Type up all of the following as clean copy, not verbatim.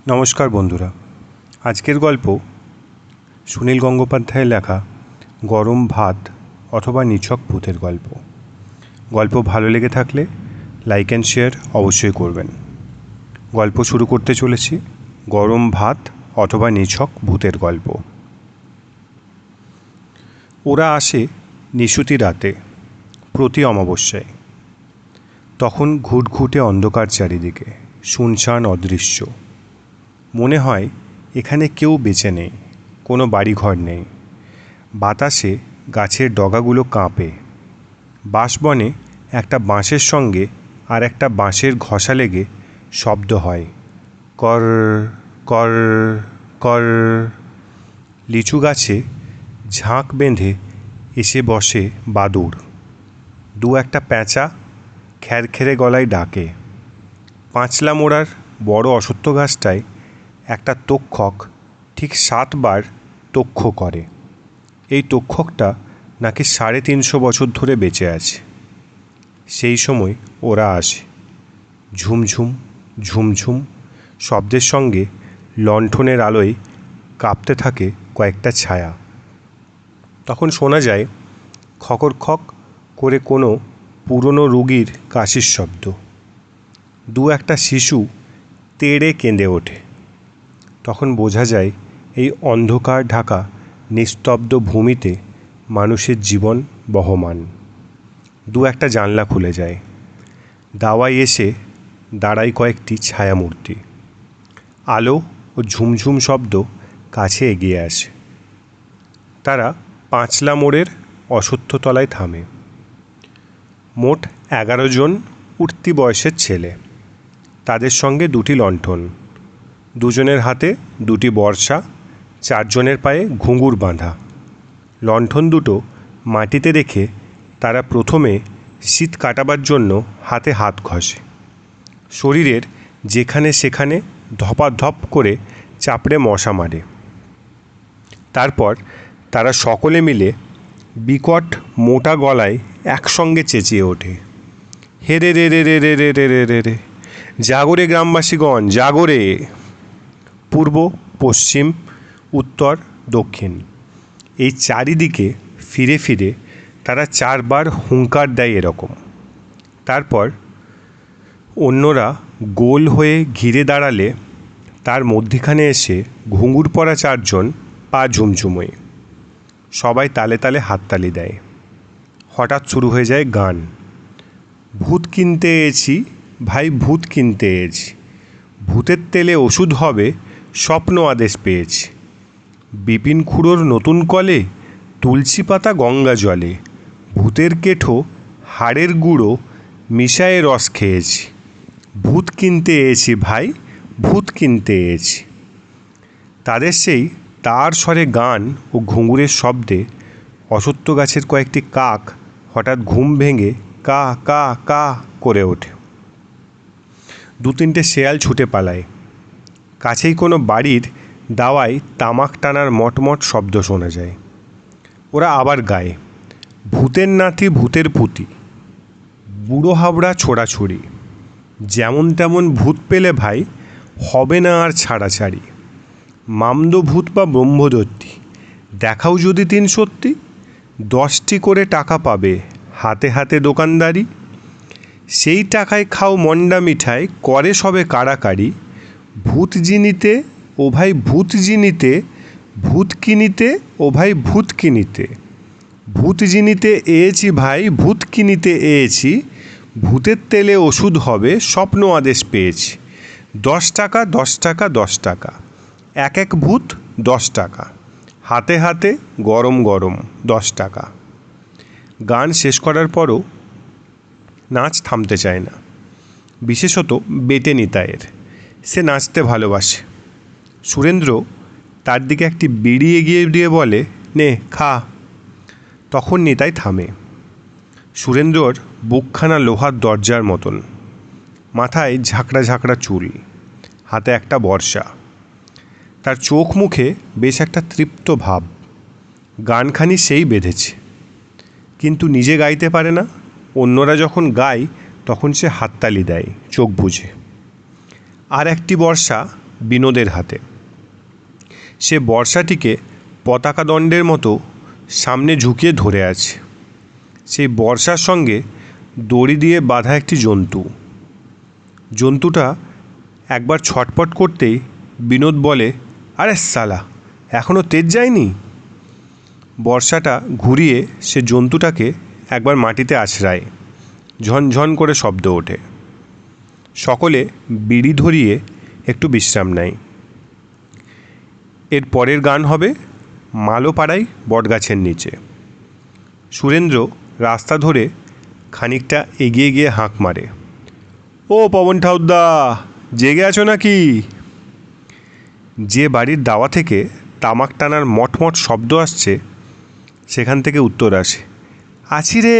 নমস্কার বন্ধুরা, আজকের গল্প সুনীল গঙ্গোপাধ্যায়ের লেখা গরম ভাত অথবা নিছক ভূতের গল্প। গল্প ভালো লেগে থাকলে লাইক অ্যান্ড শেয়ার অবশ্যই করবেন। গল্প শুরু করতে চলেছি গরম ভাত অথবা নিছক ভূতের গল্প। ওরা আসে নিশুতি রাতে, প্রতি অমাবস্যায়। তখন ঘুটঘুটে অন্ধকার চারিদিকে, শুনশান অদৃশ্য। মনে হয় এখানে কেউ বেঁচে নেই, কোনো বাড়িঘর নেই। বাতাসে গাছের ডগাগুলো কাঁপে। বাঁশবনে একটা বাঁশের সঙ্গে আর একটা বাঁশের ঘষা লেগে শব্দ হয়, কর কর কর। লিচু গাছে ঝাঁক বেঁধে এসে বসে বাদুড়। দু একটা প্যাঁচা খ্যারখ্যারে গলায় ডাকে। পাঁচলা মোড়ার বড় অশ্বত্থ গাছটায় একটা তক্ষক ঠিক 7 বার তক্ষ করে। এই তক্ষকটা নাকি 350 বছর ধরে বেঁচে আছে। সেই সময় ওরা আসে। ঝুমঝুম ঝুমঝুম শব্দের সঙ্গে লণ্ঠনের আলোয় কাঁপতে থাকে কয়েকটা ছায়া। তখন শোনা যায় খকর খক করে কোনো পুরনো রুগীর কাশির শব্দ। দু একটা শিশু তেড়ে কেঁদে ওঠে। তখন বোঝা যায় এই অন্ধকার ঢাকা নিস্তব্ধ ভূমিতে মানুষের জীবন বহমান। দু একটা জানলা খুলে যায়। দাওয়ায় এসে দাঁড়ায় কয়েকটি ছায়ামূর্তি। আলো ও ঝুমঝুম শব্দ কাছে এগিয়ে আসে। তারা পাঁচলা মোড়ের অশ্বত্থতলায় থামে। মোট 11 জন উঠতি বয়সের ছেলে। তাদের সঙ্গে 2টি লণ্ঠন, 2 জনের হাতে 2টি বর্শা, 4 জনের পায়ে ঘুঙুর বাঁধা। লণ্ঠন দুটো মাটিতে রেখে তারা প্রথমে শীত কাটাবার জন্য হাতে হাত ঘষে। শরীরের যেখানে সেখানে ধপাধপ করে চাপড়ে মশা মারে। তারপর তারা সকলে মিলে বিকট মোটা গলায় একসঙ্গে চেঁচিয়ে ওঠে, হে রে রে রে রে রে রে রে রে রে, জাগরে গ্রামবাসীগণ জাগরে। পূর্ব, পশ্চিম, উত্তর, দক্ষিণ এই চারিদিকে ফিরে ফিরে তারা 4 বার হুঙ্কার দেয় এরকম। তারপর অন্যরা গোল হয়ে ঘিরে দাঁড়ালে তার মধ্যিখানে এসে ঘুঙুর পরা 4 জন পা ঝুমঝুমোয়। সবাই তালে তালে হাততালি দেয়। হঠাৎ শুরু হয়ে যায় গান। ভূত কিনতে এসেছি ভাই, ভূত কিনতে এসেছি, ভূতের তেলে ওষুধ হবে স্বপ্ন আদেশ পেয়েছি। বিপিন খুড়োর নতুন কলে তুলসী পাতা গঙ্গা জলে, ভূতের কেঠো হাড়ের গুঁড়ো মিশায়ে রস খেয়েছি। ভূত কিনতে এসেছি ভাই, ভূত কিনতে এসেছি। তাদের সেই তার স্বরে গান ও ঘুঙুরের শব্দে অশ্বত্থ গাছের কয়েকটি কাক হঠাৎ ঘুম ভেঙে কা কা কা করে ওঠে। 2-3টে শেয়াল ছুটে পালায়। কাছেই কোনো বাড়ির দাওয়ায় তামাক টানার মটমট শব্দ শোনা যায়। ওরা আবার গায়, ভূতের নাতি ভূতের পুঁতি, বুড়ো হাবড়া ছোড়াছুড়ি, যেমন তেমন ভূত পেলে ভাই হবে না আর ছাড়াছাড়ি। মামদ ভূত বা ব্রহ্মদত্তি, দেখাও যদি 3 সত্যি, 10টি করে টাকা পাবে, হাতে হাতে দোকানদারি। সেই টাকায় খাও মন্ডা মিঠাই, করে সবে কাড়াকাড়ি। ভূত জিনিতে ও ভাই ভূত জিনিতে, ভূত কিনিতে ও ভাই ভূত কিনিতে, ভূত জিনিতে এয়েছি ভাই, ভূত কিনিতে এয়েছি। ভূতের তেলে ওষুধ হবে স্বপ্ন আদেশ পেয়েছি। 10 টাকা 10 টাকা 10 টাকা, এক এক ভূত 10 টাকা, হাতে হাতে গরম গরম 10 টাকা। গান শেষ করার পরও নাচ থামতে চায় না, বিশেষত বেটে নিতাইয়ের। সে নাচতে ভালোবাসে। সুরেন্দ্র তার দিকে একটি বিড়ি এগিয়ে দিয়ে বলে, নে খা। তখন নিতাই থামে। সুরেন্দ্রর বুকখানা লোহার দরজার মতন, মাথায় ঝাঁকড়া ঝাঁকড়া চুল, হাতে একটা বর্শা। তার চোখ মুখে বেশ একটা তৃপ্ত ভাব। গানখানি সেই বেঁধেছে, কিন্তু নিজে গাইতে পারে না। অন্যরা যখন গায় তখন সে হাততালি দেয় চোখ বুজে। আর একটি বর্ষা বিনোদের হাতে। সে বর্ষাটিকে পতাকা দণ্ডের মতো সামনে ঝুঁকিয়ে ধরে আছে। সেই বর্ষার সঙ্গে দড়ি দিয়ে বাঁধা একটি জন্তু। জন্তুটা একবার ছটপট করতেই বিনোদ বলে, আরে সালা, এখনও তেজ যায়নি। বর্ষাটা ঘুরিয়ে সে জন্তুটাকে একবার মাটিতে আছড়ায়। ঝনঝন করে শব্দ ওঠে। সকলে বিড়ি ধরিয়ে একটু বিশ্রাম নেয়। এর পরের গান হবে মালোপাড়ায় বটগাছের নিচে। সুরেন্দ্র রাস্তা ধরে খানিকটা এগিয়ে গিয়ে হাঁক মারে, ও পবন ঠাউদা, জেগে আছো নাকি? যে বাড়ির দাওয়া থেকে তামাক টানার মটমট শব্দ আসছে সেখান থেকে উত্তর আসে, আছি রে,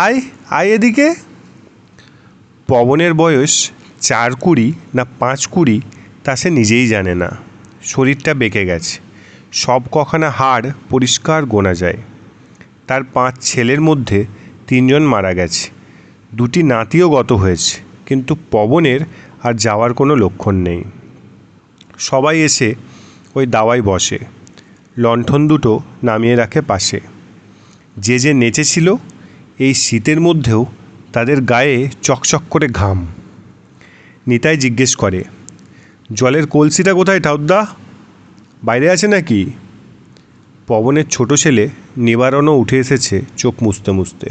আয় আয় এদিকে। পবনের বয়স 4-20 না 5-20 তা সে নিজেই জানে না। শরীরটা বেঁকে গেছে, সব কখানা হাড় পরিষ্কার গোনা যায়। তার 5 ছেলের মধ্যে 3 জন মারা গেছে, 2টি নাতিও গত হয়েছে, কিন্তু পবনের আর যাওয়ার কোনো লক্ষণ নেই। সবাই এসে ওই দাওয়ায় বসে, লণ্ঠন দুটো নামিয়ে রাখে পাশে। যে যে নেচেছিল এই শীতের মধ্যেও তাদের গায়ে চকচক করে ঘাম। নিতাই জিজ্ঞেস করে, জলের কলসিটা কোথায় ঠাউদা? বাইরে আছে নাকি? পবনের ছোট ছেলে নিবারণও উঠে এসেছে চোখ মুছতে মুছতে।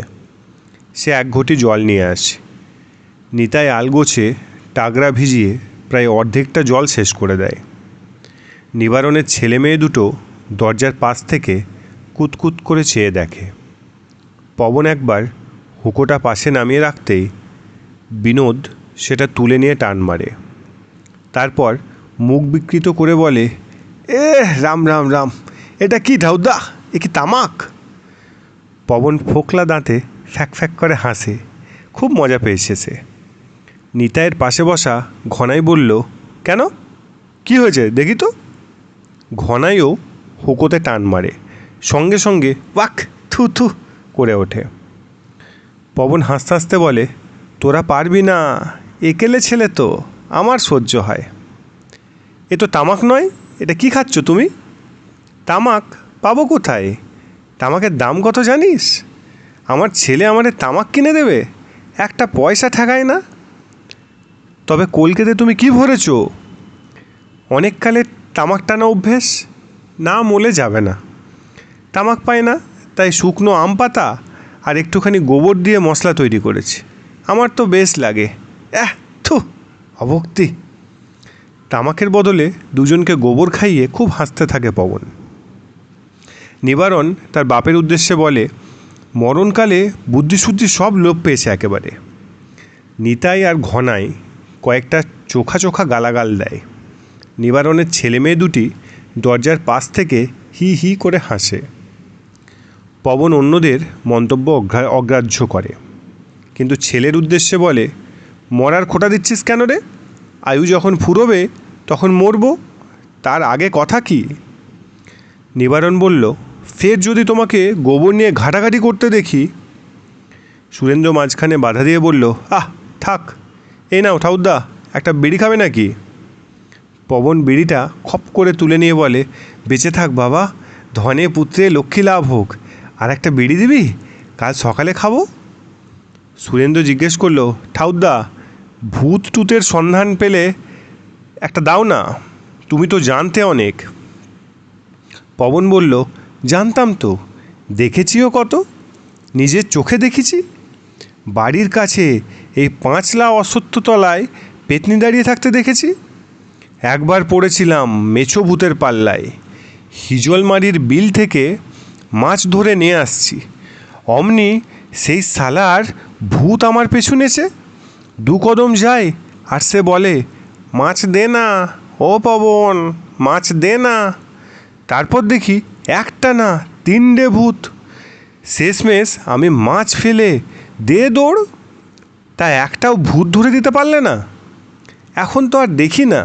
সে 1 ঘটি জল নিয়ে আসে। নিতাই আলগোছে টাগরা ভিজিয়ে প্রায় অর্ধেকটা জল শেষ করে দেয়। নিবারণের ছেলে মেয়ে দুটো দরজার পাশ থেকে কুতকুত করে চেয়ে দেখে। পবন একবার হুঁকোটা পাশে নামিয়ে রাখতেই বিনোদ সেটা তুলে নিয়ে টান মারে। তারপর মুখ বিকৃত করে বলে, এ রাম রাম রাম, এটা কি ঠাউদা? এ কি তামাক? পবন ফোকলা দাঁতে ফ্যাক ফ্যাক করে হাসে, খুব মজা পেয়েছে সে। নিতাইয়ের পাশে বসা ঘনাই বলল, কেন, কি হয়েছে দেখি তো? ঘনাইও হুঁকোতে টান মারে, সঙ্গে সঙ্গে ওয়াক থু থু করে ওঠে। পবন হাসতে হাসতে বলে, তোরা পারবি না, একেলে ছেলে তো, আমার সহ্য হয়। এ তো তামাক নয়, এটা কি খাচ্ছ তুমি? তামাক পাবো কোথায়? তামাকের দাম কত জানিস? আমার ছেলে আমাদের তামাক কিনে দেবে, একটা পয়সা ঠেকায় না। তবে কলকাতে তুমি কি ভরেছ? অনেককালে তামাক টানা অভ্যেস, না মলে যাবে না। তামাক পায় না, তাই শুকনো আম পাতা আর একটুখানি গোবর দিয়ে মশলা তৈরি করেছি, আমার তো বেশ লাগে। থু, অভক্তি। তামাকের বদলে দুজনকে গোবর খাইয়ে খুব হাসতে থাকে পবন। নিবারণ তার বাপের উদ্দেশ্যে বলে, মরণকালে বুদ্ধিশুদ্ধি সব লোপ পেয়েছে একেবারে। নিতাই আর ঘনাই কয়েকটা চোখা চোখা গালাগাল দেয়। নিবারণের ছেলে মেয়ে দুটি দরজার পাশ থেকে হি হি করে হাসে। পবন অন্যদের মন্তব্য অগ্রাহ্য করে, কিন্তু ছেলের উদ্দেশ্যে বলে, মরার খোঁটা দিচ্ছিস কেন রে? আয়ু যখন ফুরোবে তখন মরব, তার আগে কথা কি? নিবারণ বলল, ফের যদি তোমাকে গোবর নিয়ে ঘাটাঘাটি করতে দেখি। সুরেন্দ্র মাঝখানে বাধা দিয়ে বলল, থাক, এই নাও ঠাউদা, একটা বিড়ি খাবে নাকি? পবন বিড়িটা খপ করে তুলে নিয়ে বলে, বেঁচে থাক বাবা, ধনে পুত্রে লক্ষ্মী লাভ হোক, আর একটা বিড়ি দিবি, কাল সকালে খাবো। সুরেন্দ্র জিজ্ঞেস করলো, ঠাউদা, ভূত টুতের সন্ধান পেলে একটা দাও না, তুমি তো জানতে অনেক। পবন বলল, জানতাম তো, দেখেছিও কত, নিজের চোখে দেখেছি। বাড়ির কাছে এই 5 লা অশ্বত্থতলায় পেতনি দাঁড়িয়ে থাকতে দেখেছি। একবার পড়েছিলাম মেছো ভূতের পাল্লায়, হিজলমারির বিল থেকে মাছ ধরে নিয়ে আসছি, অমনি সেই সালার ভূত আমার পেছু নেছে। 2 কদম যায় আর সে বলে, মাছ দে না ও পবন, মাছ দে না। তারপর দেখি একটা না 3টে ভূত। শেষমেশ আমি মাছ ফেলে দে দৌড়, তা একটাও ভূত ধরে দিতে পারলে না। এখন তো আর দেখি না,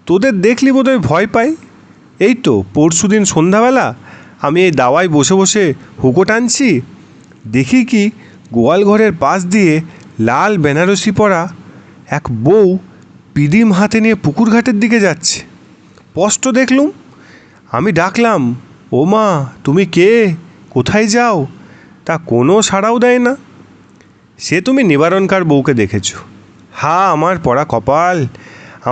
তোদের দেখলি বোধহয় ভয় পাই। এই তো পরশুদিন সন্ধ্যাবেলা আমি এই দাওয়ায় বসে বসে হুঁকো টানছি, দেখি কি গোয়াল ঘরের পাশ দিয়ে লাল বেনারসি পরা এক বউ পিদিম হাতে নিয়ে পুকুর ঘাটের দিকে যাচ্ছে। স্পষ্ট দেখলুম। আমি ডাকলাম, ও মা, তুমি কে, কোথায় যাও? তা কোনো সাড়াও দেয় না। সে তুমি নিবারণকার বউকে দেখেছ। হা আমার পড়া কপাল!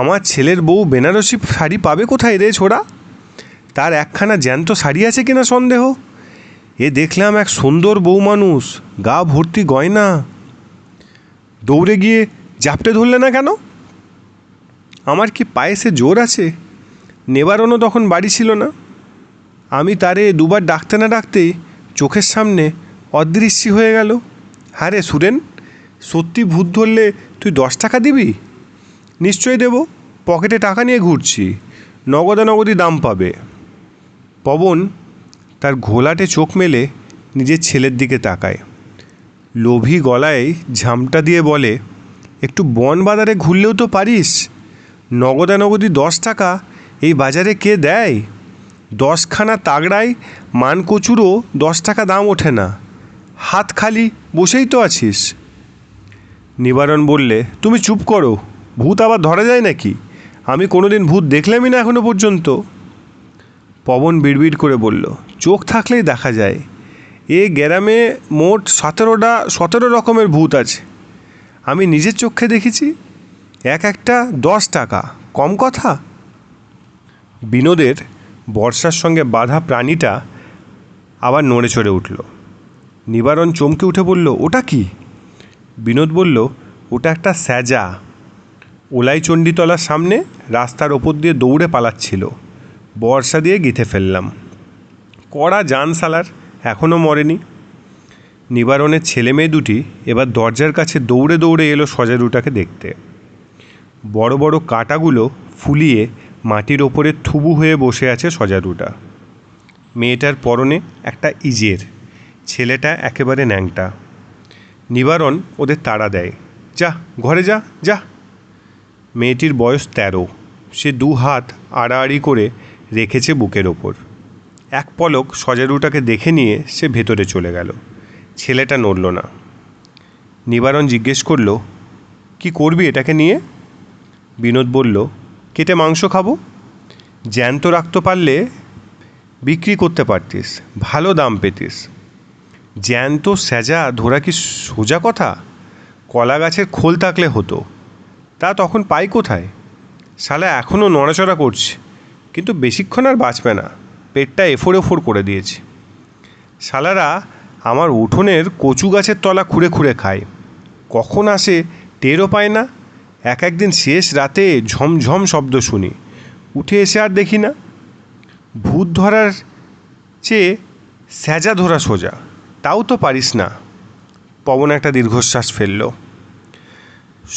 আমার ছেলের বউ বেনারসি শাড়ি পাবে কোথায় রে ছোড়া? তার একখানা জ্যান্ত শাড়ি আছে কিনা সন্দেহ। এ দেখলাম এক সুন্দর বউ মানুষ, গা ভর্তি গয়না। দৌড়ে গিয়ে জাপটে ধরলে না কেন? আমার কি পায়ে সে জোর আছে? নিবারণও তখন বাড়ি ছিল না। আমি তারে দুবার ডাকতে না ডাকতেই চোখের সামনে অদৃশ্যি হয়ে গেল। হ্যাঁ রে সুরেন, সত্যি ভূত ধরলে তুই 10 টাকা দিবি? নিশ্চয়ই দেব, পকেটে টাকা নিয়ে ঘুরছি, নগদানগদি দাম পাবে। পবন তার ঘোলাটে চোখ মেলে নিজের ছেলের দিকে তাকায়, লোভী গলায় ঝামটা দিয়ে বলে, একটু বন বাজারে ঘুরলেও তো পারিস। নগদানগদি 10 টাকা এই বাজারে কে দেয়? 10খানা তাগড়ায় মানকচুরও 10 টাকা দাম ওঠে না। হাত খালি বসেই তো আছিস। নিবারণ বললে, তুমি চুপ করো, ভূত আবার ধরা যায় নাকি? আমি কোনোদিন ভূত দেখলামই না এখনো পর্যন্ত। পবন বিড়বিড় করে বলল, চোখ থাকলেই দেখা যায়। এ গ্রামে মোট 17 রকমের ভূত আছে। আমি নিজের চোখে দেখেছি। একটা 10 টাকা, কম কথা? বিনোদের বর্ষার সঙ্গে বাঁধা প্রাণীটা আবার নড়ে চড়ে উঠল। নিবারণ চমকে উঠে বলল, ওটা কি? বিনোদ বলল, ওটা একটা স্যাজা। ওলাই চণ্ডীতলার সামনে রাস্তার ওপর দিয়ে দৌড়ে পালাচ্ছিল। বর্ষা দিয়ে গিথে ফেললাম। কড়া জান সালার, এখনও মরেনি। নিবারণের ছেলে মেয়ে দুটি এবার দরজার কাছে দৌড়ে দৌড়ে এলো সজারুটাকে দেখতে। বড় বড় কাঁটাগুলো ফুলিয়ে মাটির ওপরে থুবু হয়ে বসে আছে সজারুটা। মেয়েটার পরনে একটা ইজের, ছেলেটা একেবারে ন্যাংটা। নিবারণ ওদের তাড়া দেয়, যা ঘরে যা যা। মেয়েটির বয়স 13। সে 2 হাত আড়াআড়ি করে রেখেছে বুকের ওপর। এক পলক সজারুটাকে দেখে নিয়ে সে ভেতরে চলে গেল। ছেলেটা নড়ল না। নিবারণ জিজ্ঞেস করল, কি করবি এটাকে নিয়ে? বিনোদ বলল, কেটে মাংস খাবো। জ্যান্ত রাখতে পারলে বিক্রি করতে পারতিস, ভালো দাম পেতিস। জ্যান্ত স্যাজা ধরা কি সোজা কথা? কলা গাছের খোল থাকলে হতো, তা তখন পাই কোথায়? শালা এখনও নড়াচড়া করছে, কিন্তু বেশিক্ষণ আর বাঁচবে না, পেটটা এফোড় ওফোড় করে দিয়েছে। শালারা আমার উঠোনের কচু গাছের তলা খুঁড়ে খুঁড়ে খায়, কখন আসে টেরও পায় না। একদিন শেষ রাতে ঝমঝম শব্দ শুনি, উঠে এসে আর দেখি না। ভূত ধরার চেয়ে স্যাজা ধরা সোজা, তাও তো পারিস না। পবন একটা দীর্ঘশ্বাস ফেলল।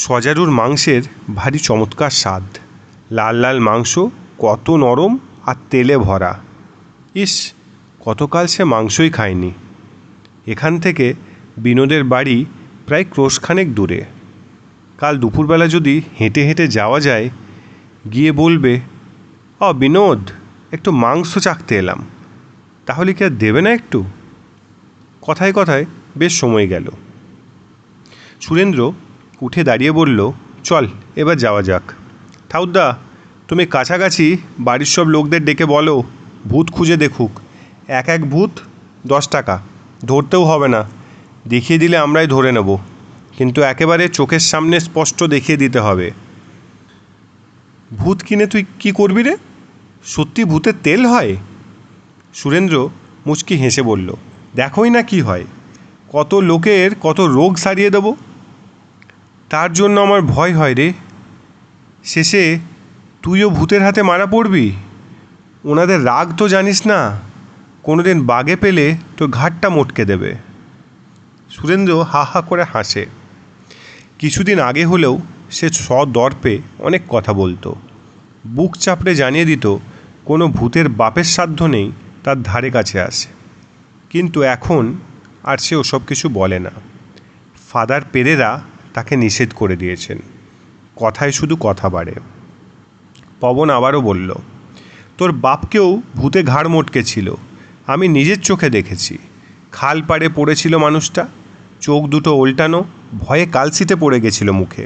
সজারুর মাংসের ভারী চমৎকার স্বাদ, লাল লাল মাংস, কত নরম আর তেলে ভরা। ইস, কতকাল সে মাংসই খায়নি। এখান থেকে বিনোদের বাড়ি প্রায় ক্রোশখানেক দূরে। কাল দুপুরবেলা যদি হেঁটে হেঁটে যাওয়া যায়, গিয়ে বলবে, বিনোদ, একটু মাংস চাখতে এলাম, তাহলে কি আর দেবে না একটু? কথায় কথায় বেশ সময় গেল। সুরেন্দ্র উঠে দাঁড়িয়ে বলল, চল এবার যাওয়া যাক। ঠাউদ্দা, তুমি কাছাকাছি বাড়ির সব লোকদের ডেকে বলো ভূত খুঁজে দেখুক। এক ভূত 10 টাকা, ধরতেও হবে না, দেখিয়ে দিলে আমরাই ধরে নেব, কিন্তু একেবারে চোখের সামনে স্পষ্ট দেখিয়ে দিতে হবে। ভূত কিনে তুই কি করবি রে? সত্যি ভূতের তেল হয়? সুরেন্দ্র মুচকি হেসে বলল, দেখোই না কি হয়, কত লোকের কত রোগ সারিয়ে দেব। তার জন্য আমার ভয় হয় রে, শেষে তুইও ভূতের হাতে মারা পড়বি। ওনাদের রাগ তো জানিস না, কোনোদিন বাগে পেলে তো ঘাটটা মটকে দেবে। সুরেন্দ্র হা হা করে হাসে। কিছুদিন আগে হলেও সে সদর্পে অনেক কথা বলতো, বুক চাপড়ে জানিয়ে দিত কোনো ভূতের বাপের সাধ্য নেই তার ধারে কাছে আসে। কিন্তু এখন আর সে ওসব কিছু বলে না। ফাদার পেরেরা তাকে নিষেধ করে দিয়েছেন, কথায় শুধু কথা বাড়ে। পবন আবারও বলল, তোর বাপকেও ভূতে ঘাড় মটকেছিল, আমি নিজের চোখে দেখেছি। খাল পাড়ে পড়েছিল মানুষটা, চোখ দুটো ওল্টানো, ভয়ে কালশিতে পড়ে গেছিল মুখে।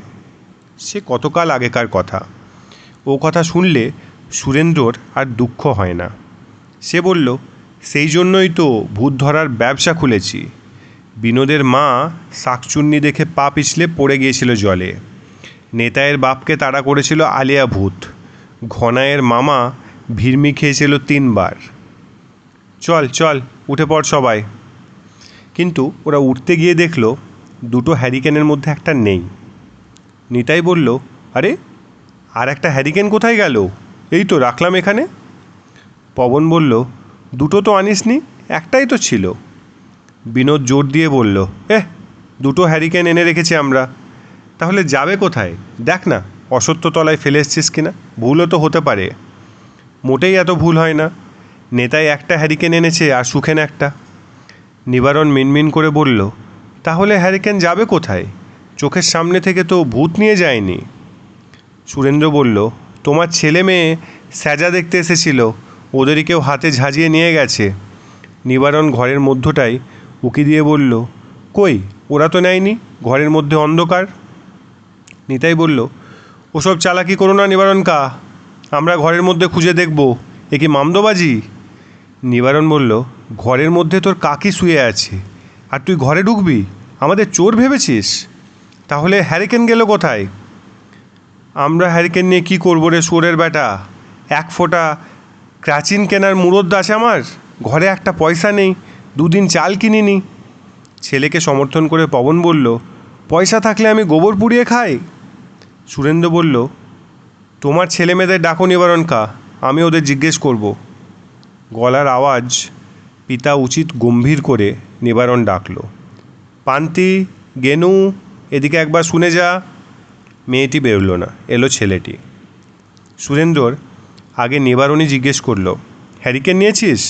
সে কতকাল আগেকার কথা। ও কথা শুনলে সুরেন্দ্রর আর দুঃখ হয় না। সে বলল, সেই জন্যই তো ভূত ধরার ব্যবসা খুলেছি। বিনোদের মা শাকচুন্নি দেখে পা পিছলে পড়ে গিয়েছিল জলে। নেতায়ের বাপকে তাড়া করেছিল আলিয়া ভূত। ঘনায়ের মামা ভিড়মি খেয়েছিল 3 বার। চল চল, উঠে পড় সবাই। কিন্তু ওরা উঠতে গিয়ে দেখল দুটো হ্যারিকেনের মধ্যে একটা নেই। নিতাই বলল, আরে, আর একটা হ্যারিকেন কোথায় গেল? এই তো রাখলাম এখানে। পবন বলল, দুটো তো আনিসনি, একটাই তো ছিল। বিনোদ জোর দিয়ে বলল, দুটো হ্যারিকেন এনে রেখেছি আমরা। তাহলে যাবে কোথায়? দেখ না অসত্যতলায় ফেলে এসছিস কিনা, ভুলও তো হতে পারে। মোটেই এত ভুল হয় না। নেতাই একটা হ্যারিকেন এনেছে আর সুখেন একটা। নিবারণ মিনমিন করে বলল, তাহলে হ্যারিকেন যাবে কোথায়? চোখের সামনে থেকে তো ভূত নিয়ে যায়নি। সুরেন্দ্র বলল, তোমার ছেলে মেয়ে স্যাজা দেখতে এসেছিল, ওদেরই কেউ হাতে ঝাঁঝিয়ে নিয়ে গেছে। নিবারণ ঘরের মধ্যটায় উকি দিয়ে বলল, কই, ওরা তো নেয়নি, ঘরের মধ্যে অন্ধকার। নিতাই বলল, ওসব চালাকি করো না নিবারণ কা, আমরা ঘরের মধ্যে খুঁজে দেখব। এ কি মামদোবাজি? নিবারণ বলল, ঘরের মধ্যে তোর কাকি শুয়ে আছে, আর তুই ঘরে ঢুকবি? আমাদের চোর ভেবেছিস? তাহলে হ্যারিকেন গেল কোথায়? আমরা হ্যারিকেন নিয়ে কী করবো রে শুয়োরের বেটা? 1 ফোঁটা ক্রাচিন কেনার মুরদ আছে আমার, ঘরে একটা পয়সা নেই, 2 দিন চাল কিনিনি। ছেলেকে সমর্থন করে পবন বলল, পয়সা থাকলে আমি গোবর পুড়িয়ে খাই। সুরেন্দ্র বলল, তোমার ছেলে মেয়েদের ডাকো নিবারণ কা, আমি ওদের জিজ্ঞেস করব। গলার আওয়াজ পিতা উচিত গম্ভীর করে নিবারণ ডাকল, পান্তি, গেনু, এদিকে একবার শুনে যা। মেয়েটি বেরোল না, এলো ছেলেটি। সুরেন্দ্রর আগে নিবারণই জিজ্ঞেস করল, হ্যারিকেন নিয়েছিস?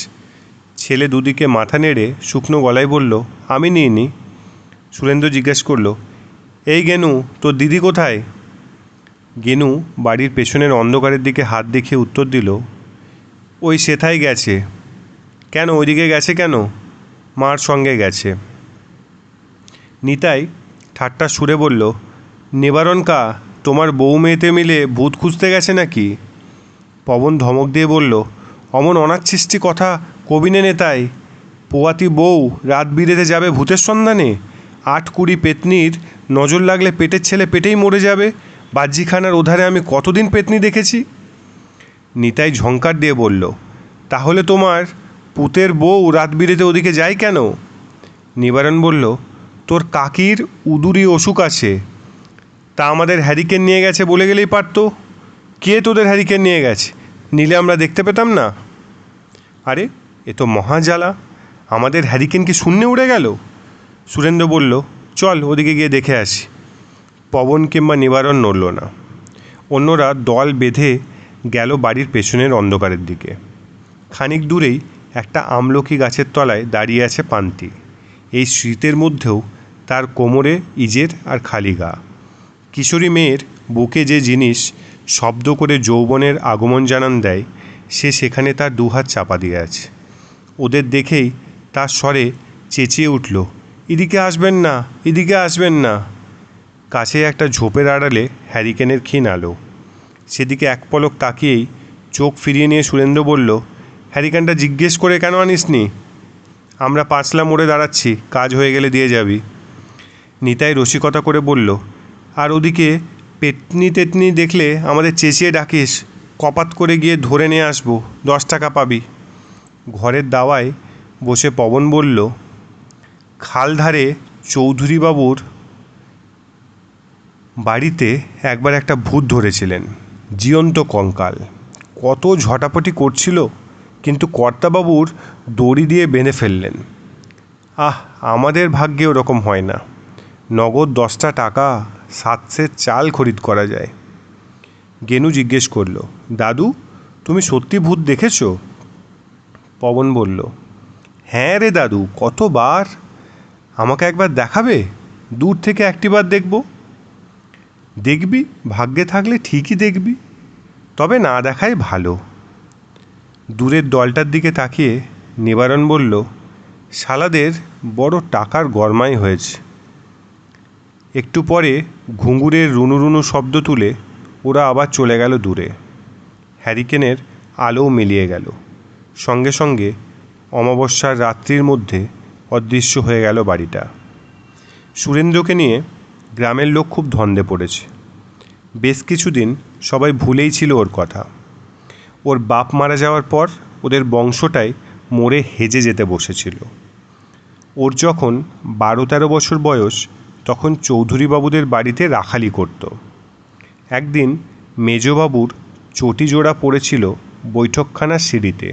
ছেলে দুদিকে মাথা নেড়ে শুকনো গলায় বলল, আমি নিইনি। সুরেন্দ্র জিজ্ঞেস করল, এই গেনু, তোর দিদি কোথায়? গেনু বাড়ির পেছনের অন্ধকারের দিকে হাত দেখিয়ে উত্তর দিল, ওই সেথায় গেছে। কেন, ওইদিকে গেছে কেন? মার সঙ্গে গেছে। নিতাই ঠাট্টার সুরে বলল, নিবারণ কা, তোমার বউ মেয়েতে মিলে ভূত খুঁজতে গেছে নাকি? পবন ধমক দিয়ে বলল, অমন অনাচ্ছিষ্টি কথা কবিনে নেতাই। পোয়াতি বউ রাত বিরেতে যাবে ভূতের সন্ধানে? 8-20 পেতনির নজর লাগলে পেটের ছেলে পেটেই মরে যাবে। বাহ্যিখানার ওধারে আমি কতদিন পেতনি দেখেছি। নিতাই ঝংকার দিয়ে বলল, তাহলে তোমার পুতের বউ রাত বিরেতে ওদিকে যায় কেন? নিবারণ বলল, তোর কাকির উদুরি অসুখ আছে, তা আমাদের হ্যারিকেন নিয়ে গেছে বলে গেলেই পারত। কে তোদের হ্যারিকেন নিয়ে গেছে? নিলে আমরা দেখতে পেতাম না? আরে, এ তো মহাজ্বালা, আমাদের হ্যারিকেন কি শূন্যে উড়ে গেল? সুরেন্দ্র বলল, চল ওদিকে গিয়ে দেখে আসি। পবন কিংবা নিবারণ নড়ল না। অন্যরা দল বেঁধে গেল বাড়ির পেছনের অন্ধকারের দিকে। খানিক দূরেই একটা আমলকি গাছের তলায় দাঁড়িয়ে আছে পান্তি। এই শীতের মধ্যেও তার কোমরে ইজের আর খালি গা। কিশোরী মেয়ের বুকে যে জিনিস শব্দ করে যৌবনের আগমন জানান দেয়, সে সেখানে তার 2 হাত চাপা দিয়ে আছে। ওদের দেখেই তার স্বরে চেঁচিয়ে উঠল, এদিকে আসবেন না, এদিকে আসবেন না। কাছে একটা ঝোপের আড়ালে হ্যারিকেনের ক্ষীণ আলো। সেদিকে এক পলক তাকিয়েই চোখ ফিরিয়ে নিয়ে সুরেন্দ্র বলল, হ্যারিকেনটা জিজ্ঞেস করে কেন আনিসনি? আমরা পাঁচলা মোড়ে দাঁড়াচ্ছি, কাজ হয়ে গেলে দিয়ে যাবি। নিতাই রসিকতা করে বলল, আর ওদিকে পেতনি তেতনি দেখলে আমাদের চেঁচিয়ে ডাকিস, কপাত করে গিয়ে ধরে নিয়ে আসবো, 10 টাকা পাবি। ঘরের দাওয়ায় বসে পবন বলল, খালধারে চৌধুরীবাবুর বাড়িতে একবার একটা ভূত ধরেছিলেন, জীবন্ত কঙ্কাল। কত ঝটাপটি করছিল, কিন্তু কর্তাবাবুর দড়ি দিয়ে বেঁধে ফেললেন। আমাদের ভাগ্যে ওরকম হয় না। নগদ 10টা টাকা 7 সের চাল খরিদ করা যায়। গেনু জিজ্ঞেস করল, দাদু, তুমি সত্যি ভূত দেখেছো? পবন বলল, হ্যাঁ রে দাদু, কতবার। আমাকে একবার দেখাবে? দূর থেকে একটিবার দেখব। দেখবি, ভাগ্যে থাকলে ঠিকই দেখবি, তবে না দেখাই ভালো। দূরের দলটার দিকে তাকিয়ে নিবারণ বলল, শালাদের বড় টাকার গরমাই হয়েছে। একটু পরে ঘুঙুরের রুনু রুনু শব্দ তুলে ওরা আবার চলে গেল দূরে। হ্যারিকেনের আলোও মিলিয়ে গেল। সঙ্গে সঙ্গে অমাবস্যার রাত্রির মধ্যে অদৃশ্য হয়ে গেল বাড়িটা। সুরেন্দ্রকে নিয়ে গ্রামের লোক খুব ধন্দে পড়েছে। বেশ কিছুদিন সবাই ভুলেই ছিল ওর কথা। ওর বাপ মারা যাওয়ার পর ওদের বংশটাই মরে হেজে যেতে বসেছিল। ওর যখন 12-13 বছর বয়স তখন চৌধুরীবাবুদের বাড়িতে রাখালি করত। একদিন মেজবাবুর চটি জোড়া পড়েছিল বৈঠকখানার সিঁড়িতে।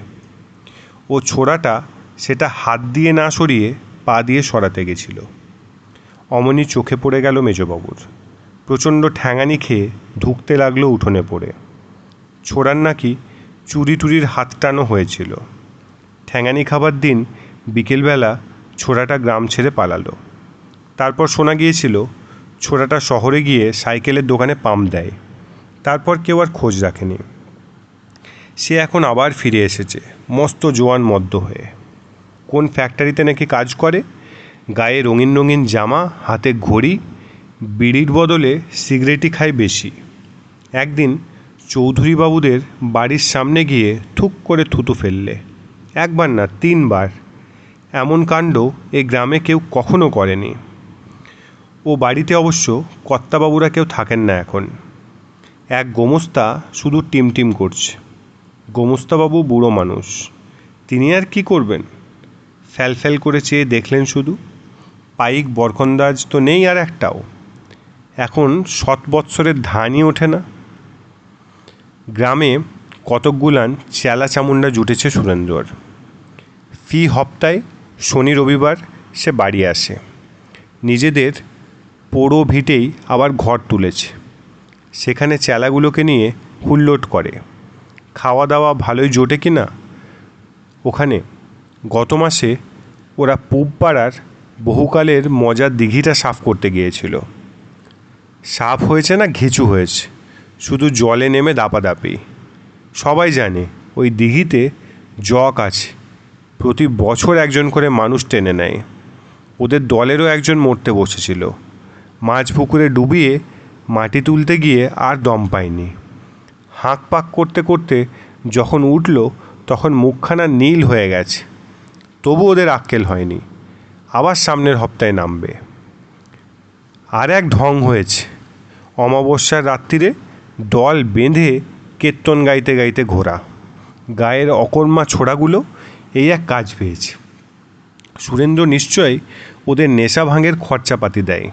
ও ছোড়াটা সেটা হাত দিয়ে না সরিয়ে পা দিয়ে সরাতে গেছিল। অমনি চোখে পড়ে গেল মেজবাবুর। প্রচণ্ড ঠ্যাঙানি খেয়ে ধুঁকতে লাগলো উঠোনে পড়ে। ছোড়ার নাকি চুরি টুরির হাত টানো হয়েছিল। ঠ্যাঙানি খাবার দিন বিকেলবেলা ছোড়াটা গ্রাম ছেড়ে পালালো। তারপর শোনা গিয়েছিল ছোড়াটা শহরে গিয়ে সাইকেলের দোকানে পাম্প দেয়। তারপর কেউ আর খোঁজ রাখেনি। সে এখন আবার ফিরে এসেছে মস্ত জোয়ান মদ্য হয়ে। কোন ফ্যাক্টরিতে নাকি কাজ করে, গায়ে রঙিন রঙিন জামা, হাতে ঘড়ি, বিড়ির বদলে সিগারেটই খায় বেশি। একদিন চৌধুরীবাবুদের বাড়ির সামনে গিয়ে থুক করে থুতু ফেললে। একবার না 3 বার। এমন কাণ্ড এ গ্রামে কেউ কখনো করেনি। ও বাড়িতে অবশ্য কর্তাবাবুরা কেউ থাকেন না এখন। এক গোমস্তা শুধু টিমটিম করছে। গোমস্তাবাবু বুড়ো মানুষ, তিনি আর কি করবেন? ফ্যাল ফ্যাল করে চেয়ে দেখলেন শুধু। পাইক বরকন্দাজ তো নেই আর একটাও। এখন 7 বৎসরের ধানই ওঠে না। গ্রামে কতকগুলান চেলা চামুন্ডা জুটেছে সুরেন্দ্রর। ফি হপ্তায় শনি রবিবার সে বাড়ি আসে। নিজেদের পোড়ো ভিটেই আবার ঘর তুলেছে। সেখানে চেলাগুলোকে নিয়ে হুল্লোড় করে। খাওয়া দাওয়া ভালোই জোটে কি না ওখানে। গত মাসে ওরা পূবপাড়ার বহুকালের মজার দিঘিটা সাফ করতে গিয়েছিল। সাফ হয়েছে না ঘিচু হয়েছে, শুধু জলে নেমে দাপাদাপি। সবাই জানে ওই দিঘিতে জক আছে। প্রতি বছর একজন করে মানুষ টেনে নেয়। ওদের দলেরও একজন মরতে বসেছিল। মাছ পুকুরে ডুবিয়ে মাটি তুলতে গিয়ে আর দম পায়নি। হাঁক পাক করতে করতে যখন উঠল তখন মুখখানা নীল হয়ে গেছে। তবু ওদের আক্কেল হয়নি, আবার সামনের হপ্তায় নামবে। আর এক ঢং হয়েছে। অমাবস্যার রাত্রিরে দল বেঁধে কীর্তন গাইতে গাইতে ঘোরা। গায়ের অকর্মা ছোড়াগুলো এই এক কাজ পেয়েছে। সুরেন্দ্র নিশ্চয়ই ওদের নেশা ভাঙের খরচাপাতি দেয়।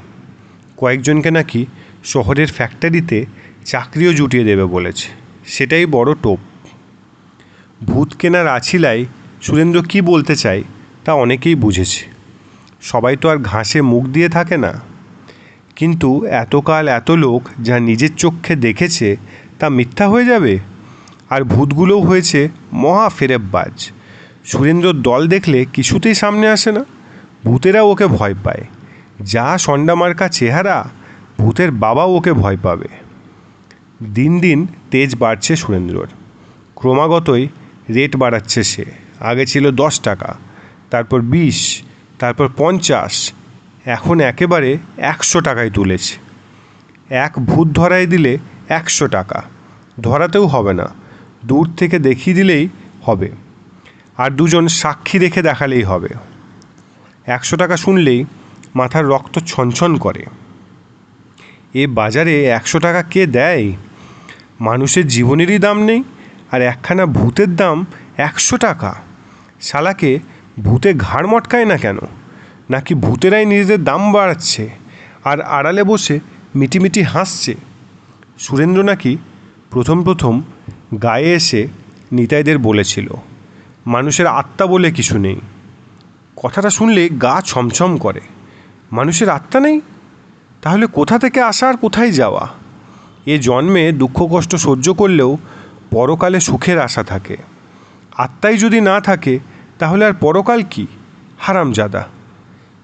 কয়েকজনকে নাকি শহরের ফ্যাক্টরিতে চাকরিও জুটিয়ে দেবে বলেছে। সেটাই বড় টোপ। ভূত কেনার আছিলায় সুরেন্দ্র কি বলতে চায় তা অনেকেই বুঝেছে। সবাই তো আর ঘাসে মুখ দিয়ে থাকে না। কিন্তু এতকাল এত লোক যা নিজের চোখে দেখেছে তা মিথ্যা হয়ে যাবে? আর ভূতগুলোও হয়েছে মহা ফেরেববাজ। সুরেন্দ্রর দল দেখলে কিছুতেই সামনে আসে না। ভূতেরাও ওকে ভয় পায়। যা সন্ডামার্কা চেহারা, ভূতের বাবাও ওকে ভয় পাবে। দিন দিন তেজ বাড়ছে সুরেন্দ্রর। ক্রমাগতই রেট বাড়াচ্ছে সে। আগে ছিল 10 টাকা, তারপর 20, তারপর 50, এখন একেবারে 100 টাকায় তুলেছে। এক ভূত ধরাই দিলে 100 টাকা। ধরাতেও হবে না, দূর থেকে দেখিয়ে দিলেই হবে। আর 2জন সাক্ষী রেখে দেখালেই হবে। 100 টাকা শুনলেই মাথার রক্ত ছনছন করে। এ বাজারে 100 টাকা কে দেয়? মানুষের জীবনেরই দাম নেই, আর একখানা ভূতের দাম 100 টাকা। শালাকে ভূতে ঘাড় মটকায় না কেন? নাকি ভূতেরাই নিজেদের দাম বাড়াচ্ছে আর আড়ালে বসে মিটিমিটি হাসছে? সুরেন্দ্র নাকি প্রথম প্রথম গায়ে এসে নিতাইদের বলেছিল মানুষের আত্মা বলে কিছু নেই। কথাটা শুনলে গা ছমছম করে। মানুষের আত্মা নেই? তাহলে কোথা থেকে আসা আর কোথায় যাওয়া? এ জন্মে দুঃখ কষ্ট সহ্য করলেও পরকালে সুখের আশা থাকে। আত্মাই যদি না থাকে তাহলে আর পরকাল কি? হারামজাদা!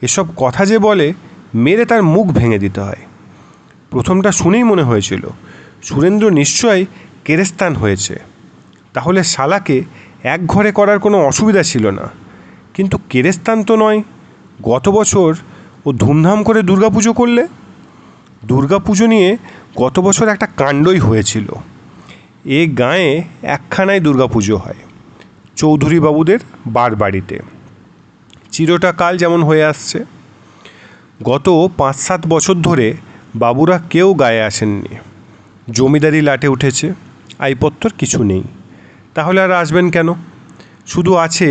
এসব কথা যে বলে মেরে তার মুখ ভেঙে দিতে হয়। প্রথমটা শুনেই মনে হয়েছিল সুরেন্দ্র নিশ্চয়ই কেরেস্তান হয়েছে। তাহলে শালাকে এক ঘরে করার কোনো অসুবিধা ছিল না। কিন্তু কেরেস্তান তো নয়। গত বছর ও ধুমধাম করে দুর্গাপুজো করলে। দুর্গাপুজো নিয়ে গত বছর একটা কাণ্ডই হয়েছিল। এ গাঁয়ে একখানায় দুর্গাপুজো হয়, চৌধুরী বাবুদের বাড়িতে। চিরটা কাল যেমন হয়ে আসছে। গত 5-7 বছর ধরে বাবুরা কেউ গায়ে আসেননি। জমিদারি লাটে উঠেছে, আইপত্তর কিছু নেই। তাহলে আর আসবেন কেন? শুধু আছে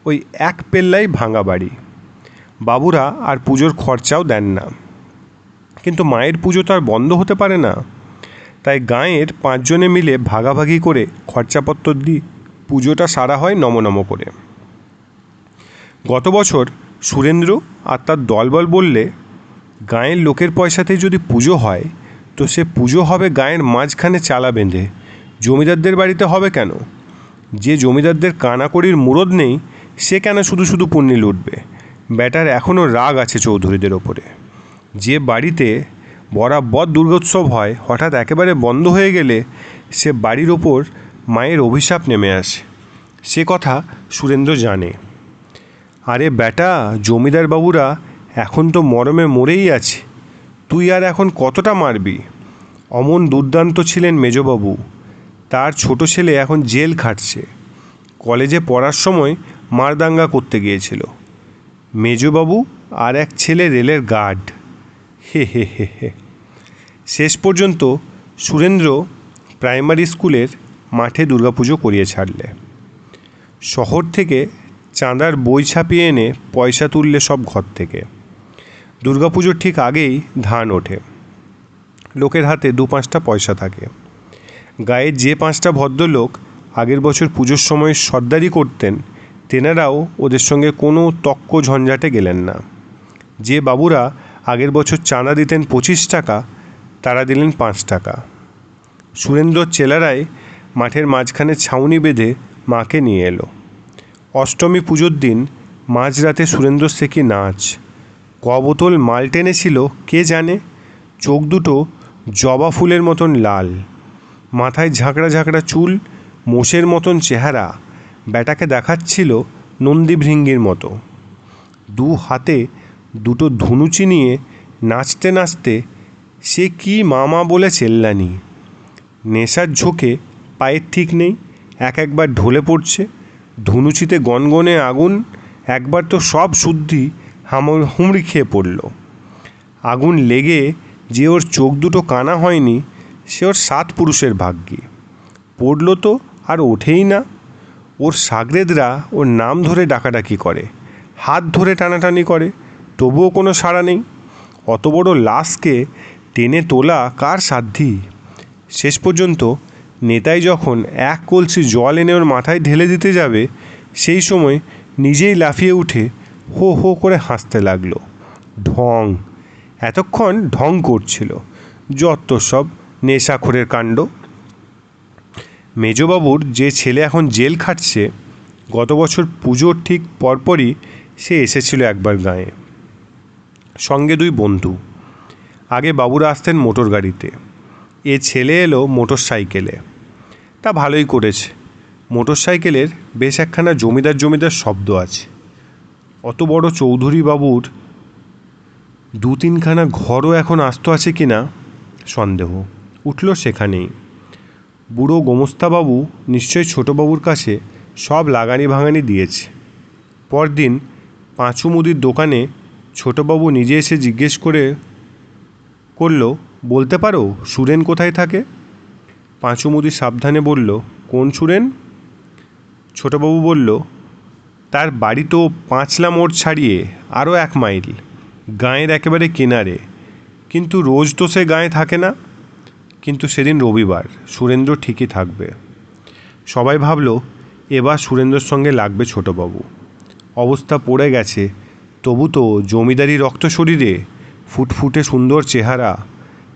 ওই এক পেল্লাই ভাঙা বাড়ি। বাবুরা আর পুজোর খরচাও দেন না, কিন্তু মায়ের পুজো তো আর বন্ধ হতে পারে না। তাই গাঁয়ের 5 জনে মিলে ভাগাভাগি করে খরচাপত্র দিই পুজোটা সারা হয় নমনম করে। গত বছর সুরেন্দ্র আর তার দলবল বললে, গাঁয়ের লোকের পয়সাতেই যদি পুজো হয় তো সে পুজো হবে গাঁয়ের মাঝখানে চালা বেঁধে, জমিদারদের বাড়িতে হবে কেন? যে জমিদারদের কানাকড়ির মুরদ নেই সে কেন শুধু শুধু পুণ্যি লুটবে? ব্যাটার এখনও রাগ আছে চৌধুরীদের ওপরে। যে বাড়িতে বরাবর দুর্গোৎসব হয় হঠাৎ একেবারে বন্ধ হয়ে গেলে সে বাড়ির ওপর মায়ের অভিশাপ নেমে আসে। সে কথা সুরেন্দ্র জানে। আরে ব্যাটা, জমিদার বাবুরা এখন তো মরমে মরেই আছে, তুই আর এখন কতটা মারবি? অমন দুর্দান্ত ছিলেন মেজবাবু, তার ছোট ছেলে এখন জেল খাটছে। কলেজে পড়ার সময় মারদাঙ্গা করতে গিয়েছিল। মেজবাবু আর এক ছেলে রেলের গার্ড। হে হে হে হে। শেষ পর্যন্ত সুরেন্দ্র প্রাইমারি স্কুলের মাঠে দুর্গাপুজো করিয়ে ছাড়লে। শহর থেকে চাঁদার বই ছাপিয়ে এনে পয়সা তুললে সব ঘর থেকে। দুর্গাপুজোর ঠিক আগেই ধান ওঠে, লোকের হাতে 2-5টা পয়সা থাকে। গায়ের যে 5টা ভদ্রলোক আগের বছর পুজোর সময় সর্দারি করতেন তেনারাও ওদের সঙ্গে কোনো তক্ক ঝঞ্ঝাটে গেলেন না। যে বাবুরা আগের বছর চাঁদা দিতেন 25 টাকা, তারা দিলেন 5 টাকা। সুরেন্দ্রর চেলারাই মাঠের মাঝখানে ছাউনি বেঁধে মাকে নিয়ে এলো। অষ্টমী পুজোর দিন মাঝরাতে সুরেন্দ্র সে কি নাচ! ক বোতল মাল টেনেছিল কে জানে। চোখ দুটো জবা ফুলের মতন লাল, মাথায় ঝাঁকড়া ঝাঁকড়া চুল, মোষের মতন চেহারা। ব্যাটাকে দেখাচ্ছিল নন্দীভৃঙ্গির মতো। 2 হাতে 2টো ধুনুচি নিয়ে নাচতে নাচতে সে কি মামা বলে চেল্লানি। নেশার ঝোঁকে পায়ের ঠিক নেই, একবার ঢলে পড়ছে। ধুনুচিতে গনগনে আগুন, একবার তো সব শুদ্ধি হুমড়ি খেয়ে পড়ল। আগুন লেগে যে ওর চোখ দুটো কানা হয়নি সে ওর 7 পুরুষের ভাগ্যে। পড়ল তো আর ওঠেই না। ওর সাগরেদরা ওর নাম ধরে ডাকাডাকি করে, হাত ধরে টানাটানি করে, তবুও কোনো সাড়া নেই। অত বড় লাশকে টেনে তোলা কার সাধ্যি? শেষ পর্যন্ত নেতাই যখন 1 কলসি জল এনে ওর মাথায় ঢেলে দিতে যাবে সেই সময় নিজেই লাফিয়ে উঠে হো হো করে হাসতে লাগলো। ঢং! এতক্ষণ ঢং করছিল। যত সব নেশাখোরের কাণ্ড। মেজবাবুর যে ছেলে এখন জেল খাটছে, গত বছর পুজোর ঠিক পরপরই সে এসেছিল একবার গাঁয়ে। সঙ্গে 2 বন্ধু। আগে বাবুরা আসতেন মোটর গাড়িতে, এ ছেলে এলো মোটর সাইকেলে। তা ভালোই করেছে। মোটর সাইকেলের বেশ একখানা জমিদার শব্দ আছে। অত বড় চৌধুরী বাবুর 2-3খানা ঘরও এখন আস্ত আছে কি না সন্দেহ উঠল সেখানেই। বুড়ো গোমস্তাবাবু নিশ্চয়ই ছোটোবাবুর কাছে সব লাগানি ভাঙানি দিয়েছে। পরদিন পাঁচু মুদির দোকানে ছোটোবাবু নিজে এসে জিজ্ঞেস করলো, বলতে পারো সুরেন কোথায় থাকে? পাঁচু মুদি সাবধানে বলল, কোন সুরেন? ছোটোবাবু বলল, তার বাড়ি তো 5লা মোড় ছাড়িয়ে আরও 1 মাইল, গাঁয়ের একেবারে কিনারে। কিন্তু রোজ তো সে গাঁয়ে থাকে না। কিন্তু সেদিন রবিবার, সুরেন্দ্র ঠিকই থাকবে। সবাই ভাবল এবার সুরেন্দ্রর সঙ্গে লাগবে ছোটোবাবু। অবস্থা পড়ে গেছে, তবু তো জমিদারি রক্ত শরীরে, ফুটফুটে সুন্দর চেহারা।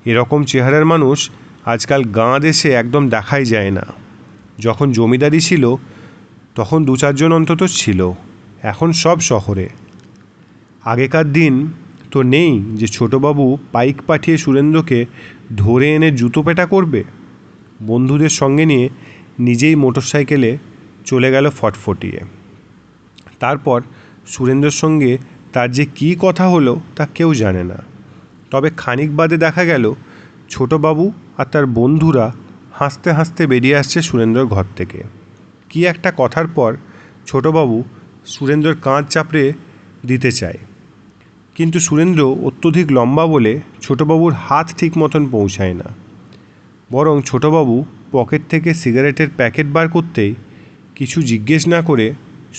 এরকম চেহারার মানুষ আজকাল গাঁ দেশে একদম দেখাই যায় না। যখন জমিদারি ছিল তখন 2-4 জন অন্তত ছিল, এখন সব শহরে। আগেকার দিন তো নেই যে ছোটোবাবু পাইক পাঠিয়ে সুরেন্দ্রকে ধরে এনে জুতো পেটা করবে। বন্ধুদের সঙ্গে নিয়ে নিজেই মোটর সাইকেলে চলে গেল ফটফটিয়ে। তারপর সুরেন্দ্রর সঙ্গে তার যে কী কথা হলো তা কেউ জানে না। তবে খানিক বাদে দেখা গেল ছোটবাবু আর তার বন্ধুরা হাসতে হাসতে বেরিয়ে আসছে সুরেন্দ্রর ঘর থেকে। কি একটা কথার পর ছোটবাবু সুরেন্দ্রর কাঁধ চাপড়ে দিতে চায়, কিন্তু সুরেন্দ্র অত্যধিক লম্বা বলে ছোটবাবুর হাত ঠিক মতন পৌঁছায় না। বরং ছোটবাবু পকেট থেকে সিগারেটের প্যাকেট বার করতেই কিছু জিজ্ঞেস না করে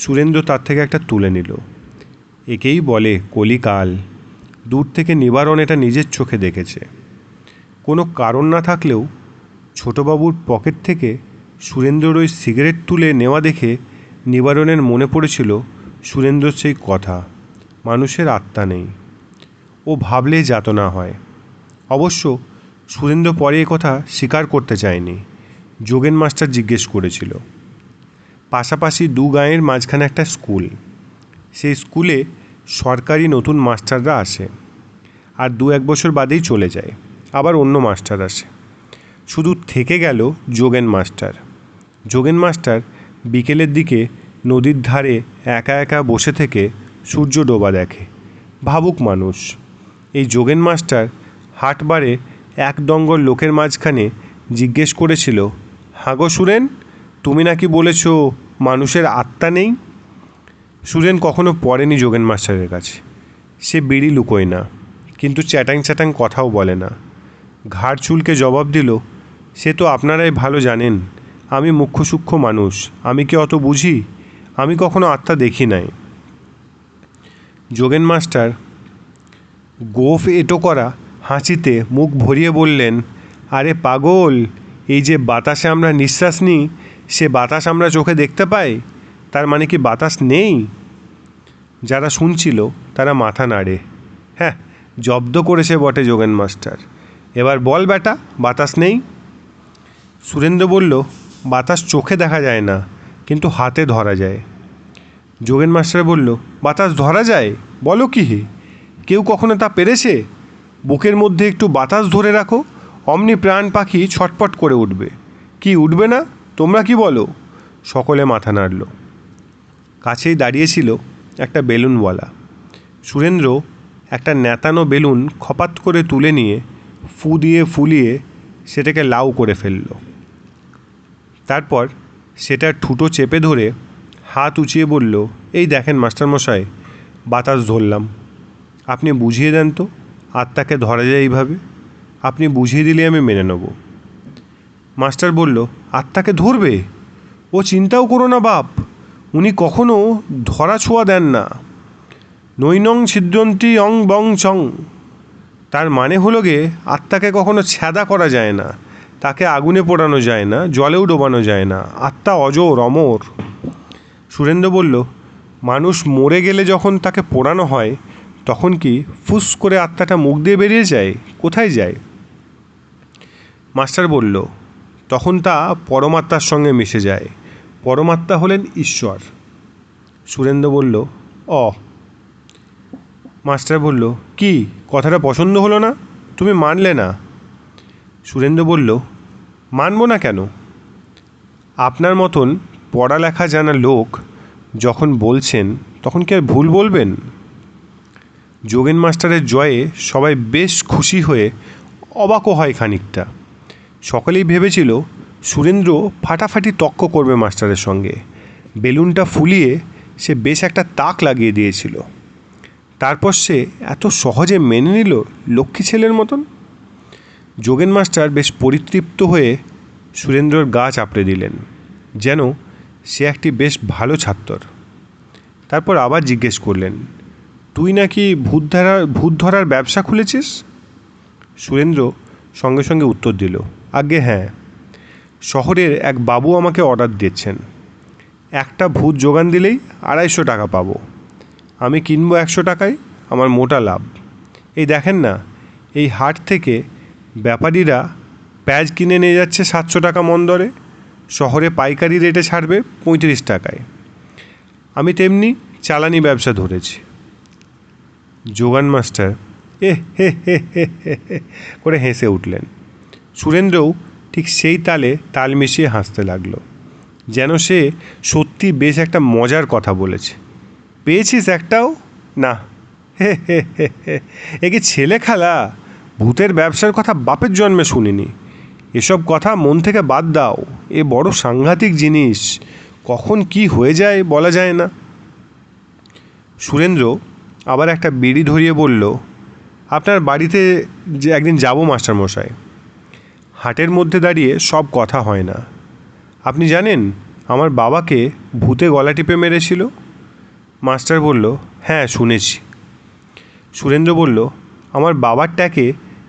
সুরেন্দ্র তার থেকে একটা তুলে নিল। একেই বলে কলিকাল। দূর থেকে নিবারণ এটা নিজের চোখে দেখেছে। কোনো কারণ না থাকলেও ছোটবাবুর পকেট থেকে সুরেন্দ্রর ওই সিগারেট তুলে নেওয়া দেখে নিবারণের মনে পড়েছিল সুরেন্দ্রর সেই কথা, মানুষের আত্মা নেই, ও ভাবলে যাতনা হয়। অবশ্য সুরেন্দ্র পরে এ কথা স্বীকার করতে চায়নি। যোগেন মাস্টার জিজ্ঞেস করেছিল। পাশাপাশি দু গাঁয়ের মাঝখানে একটা স্কুল। সেই স্কুলে সরকারি নতুন মাস্টাররা আসে, আর 2-1 বছর বাদেই চলে যায়। আবার অন্য মাস্টার আসে। শুধু থেকে গেল যোগেন মাস্টার। যোগেন মাস্টার বিকেলের দিকে নদীর ধারে একা একা বসে থেকে সূর্য ডোবা দেখে। ভাবুক মানুষ। এই যোগেন মাস্টার হাটবারে এক দঙ্গল লোকের মাঝখানে জিজ্ঞেস করেছিল, হাগো সুরেন, তুমি নাকি বলেছ মানুষের আত্মা নেই? সুরেন কখনো পড়েনি যোগেন মাস্টারের কাছে। সে বিড়ি লুকোয় না, কিন্তু চ্যাটাং চ্যাটাং কথাও বলে না। ঘাড় চুলকে জবাব দিল, সে তো আপনারাই ভালো জানেন। আমি মুখ্য সূক্ষ্ম মানুষ, আমি কি অত বুঝি? আমি কখনো আত্মা দেখি নাই। যোগেন মাস্টার গোঁফ এঁটো করা হাসিতে মুখ ভরিয়ে বললেন, আরে পাগল, এই যে বাতাসে আমরা নিঃশ্বাস নিই, সে বাতাস আমরা চোখে দেখতে পাই। তার মানে কি বাতাস নেই? যারা শুনছিল তারা মাথা নাড়ে। হ্যাঁ, জব্দ করেছে বটে যোগেন মাস্টার। এবার বল বেটা, বাতাস নেই? সুরেন্দ্র বলল, বাতাস চোখে দেখা যায় না, কিন্তু হাতে ধরা যায়। যোগেন মাস্টার বলল, বাতাস ধরা যায়? বলো কি হে? কেউ কখনো তা পেরেছে? বুকের মধ্যে একটু বাতাস ধরে রাখো, অমনি প্রাণ পাখি ছটপট করে উঠবে। কি উঠবে না? তোমরা কি বলো? সকলে মাথা নাড়ল। কাছেই দাঁড়িয়েছিল একটা বেলুনওয়ালা। সুরেন্দ্র একটা নেতানো বেলুন খপাত করে তুলে নিয়ে ফু দিয়ে ফুলিয়ে সেটাকে লাউ করে ফেলল। তারপর সেটার ঠুটো চেপে ধরে হাত উঁচিয়ে বলল, এই দেখেন মাস্টারমশাই, বাতাস ধরলাম। আপনি বুঝিয়ে দেন তো আত্মাকে ধরা যায় এইভাবে। আপনি বুঝিয়ে দিলে আমি মেনে নেব। মাস্টার বলল, আত্মাকে ধরবে? ও চিন্তাও করো না বাপ, উনি কখনো ধরা ছোঁয়া দেন না। নৈনং ছিদ্রন্তি অং বং চং। তার মানে হলো গে, আত্মাকে কখনো ছ্যাদা করা যায় না, তাকে আগুনে পোড়ানো যায় না, জলেও ডোবানো যায় না। আত্মা অজর, অমর। সুরেন্দ্র বলল, মানুষ মরে গেলে যখন তাকে পোড়ানো হয়, তখন কি ফুস করে আত্মাটা মুখ দিয়ে বেরিয়ে যায়? কোথায় যায়? মাস্টার বলল, তখন তা পরমাত্মার সঙ্গে মিশে যায়। পরমাত্মা হলেন ঈশ্বর। সুরেন্দ্র বলল, মাস্টার বলল, কি কথাটা পছন্দ হলো না? তুমি মানলে না? সুরেন্দ্র বলল, মানব না কেন? আপনার মতন পড়ালেখা জানা লোক যখন বলছেন, তখন কি আর ভুল বলবেন? যোগেন মাস্টারের জয়ে সবাই বেশ খুশি হয়ে অবাকও হয় খানিকটা। সকলেই ভেবেছিল সুরেন্দ্র ফাটাফাটি তক্ক করবে মাস্টারের সঙ্গে। বেলুনটা ফুলিয়ে সে বেশ একটা তাক লাগিয়ে দিয়েছিল। তারপর সে এত সহজে মেনে নিল লক্ষ্মী ছেলের মতন। যোগেন মাস্টার বেশ পরিতৃপ্ত হয়ে সুরেন্দ্রর গা চাপড়ে দিলেন, যেন সে একটি বেশ ভালো ছাত্র। তারপর আবার জিজ্ঞেস করলেন, তুই নাকি ভূত ধরার ব্যবসা খুলেছিস? সুরেন্দ্র সঙ্গে সঙ্গে উত্তর দিল, আজ্ঞে হ্যাঁ, শহরের এক বাবু আমাকে অর্ডার দিচ্ছেন। একটা ভূত যোগান দিলেই 250 টাকা পাবো। আমি কিনবো 100 টাকায়, আমার মোটা লাভ। এই দেখেন না, এই হাট থেকে ব্যাপারীরা প্যাঁচ কিনে নিয়ে যাচ্ছে 700 টাকা মন দরে, শহরে পাইকারি রেটে ছাড়বে 35 টাকায়। আমি তেমনি চালানি ব্যবসা ধরেছি। যোগান মাস্টার হে হে হে হে করে হেসে উঠলেন। সুরেন্দ্রও ঠিক সেই তালে তাল মিশিয়ে হাসতে লাগলো, যেন সে সত্যি বেশ একটা মজার কথা বলেছে। পেয়েছিস একটাও? না। হে হে হে হে, এ কি ছেলে খেলা? ভূতের ব্যবসার কথা বাপের জন্মে শুনিনি। এসব কথা মন থেকে বাদ দাও। এ বড় সাংঘাতিক জিনিস, কখন কি হয়ে যায় বলা যায় না। সুরেন্দ্র আবার একটা বিড়ি ধরিয়ে বলল, আপনার বাড়িতে যে একদিন যাব মাস্টারমশাই। হাটের মধ্যে দাঁড়িয়ে সব কথা হয় না। আপনি জানেন আমার বাবাকে ভূতে গলা টিপে মেরেছিল? মাস্টার বলল, হ্যাঁ শুনেছি। সুরেন্দ্র বলল, আমার বাবার ট্যাকে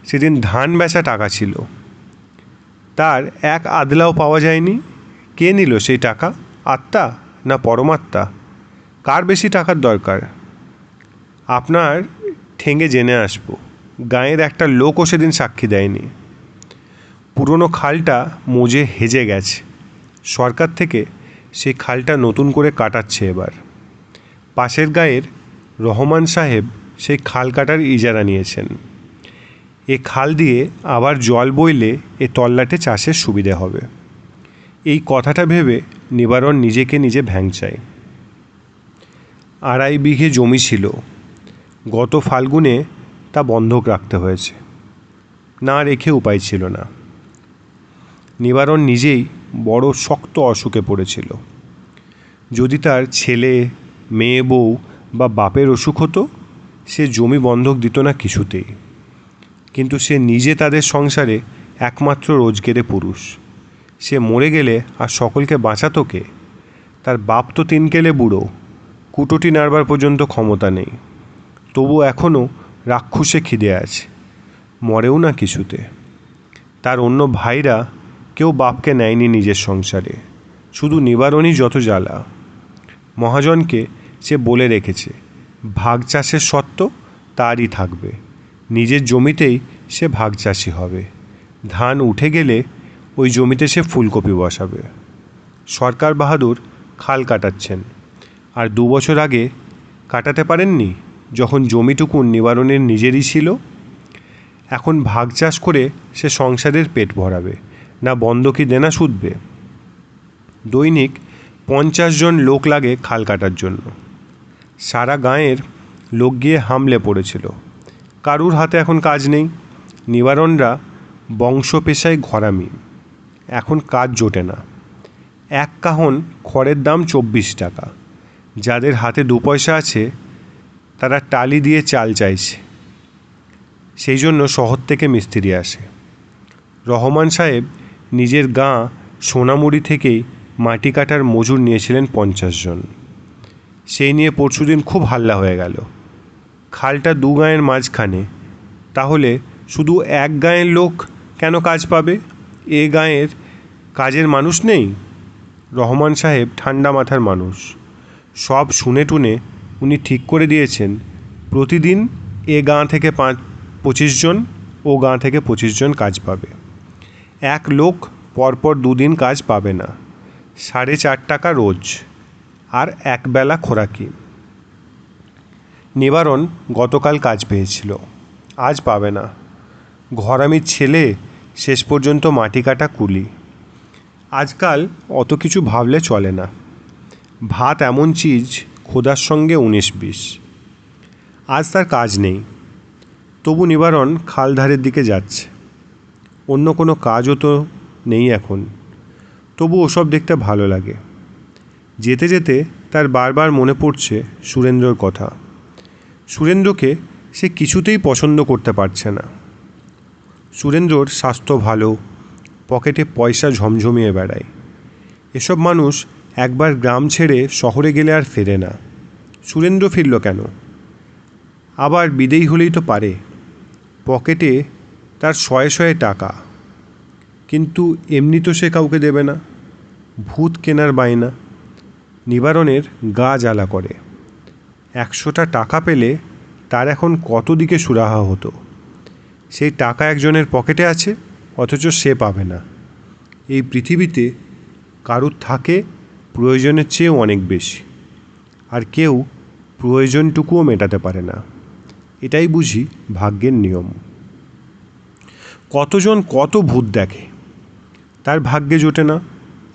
সেদিন ধান বেচা টাকা ছিল, তার এক আদলাও পাওয়া যায়নি। কে নিল সেই টাকা? আত্মা না পরমাত্মা? কার বেশি টাকার দরকার? আপনার ঠেঙে জেনে আসবো। গাঁয়ের একটা লোকও সেদিন সাক্ষী দেয়নি। পুরনো খালটা মজে হেজে গেছে। সরকার থেকে সেই খালটা নতুন করে কাটাচ্ছে এবার। পাশের গাঁয়ের রহমান সাহেব সেই খাল কাটার ইজারা নিয়েছেন। এ খাল দিয়ে আবার জল বইলে এ তল্লাটে চাষের সুবিধে হবে। এই কথাটা ভেবে নিবারণ নিজেকে নিজে ভ্যাংচায়। 2.5 বিঘে জমি ছিল, গত ফাল্গুনে তা বন্ধক রাখতে হয়েছে। না রেখে উপায় ছিল না। নিবারণ নিজেই বড় শক্ত অসুখে পড়েছিল। যদি তার ছেলে, মেয়ে, বউ বা বাপের অসুখ হতো, সে জমি বন্ধক দিত না কিছুতেই। কিন্তু সে নিজে তাদের সংসারে একমাত্র রোজগেরে পুরুষ। সে মরে গেলে আর সকলকে বাঁচাতো কে? তার বাপ তো 3 কেলে বুড়ো, কুটোটি নাড়বার পর্যন্ত ক্ষমতা নেই। তবু এখনও রাক্ষসে খিদে আছে, মরেও না কিছুতে। তার অন্য ভাইরা কেউ বাপকে নেয়নি নিজের সংসারে, শুধু নিবারণই যত জ্বালা। মহাজনকে সে বলে রেখেছে, ভাগ চাষের সত্ত্ব তারই থাকবে। নিজের জমিতেই সে ভাগ চাষি হবে। ধান উঠে গেলে ওই জমিতে সে ফুলকপি বসাবে। সরকার বাহাদুর খাল কাটাচ্ছেন, আর 2 বছর আগে কাটাতে পারেননি যখন জমিটুকু নিবারণের নিজেরই ছিল। এখন ভাগ চাষ করে সে সংসারের পেট ভরাবে, না বন্ধকি দেনা শুধবে। দৈনিক 50 জন লোক লাগে খাল কাটার জন্য। সারা গাঁয়ের লোক গিয়ে হামলে পড়েছিল। কারুর হাতে এখন কাজ নেই। নিবারণরা বংশ পেশায় ঘরামি, এখন কাজ জোটে না। 1 কাহন খড়ের দাম 24 টাকা। যাদের হাতে 2 পয়সা আছে তারা টালি দিয়ে চাল চাইছে। সেই জন্য শহর থেকে মিস্ত্রি আসে। রহমান সাহেব নিজের গাঁ সোনামুড়ি থেকেই মাটি কাটার মজুর নিয়েছিলেন 50 জন। সেই নিয়ে পরশুদিন খুব হাল্লা হয়ে গেল। খালটা 2 গাঁয়ের মাঝখানে, তাহলে শুধু 1 গাঁয়ের লোক কেন কাজ পাবে? এ গাঁয়ের কাজের মানুষ নেই? রহমান সাহেব ঠান্ডা মাথার মানুষ। সব শুনে টুনে উনি ঠিক করে দিয়েছেন, প্রতিদিন এ গাঁ থেকে 25 জন, ও গাঁ থেকে 25 জন কাজ পাবে। 1 লোক পরপর 2 দিন কাজ পাবে না। 4.5 টাকা রোজ, আর 1 বেলা খোরাকি। নিবারণ গতকাল কাজ পেয়েছিল, আজ পাবে না। ঘরামির ছেলে শেষ পর্যন্ত মাটি কাটা কুলি। আজকাল অত কিছু ভাবলে চলে না। ভাত এমন চিজ, খোদার সঙ্গে 19-20। আজ তার কাজ নেই, তবু নিবারণ খাল ধারের দিকে যাচ্ছে। অন্য কোনো কাজও তো নেই এখন, তবু ওসব দেখতে ভালো লাগে। যেতে যেতে তার বারবার মনে পড়ছে সুরেন্দ্রর কথা। সুরেন্দ্রকে সে কিছুতেই পছন্দ করতে পারছে না। সুরেন্দ্রর স্বাস্থ্য ভালো, পকেটে পয়সা ঝমঝমিয়ে বেড়ায়। এসব মানুষ একবার গ্রাম ছেড়ে শহরে গেলে আর ফেরে না। সুরেন্দ্র ফিরল কেন? আবার বিদেয়ী হলেই তো পারে। পকেটে তার শয়ে শয়ে টাকা, কিন্তু এমনি তো সে কাউকে দেবে না। ভূত কেনার বায়না। নিবারণের গা জ্বালা করে। 100টা টাকা পেলে তার এখন কত দিকে সুরাহা হতো। সেই টাকা একজনের পকেটে আছে, অথচ সে পাবে না। এই পৃথিবীতে কারুর থাকে প্রয়োজনের চেয়েও অনেক বেশি, আর কেউ প্রয়োজনটুকুও মেটাতে পারে না। এটাই বুঝি ভাগ্যের নিয়ম। কতজন কত ভূত দেখে, তার ভাগ্যে জোটে না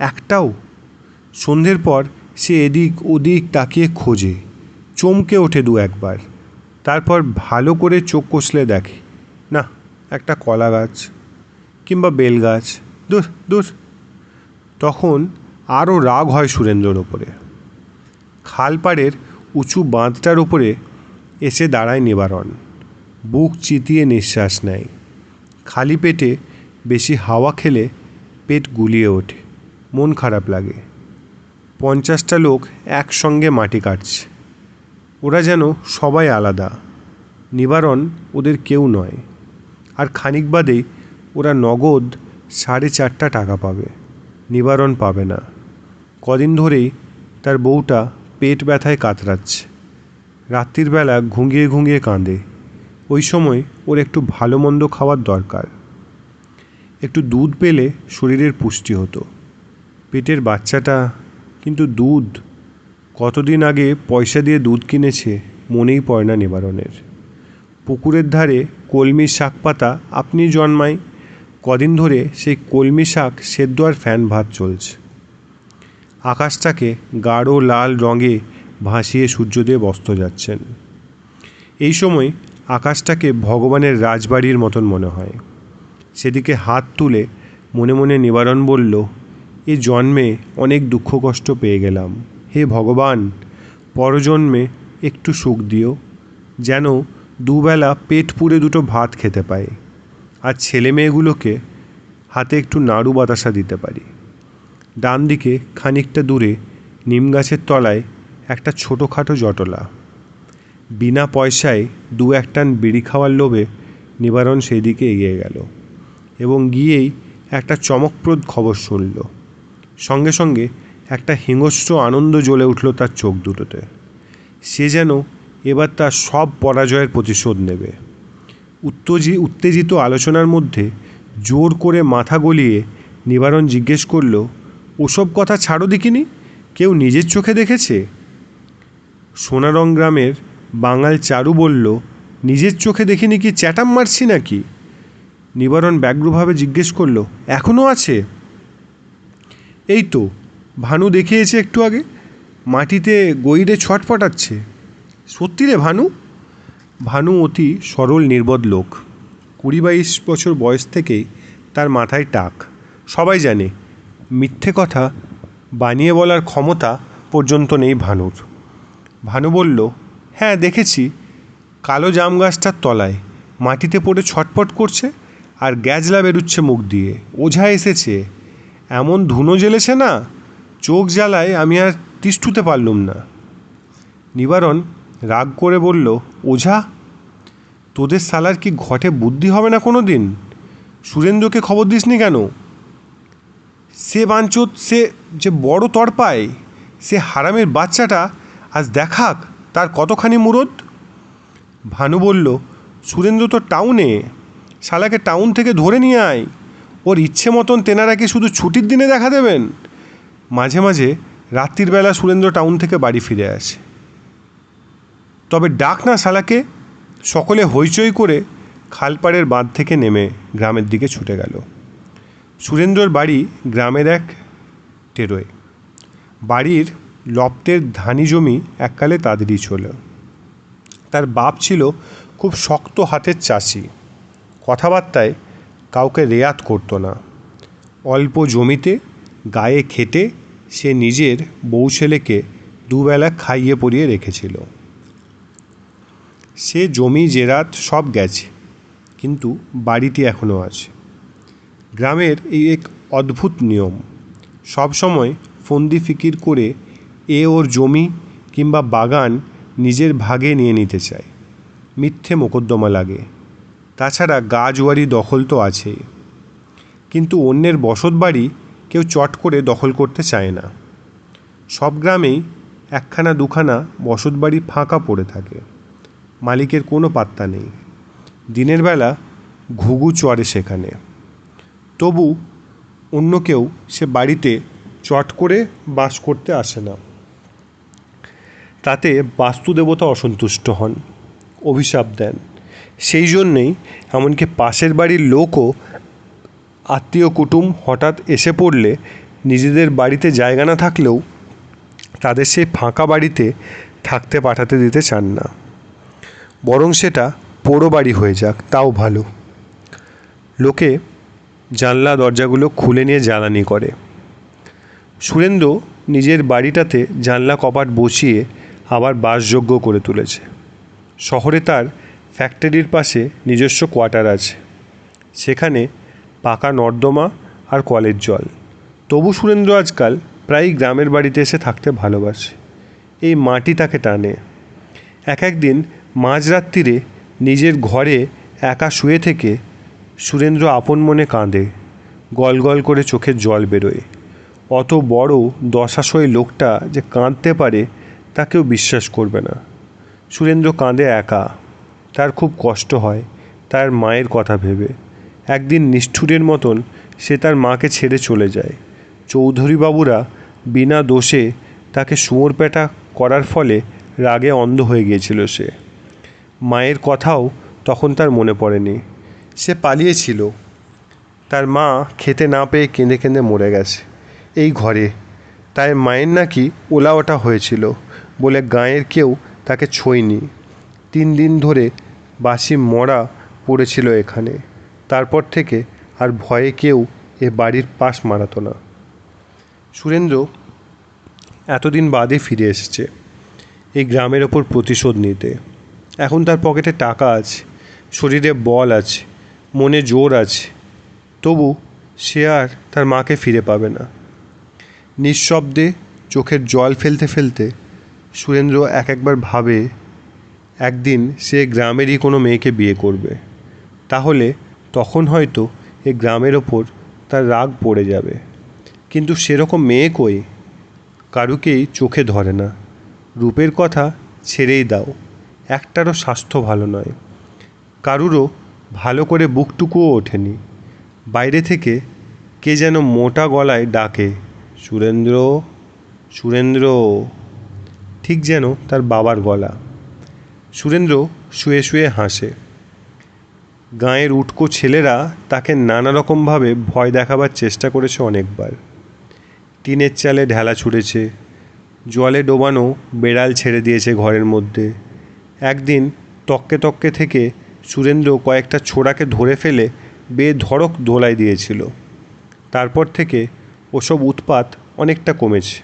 একটাও। সন্ধ্যের পর সে এদিক ওদিক তাকিয়ে খোঁজে, চমকে ওঠে 2-1 বার। তারপর ভালো করে চোখ কষলে দেখে, না, একটা কলা গাছ কিংবা বেল গাছ, দূর দূর। তখন আরও রাগ হয় সুরেন্দ্রর ওপরে। খালপাড়ের উঁচু বাঁধটার ওপরে এসে দাঁড়ায় নিবারণ। বুক চিতিয়ে নিঃশ্বাস নেয়। খালি পেটে বেশি হাওয়া খেলে পেট গুলিয়ে ওঠে, মন খারাপ লাগে। 50টা লোক একসঙ্গে মাটি কাটছে। ওরা যেন সবাই আলাদা। নিবারণ ওদের কেউ নয়। আর খানিক বাদেই ওরা নগদ 4.5 টাকা পাবে, নিবারণ পাবে না। কদিন ধরেই তার বউটা পেট ব্যথায় কাতরাচ্ছে। রাত্রির বেলা ঘুঙিয়ে ঘুঙিয়ে কাঁদে। ওই সময় ওর একটু ভালো মন্দ খাওয়ার দরকার। একটু দুধ পেলে শরীরের পুষ্টি হতো। পেটের বাচ্চাটা, কিন্তু দুধ, কতদিন আগে পয়সা দিয়ে দুধ কিনেছে মনেই পড়ে না নিবারণের। পুকুরের ধারে কলমি শাক পাতা আপনি জন্মায়। কদিন ধরে সেই কলমি শাক সেদ্ধ আর ফ্যান ভাত চলছে। আকাশটাকে গাঢ় লাল রঙে ভাসিয়ে সূর্যদেব অস্ত যাচ্ছেন। এই সময় আকাশটাকে ভগবানের রাজবাড়ির মতন মনে হয়। সেদিকে হাত তুলে মনে মনে নিবারণ বলল, এ জন্মে অনেক দুঃখ কষ্ট পেয়ে গেলাম। হে ভগবান, পরজন্মে একটু সুখ দিও, যেন দুবেলা পেট পুড়ে দুটো ভাত খেতে পাই, আর ছেলে মেয়েগুলোকে হাতে একটু নাড়ু বাতাসা দিতে পারি। ডান দিকে খানিকটা দূরে নিম গাছের তলায় একটা ছোটোখাটো জটলা। বিনা পয়সায় 2-1 টান বিড়ি খাওয়ার লোভে নিবারণ সেই দিকে এগিয়ে গেল এবং গিয়েই একটা চমকপ্রদ খবর শুনল। সঙ্গে সঙ্গে একটা হিংস্র আনন্দ জ্বলে উঠল তার চোখ দুটোতে। সে যেন এবার তার সব পরাজয়ের প্রতিশোধ নেবে। উত্তেজিত আলোচনার মধ্যে জোর করে মাথা গলিয়ে নিবারণ জিজ্ঞেস করল, ওসব কথা ছাড়ো দেখিনি, কেউ নিজের চোখে দেখেছে? সোনারং গ্রামের বাঙাল চারু বলল, নিজের চোখে দেখিনি কি চ্যাটাম মারছি নাকি? নিবারণ ব্যগ্রভাবে জিজ্ঞেস করল, এখনও আছে? এই তো ভানু দেখিয়েছে একটু আগে, মাটিতে গইড়ে ছটফটাচ্ছে। সত্যি রে ভানু? ভানু অতি সরল নির্বোধ লোক। 20-22 বছর বয়স থেকেই তার মাথায় টাক। সবাই জানে, মিথ্যে কথা বানিয়ে বলার ক্ষমতা পর্যন্ত নেই ভানুর। ভানু বলল, হ্যাঁ দেখেছি, কালো জাম গাছটার তলায় মাটিতে পড়ে ছটফট করছে আর গ্যাজলা বেরুচ্ছে মুখ দিয়ে। ওঝা এসেছে, এমন ধুনো জ্বেলেছে না, চোখ জ্বালায় আমি আর তিষ্ঠুতে পারলুম না। নিবারণ রাগ করে বলল, ওঝা? তোদের সালার কি ঘটে বুদ্ধি হবে না কোনো দিন? সুরেন্দ্রকে খবর দিসনি কেন? সে বাঞ্চোত, সে যে বড় তড়পায়, সে হারামের বাচ্চাটা আজ দেখাক তার কতখানি মুরদ। ভানু বলল, সুরেন্দ্র তো টাউনে, শালাকে টাউন থেকে ধরে নিয়ে আয়। ওর ইচ্ছে মতন তেনারা কি শুধু ছুটির দিনে দেখা দেবেন? মাঝে মাঝে রাত্রির বেলা সুরেন্দ্র টাউন থেকে বাড়ি ফিরে আসে। তবে ডাক না শালাকে। সকলে হইচই করে খালপাড়ের বাঁধ থেকে নেমে গ্রামের দিকে ছুটে গেল। সুরেন্দ্রর বাড়ি গ্রামের এক টেরোয়। বাড়ির লপ্তের ধানি জমি এককালে তাদেরই ছিল। তার বাপ ছিল খুব শক্ত হাতের চাষি। কথাবার্তায় কাউকে রেয়াত করতো না। অল্প জমিতে গায়ে খেটে সে নিজের বউ ছেলেকে দুবেলা খাইয়ে পরিয়ে রেখেছিল। সে জমি জেরাত সব গেছে, কিন্তু বাড়িটি এখনও আছে। গ্রামের এই এক অদ্ভুত নিয়ম, সব সময় ফন্দি ফিকির করে এ ওর জমি কিংবা বাগান নিজের ভাগে নিয়ে নিতে চায়। মিথ্যে মোকদ্দমা লাগে। তাছাড়া গা জুয়ারি দখল তো আছেই। কিন্তু অন্যের বসত বাড়ি কেউ চট করে দখল করতে চায় না। সব গ্রামেই 1-2খানা বসত বাড়ি ফাঁকা পড়ে থাকে, মালিকের কোনো পাত্তা নেই। দিনের বেলা ঘুঘু চড়ে সেখানে। তবু অন্য কেউ সে বাড়িতে চট করে বাস করতে আসে না। তাতে বাস্তুদেবতা অসন্তুষ্ট হন, অভিশাপ দেন। সেই জন্যেই এমনকি পাশের বাড়ির লোকও আত্মীয় কুটুম হঠাৎ এসে পড়লে নিজেদের বাড়িতে জায়গা না থাকলেও তাদের সেই ফাঁকা বাড়িতে থাকতে পাঠাতে দিতে চান না। বরং সেটা পোড়ো বাড়ি হয়ে যাক, তাও ভালো। লোকে জানলা দরজাগুলো খুলে নিয়ে জ্বালানি করে। সুরেন্দ্র নিজের বাড়িটাতে জানলা কপাট বসিয়ে আবার বাসযোগ্য করে তুলেছে। শহরে তার ফ্যাক্টরির পাশে নিজস্ব কোয়ার্টার আছে, সেখানে পাকা নর্দমা আর কলের জল। তবু সুরেন্দ্র আজকাল প্রায়ই গ্রামের বাড়িতে এসে থাকতে ভালোবাসে। এই মাটি তাকে টানে। একদিন মাঝরাত্রিরে নিজের ঘরে একা শুয়ে থেকে সুরেন্দ্র আপন মনে কাঁদে, গল গল করে চোখের জল বেরোয়। অত বড় দশাশয় লোকটা যে কাঁদতে পারে তা কেউ বিশ্বাস করবে না। সুরেন্দ্র কাঁদে একা। তার খুব কষ্ট হয় তার মায়ের কথা ভেবে। একদিন নিষ্ঠুরের মতন সে তার মাকে ছেড়ে চলে যায়। চৌধুরীবাবুরা বিনা দোষে তাকে শুয়োরপেটা করার ফলে রাগে অন্ধ হয়ে গিয়েছিল সে। মায়ের কথাও তখন তার মনে পড়েনি। সে পালিয়েছিল। তার মা খেতে না পেয়ে কেঁদে কেঁদে মরে গেছে এই ঘরে। তাই মায়ের নাকি ওলা ওঠা হয়েছিল বলে গাঁয়ের কেউ তাকে ছোঁয়নি। 3 দিন ধরে বাসি মরা পড়েছিল এখানে। তারপর থেকে আর ভয়ে কেউ এ বাড়ির পাশ মারাতো না। সুরেন্দ্র এতদিন বাদে ফিরে এসেছে এই গ্রামের ওপর প্রতিশোধ নিতে। এখন তার পকেটে টাকা আছে, শরীরে বল আছে, মনে জোর আছে। তবু সে আর তার মাকে ফিরে পাবে না। নিঃশব্দে চোখের জল ফেলতে ফেলতে সুরেন্দ্র একবার ভাবে একদিন সে গ্রামেরই কোনো মেয়েকে বিয়ে করবে। তাহলে তখন হয়তো এই গ্রামের ওপর তার রাগ পড়ে যাবে। কিন্তু সেরকম মেয়ে কই? কারুকেই চোখে ধরে না। রূপের কথা ছেড়েই দাও, একটারও স্বাস্থ্য ভালো নয়। কারুরও ভালো করে বুকটুকুও ওঠেনি। বাইরে থেকে কে যেন মোটা গলায় ডাকে, সুরেন্দ্র, সুরেন্দ্র, ঠিক যেন তার বাবার গলা। সুরেন্দ্র শুয়ে শুয়ে হাসে। গাঁয়ের উটকো ছেলেরা তাকে নানা রকমভাবে ভয় দেখাবার চেষ্টা করেছে অনেকবার। টিনের চালে ঢেলা ছুঁড়েছে, জলে ডোবানো বেড়াল ছেড়ে দিয়েছে ঘরের মধ্যে। একদিন তককে তককে থেকে সুরেন্দ্র কয়েকটা ছোড়াকে ধরে ফেলে বেধড়ক দোলাই দিয়েছিল। তারপর থেকে ওসব উৎপাত অনেকটা কমেছে,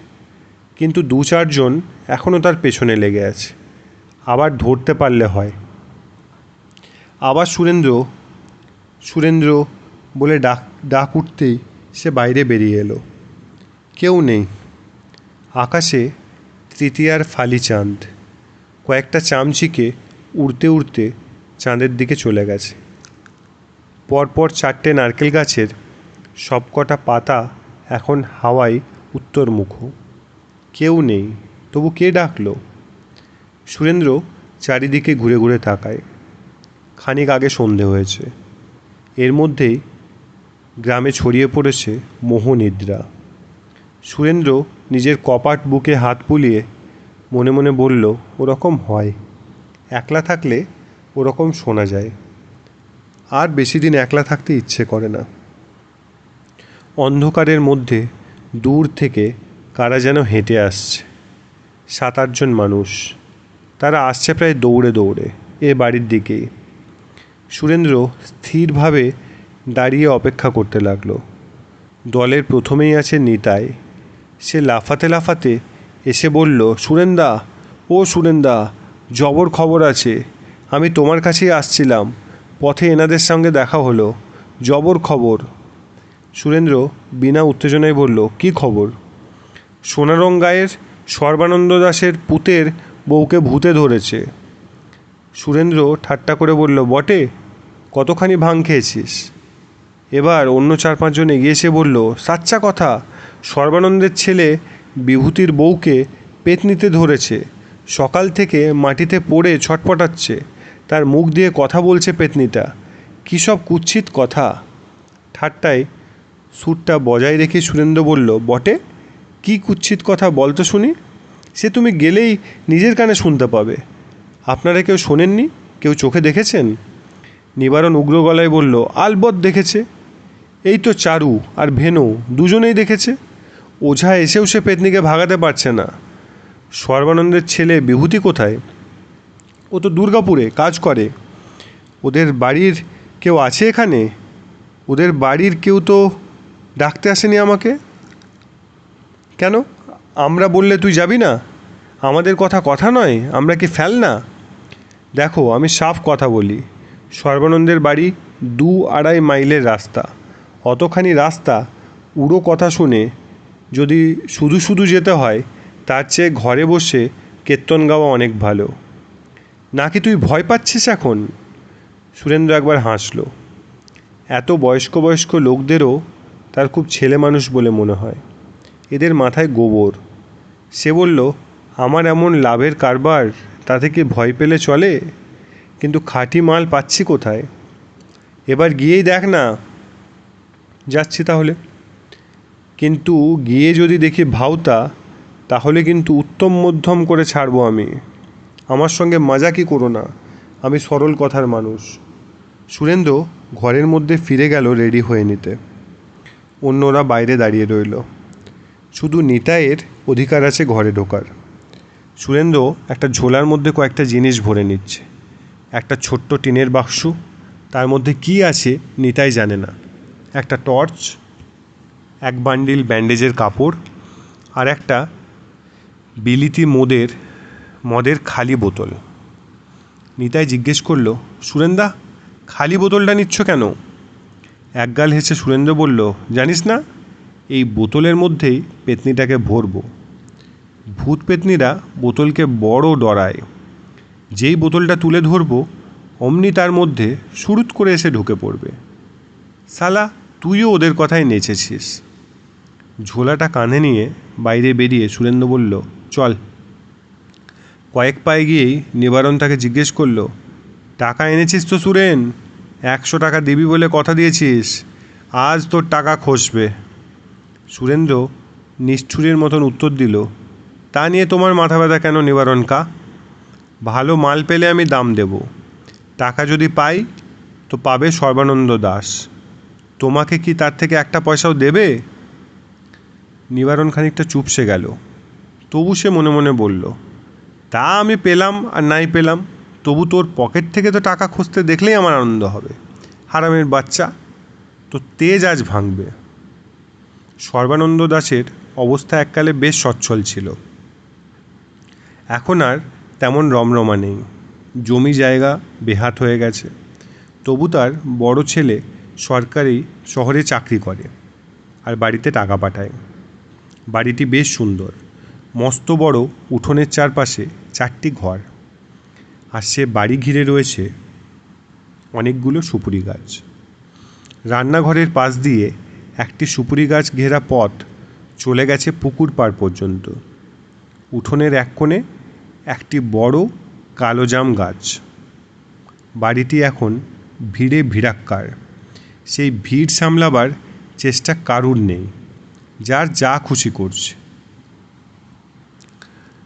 কিন্তু 2-4 জন এখনও তার পেছনে লেগে আছে। আবার ধরতে পারলে হয়। আবার সুরেন্দ্র, সুরেন্দ্র বলে ডাক উঠতেই সে বাইরে বেরিয়ে এলো। কেউ নেই। আকাশে তৃতীয়ার ফালি চাঁদ কয়েকটা চামচিকে উড়তে উড়তে চাঁদের দিকে চলে গেছে। পরপর 4টে নারকেল গাছের সবকটা পাতা এখন হাওয়ায় উত্তরমুখ। কেউ নেই, তবু কে ডাকলো? সুরেন্দ্র চারিদিকে ঘুরে ঘুরে তাকায়। খানিক আগে সন্ধে হয়েছে। এর মধ্যেই গ্রামে ছড়িয়ে পড়েছে মোহনিদ্রা। সুরেন্দ্র নিজের কপাট বুকে হাত বুলিয়ে মনে মনে বলল, ওরকম হয়, একলা থাকলে ওরকম শোনা যায়। আর বেশি দিন একলা থাকতে ইচ্ছে করে না। অন্ধকারের মধ্যে দূর থেকে কারা যেন হেঁটে আসছে। 7-8 জন মানুষ। তারা আসছে প্রায় দৌড়ে দৌড়ে এ বাড়ির দিকেই। সুরেন্দ্র স্থিরভাবে দাঁড়িয়ে অপেক্ষা করতে লাগলো। দলের প্রথমেই আছে নিতাই। সে লাফাতে লাফাতে এসে বলল, সুরেন্দা, ও সুরেন্দা, জবর খবর আছে। আমি তোমার কাছেই আসছিলাম, পথে এনাদের সঙ্গে দেখা হলো। জবর খবর। সুরেন্দ্র বিনা উত্তেজনায় বলল, কি খবর? সোনারং গায়ের সর্বানন্দ দাসের পুতের বউকে ভূতে ধরেছে। সুরেন্দ্র ঠাট্টা করে বলল, বটে? কতখানি ভাং খেয়েছিস? এবার অন্য 4-5 জন এগিয়ে এসে বলল, সাচ্চা কথা, সর্বানন্দের ছেলে বিভূতির বউকে পেতনিতে ধরেছে। সকাল থেকে মাটিতে পড়ে ছটপটাচ্ছে। তার মুখ দিয়ে কথা বলছে পেতনিটা। কী সব কুৎসিত কথা। ঠাট্টায় সুরটা বজায় রেখে সুরেন্দ্র বলল, বটে? কি কুৎসিত কথা বলতো শুনি? সে তুমি গেলেই নিজের কানে শুনতে পাবে। আপনারা কেউ শোনেননি? কেউ চোখে দেখেছেন? নিবারণ উগ্র গলায় বলল, আলবৎ দেখেছে। এই তো চারু আর ভেনু দুজনেই দেখেছে। ওঝা এসেও সে পেতনিকে ভাগাতে পারছে না। সর্বানন্দের ছেলে বিভূতি কোথায়? ও তো দুর্গাপুরে কাজ করে। ওদের বাড়ির কেউ আছে এখানে? ওদের বাড়ির কেউ তো ডাকতে আসেনি আমাকে। কেন? আমরা বললে তুই যাবি না? আমাদের কথা কথা নয়? আমরা কি ফেল না? দেখো, আমি সাফ কথা বলি, সর্বানন্দের বাড়ি 2-2.5 মাইলের রাস্তা। অতখানি রাস্তা উড়ো কথা শুনে যদি শুধু শুধু যেতে হয়, তার চেয়ে ঘরে বসে কীর্তন গাওয়া অনেক ভালো। নাকি তুই ভয় পাচ্ছিস এখন? সুরেন্দ্র একবার হাসল। এত বয়স্ক বয়স্ক লোকদেরও তার খুব ছেলে মানুষ বলে মনে হয়। এদের মাথায় গোবর। সে বলল, আমার এমন লাভের কারবার, তাতে কি ভয় পেলে চলে? কিন্তু খাঁটি মাল পাচ্ছি কোথায়? এবার গিয়েই দেখ না। যাচ্ছি তাহলে। কিন্তু গিয়ে যদি দেখি ভাওতা, তাহলে কিন্তু উত্তম মধ্যম করে ছাড়বো আমি। আমার সঙ্গে মাজাকি করো না, আমি সরল কথার মানুষ। সুরেন্দ্র ঘরের মধ্যে ফিরে গেল রেডি হয়ে নিতে। অন্যরা বাইরে দাঁড়িয়ে রইল। শুধু নিতাইয়ের অধিকার আছে ঘরে ঢোকার। সুরেন্দ্র একটা ঝোলার মধ্যে কয়েকটা জিনিস ভরে নিচ্ছে। একটা ছোট্ট টিনের বাক্স, তার মধ্যে কী আছে নিতাই জানে না। একটা টর্চ, এক বান্ডিল ব্যান্ডেজের কাপড়, আর একটা বিলিতি মদের খালি বোতল। নিতাই জিজ্ঞেস করল, সুরেন্দা, খালি বোতলটা নিচ্ছ কেন? একগাল হেসে সুরেন্দ্র বলল, জানিস না, এই বোতলের মধ্যেই পেতনিটাকে ভরবো। ভূত পেতনিরা বোতলকে বড় ডরায়। যেই বোতলটা তুলে ধরবো, অমনি তার মধ্যে সুরুত করে এসে ঢুকে পড়বে। শালা, তুইও ওদের কথায় নেচেছিস। ঝোলাটা কাঁধে নিয়ে বাইরে বেরিয়ে সুরেন্দ্র বলল, চল। কয়েক পায়ে গিয়েই নিবারণ তাকে জিজ্ঞেস করল, টাকা এনেছিস তো সুরেন? 100 টাকা দিবি বলে কথা দিয়েছিস, আজ তোর টাকা খসবে। সুরেন্দ্র নিষ্ঠুরের মতন উত্তর দিল, তা নিয়ে তোমার মাথা ব্যথা কেন নিবারণ কা? ভালো মাল পেলে আমি দাম দেব। টাকা যদি পাই তো পাবে সর্বানন্দ দাস। তোমাকে কি তার থেকে একটা পয়সাও দেবে? নিবারণ খানিকটা চুপসে গেল। তবু সে মনে মনে বলল, তা আমি পেলাম আর নাই পেলাম, তবু তোর পকেট থেকে তো টাকা খুঁজতে দেখলেই আমার আনন্দ হবে। হারামের বাচ্চা, তো তেজ আজ ভাঙবে। সর্বানন্দ দাসের অবস্থা এককালে বেশ সচ্ছল ছিল। এখন আর তেমন রমরমা নেই। জমি জায়গা বেহাত হয়ে গেছে। তবু তার বড় ছেলে সরকারি শহরে চাকরি করে আর বাড়িতে টাকা পাঠায়। বাড়িটি বেশ সুন্দর, মস্ত বড়। উঠোনের চারপাশে 4টি ঘর, আর সে বাড়ি ঘিরে রয়েছে অনেকগুলো সুপুরি গাছ। রান্নাঘরের পাশ দিয়ে একটি সুপুরি গাছ ঘেরা পথ চলে গেছে পুকুর পাড় পর্যন্ত। উঠোনের এক কোণে একটি বড় কালো জাম গাছ। বাড়িটি এখন ভিড়ে ভিড়াক্কার। সেই ভিড় সামলাবার চেষ্টা কারুর নেই, যার যা খুশি করছে।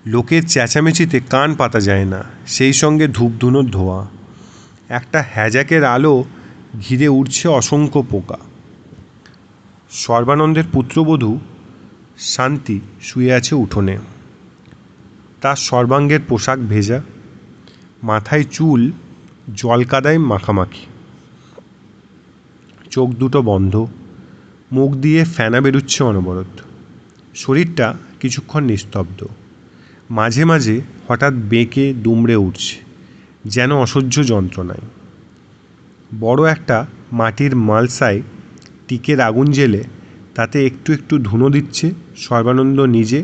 লোকের চেঁচামেচিতে কান পাতা যায় না, সেই সঙ্গে ধূপধুনোর ধোঁয়া। একটা হ্যাজাকের আলো ঘিরে উঠছে অসংখ্য পোকা। সর্বানন্দের পুত্রবধূ শান্তি শুয়ে আছে উঠোনে। তার সর্বাঙ্গের পোশাক ভেজা, মাথায় চুল জলকাদায় মাখামাখি, চোখ দুটো বন্ধ, মুখ দিয়ে ফেনা বেরুচ্ছে অনবরত। শরীরটা কিছুক্ষণ নিস্তব্ধ, মাঝে মাঝে হঠাৎ বেঁকে দুমড়ে উঠছে, যেন অসহ্য যন্ত্রণায়। বড় একটা মাটির মালসায় টিকের আগুন জ্বেলে তাতে একটু একটু ধুনো দিচ্ছে সর্বানন্দ নিজে,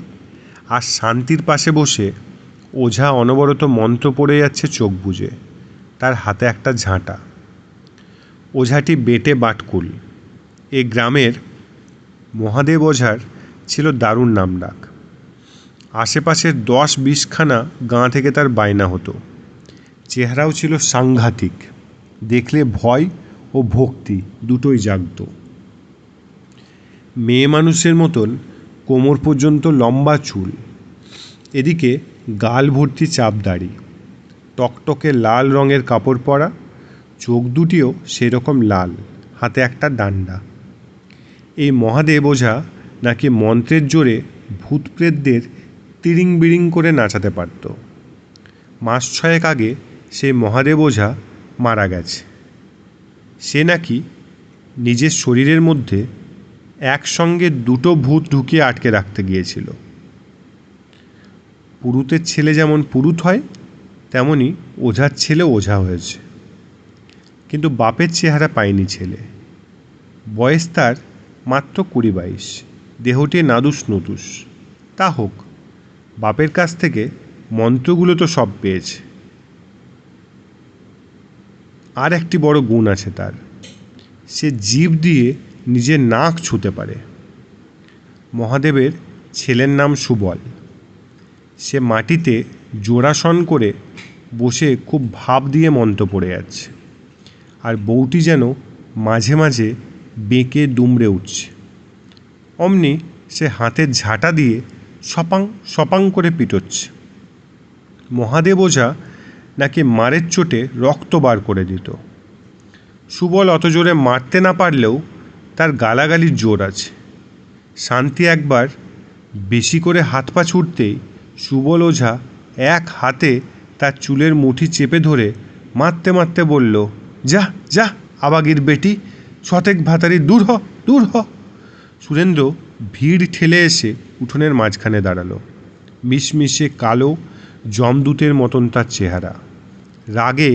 আর শান্তির পাশে বসে ওঝা অনবরত মন্ত্র পড়ে যাচ্ছে চোখ বুজে। তার হাতে একটা ঝাঁটা। ওঝাটি বেটে বাটকুল। এ গ্রামের মহাদেব ওঝার ছিল দারুণ নামডাক। আশেপাশের 10-20খানা গাঁ থেকে তার বায়না হতো। চেহারাও ছিল সাংঘাতিক, দেখলে ভয় ও ভক্তি দুটোই জাগত। মেয়ে মানুষের মতন কোমর পর্যন্ত লম্বা চুল, এদিকে গাল ভর্তি চাপ দাড়ি, টকটকে লাল রঙের কাপড় পরা, চোখ দুটিও সেরকম লাল, হাতে একটা ডান্ডা। এই মহাদেব ওঝা নাকি মন্ত্রের জোরে ভূতপ্রেতদের তিরিং বিরিং করে নাচাতে পারত। 6 মাস আগে সেই মহাদেব ওঝা মারা গেছে। সে নাকি নিজের শরীরের মধ্যে একসঙ্গে দুটো ভূত ঢুকিয়ে আটকে রাখতে গিয়েছিল। পুরুতের ছেলে যেমন পুরুত হয়, তেমনি ওঝার ছেলে ওঝা হয়েছে। কিন্তু বাপের চেহারা পায়নি ছেলে। বয়স তার মাত্র 20-22, দেহটি নাদুস নুদুস। তা হোক, বাপের কাছ থেকে মন্ত্রগুলো তো সব পেয়েছে। আর একটি বড় গুণ আছে তার, সে জিভ দিয়ে নিজের নাক ছুঁতে পারে। মহাদেবের ছেলের নাম সুবল। সে মাটিতে জোড়াসন করে বসে খুব ভাব দিয়ে মন্ত্র পড়ে যাচ্ছে, আর বউটি যেন মাঝে মাঝে বেঁকে দুমড়ে উঠছে। অমনি সে হাতের ঝাঁটা দিয়ে সপাং সপাং করে পিটোচ্ছে। মহাদেব ওঝা নাকি মারের চোটে রক্ত বার করে দিত। সুবল অত জোরে মারতে না পারলেও তার গালাগালির জোর আছে। শান্তি একবার বেশি করে হাত পা ছুটতেই সুবল ওঝা এক হাতে তার চুলের মুঠি চেপে ধরে মারতে মারতে বলল, যা যা আবাগির বেটি, শতেক ভাতারি, দূর হ দূর হ। সুরেন্দ্র ভিড় ঠেলে এসে উঠোনের মাঝখানে দাঁড়ালো। মিশমিশে কালো জমদূতের মতন তার চেহারা। রাগে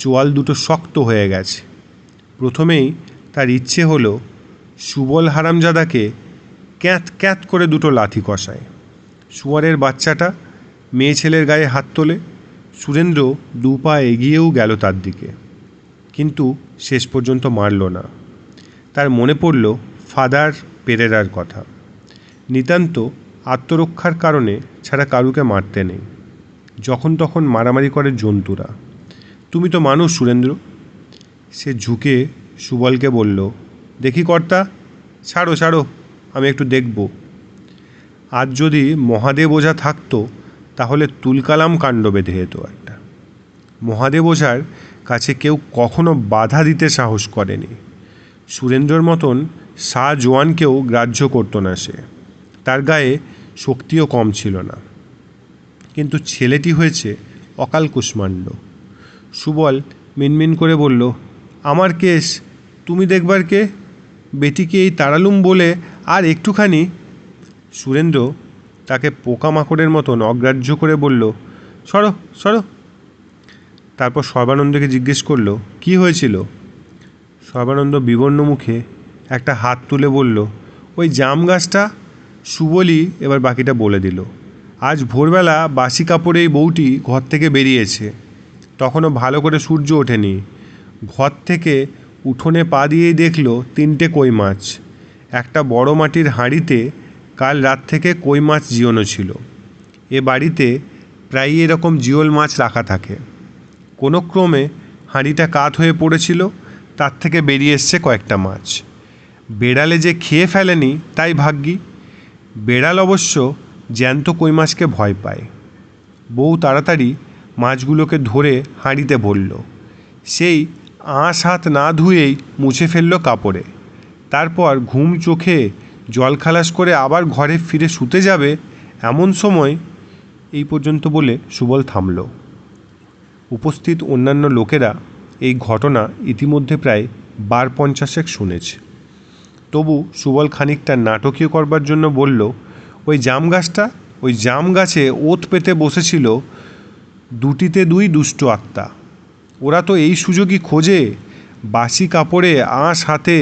চোয়াল দুটো শক্ত হয়ে গেছে। প্রথমেই তার ইচ্ছে হলো সুবল হারামজাদাকে ক্যাঁত ক্যাঁত করে দুটো লাথি কষায়। শুয়ারের বাচ্চাটা মেয়ে ছেলের গায়ে হাত তোলে। সুরেন্দ্র 2 পা এগিয়েও গেল তার দিকে, কিন্তু শেষ পর্যন্ত মারল না। তার মনে পড়ল ফাদার পেরেরার কথা। নিতান্ত আত্মরক্ষার কারণে ছাড়া কারুকে মারতে নেই। যখন তখন মারামারি করে জন্তুরা। তুমি তো মানুষ সুরেন্দ্র। সে ঝুঁকে সুবলকে বলল, দেখি কর্তা, ছাড়ো ছাড়ো, আমি একটু দেখব। আজ যদি মহাদেব ওঝা থাকতো তাহলে তুলকালাম কাণ্ড বেঁধে যেত একটা। মহাদেব ওঝার কাছে কেউ কখনো বাধা দিতে সাহস করেনি। সুরেন্দ্রর মতন জোয়ানকেও গ্রাহ্য করতো না সে। তার গায়ে শক্তিও কম ছিল না। কিন্তু ছেলেটি হয়েছে অকাল কুষ্মাণ্ড। সুবল মিনমিন করে বলল, আমার কেস, তুমি দেখবার কে? বেটিকে এই তাড়ালুম বলে আর একটুখানি। সুরেন্দ্র তাকে পোকামাকড়ের মতন অগ্রাহ্য করে বলল, সরো সরো। তারপর সর্বানন্দকে জিজ্ঞেস করল, কি হয়েছিল? সর্বানন্দ বিবর্ণ মুখে একটা হাত তুলে বলল, ওই জাম গাছটা। সুবলই এবার বাকিটা বলে দিল। আজ ভোরবেলা বাসি কাপড়ে এই বউটি ঘর থেকে বেরিয়েছে। তখনও ভালো করে সূর্য ওঠেনি। ঘর থেকে উঠোনে পা দিয়েই দেখল 3টে কই মাছ। একটা বড় মাটির হাঁড়িতে কাল রাত থেকে কই মাছ জিওনো ছিল। এ বাড়িতে প্রায়ই এরকম জিওল মাছ রাখা থাকে। কোনো ক্রমে হাঁড়িটা কাত হয়ে পড়েছিল, তার থেকে বেরিয়ে এসছে কয়েকটা মাছ। বেড়ালে যে খেয়ে ফেলেনি তাই ভাগ্যি। বেড়াল অবশ্য জ্যান্ত কই মাছকে ভয় পায়। বউ তাড়াতাড়ি মাছগুলোকে ধরে হাঁড়িতে ভরল। সেই আঁশ হাত না ধুয়েই মুছে ফেলল কাপড়ে। তারপর ঘুম চোখে জল খালাস করে আবার ঘরে ফিরে শুতে যাবে এমন সময়। এই পর্যন্ত বলে সুবল থামল। উপস্থিত অন্যান্য লোকেরা এই ঘটনা ইতিমধ্যে প্রায় 50 শুনেছে। তবু সুবল খানিকটা নাটকীয় করবার জন্য বলল, ওই জাম গাছটা, ওই জাম গাছে ওত পেতে বসেছিল 2টিতে 2 দুষ্ট আত্মা। ওরা তো এই সুযোগই খোঁজে। বাসি কাপড়ে আঁশ হাতে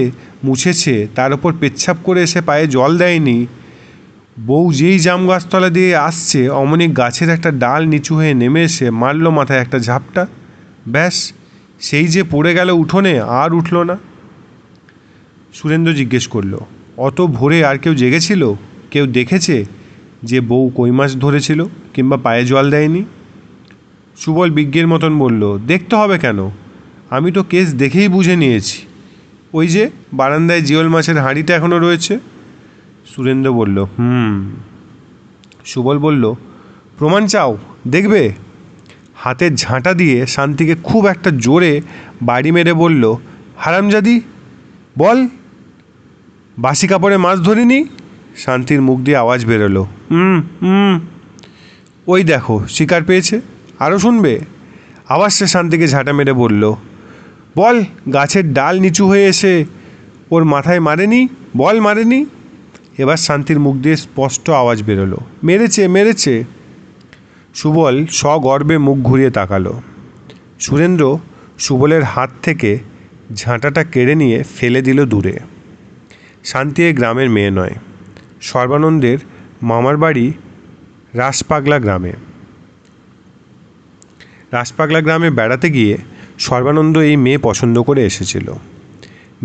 মুছেছে, তার উপর পেচ্ছাপ করে এসে পায়ে জল দেয়নি। বউ যেই জাম গাছতলা দিয়ে আসছে অমনি গাছের একটা ডাল নিচু হয়ে নেমে এসে মারল মাথায় একটা ঝাপটা। ব্যাস, সেই যে পড়ে গেল উঠোনে, আর উঠল না। সুরেন্দ্র জিজ্ঞেস করল, অত ভোরে আর কেউ জেগেছিল? কেউ দেখেছে যে বউ কই মাছ ধরেছিল কিংবা পায়ে জল দেয়নি? সুবল বিজ্ঞের মতন বলল, দেখতে হবে কেন? আমি তো কেস দেখেই বুঝে নিয়েছি। ওই যে বারান্দায় জিওল মাছের হাঁড়িটা এখনও রয়েছে। সুরেন্দ্র বলল, সুবল বলল, প্রমাণ চাও? দেখবে? হাতের ঝাঁটা দিয়ে শান্তিকে খুব একটা জোরে বাড়ি মেরে বলল, হারামজাদি, বল, বাসি কাপড়ে মাছ ধরিনি? শান্তির মুখ দিয়ে আওয়াজ বেরোলো, ওই দেখো শিকার পেয়েছে। আরও শুনবে? আবার সে শান্তিকে ঝাঁটা মেরে বলল, বল, গাছের ডাল নিচু হয়ে এসে ওর মাথায় মারেনি? বল মারেনি? এবার শান্তির মুখ দিয়ে স্পষ্ট আওয়াজ বেরোলো, মেরেছে মেরেছে। সুবল সগর্বে মুখ ঘুরিয়ে তাকালো। সুরেন্দ্র সুবলের হাত থেকে ঝাঁটাটা কেড়ে নিয়ে ফেলে দিল দূরে। শান্তি এই গ্রামের মেয়ে নয়, সর্বানন্দের মামার বাড়ি রাসপাগলা গ্রামে। রাসপাগলা গ্রামে বেড়াতে গিয়ে সর্বানন্দ এই মেয়ে পছন্দ করে এসেছিল।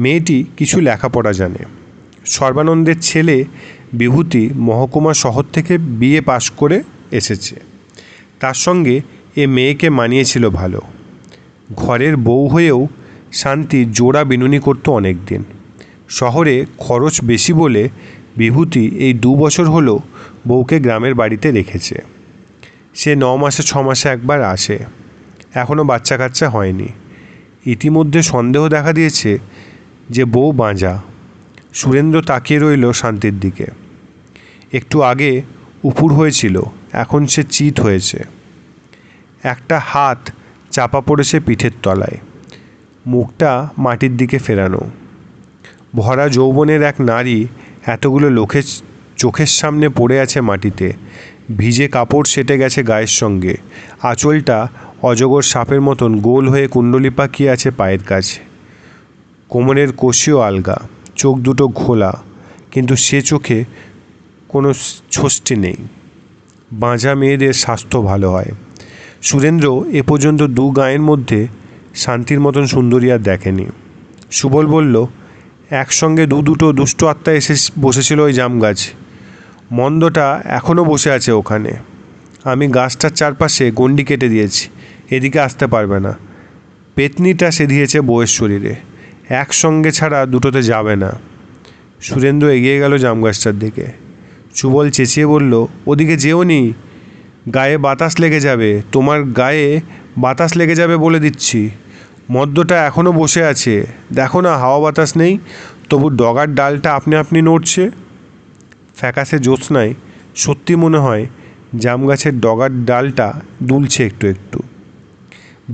মেয়েটি কিছু লেখাপড়া জানে। সর্বানন্দের ছেলে বিভূতি মহকুমা শহর থেকে বিএ পাশ করে এসেছে। তার সঙ্গে এ মেয়েকে মানিয়েছিল ভালো। ঘরের বউ হয়েও শান্তি জোড়া বিনুনি করতো অনেক দিন। শহরে খরচ বেশি বলে বিভূতি এই 2 বছর হলো বউকে গ্রামের বাড়িতে রেখেছে। সে 9 মাসে 6 মাসে একবার আসে। এখনও বাচ্চা কাচ্চা হয়নি। ইতিমধ্যে সন্দেহ দেখা দিয়েছে যে বউ বাঁজা। সুরেন্দ্র তাকিয়ে রইল শান্তির দিকে। একটু আগে উপুর হয়েছিল, এখন সে চিত হয়েছে। একটা হাত চাপা পড়েছে পিঠের তলায়, মুখটা মাটির দিকে ফেরানো। ভরা যৌবনের এক নারী এতগুলো লোকের চোখের সামনে পড়ে আছে মাটিতে। ভিজে কাপড় সেটে গেছে গায়ের সঙ্গে। আঁচলটা অজগর সাপের মতন গোল হয়ে কুণ্ডলি পাকিয়ে আছে পায়ের কাছে। কোমরের কষিও আলগা, চোখ দুটো ঘোলা, কিন্তু সে চোখে কোনো ছোষ্টি নেই। বাঁঝা মেয়েদের স্বাস্থ্য ভালো হয়। সুরেন্দ্র এ পর্যন্ত 2 গাঁয়ের মধ্যে শান্তির মতন সুন্দরী আর দেখেনি। সুবল বলল, একসঙ্গে দুটো দুষ্ট আত্মা এসে বসেছিল ওই জাম গাছ। মন্দটা এখনও বসে আছে ওখানে। আমি গাছটার চারপাশে গণ্ডি কেটে দিয়েছি, এদিকে আসতে পারবে না। পেতনিটা সেধিয়েছে বউয়ের শরীরে, একসঙ্গে ছাড়া দুটোতে যাবে না। সুরেন্দ্র এগিয়ে গেল জাম গাছটার দিকে। সুবল চেঁচিয়ে বলল, ওদিকে যেও নি, গায়ে বাতাস লেগে যাবে। তোমার গায়ে বাতাস লেগে যাবে বলে দিচ্ছি। মদ্যটা এখনও বসে আছে, দেখো না হাওয়া বাতাস নেই, তবু ডগার ডালটা আপনি আপনি নড়ছে। ফ্যাকাশে জ্যোৎস্নায় সত্যি মনে হয় জাম গাছের ডগার ডালটা দুলছে একটু একটু।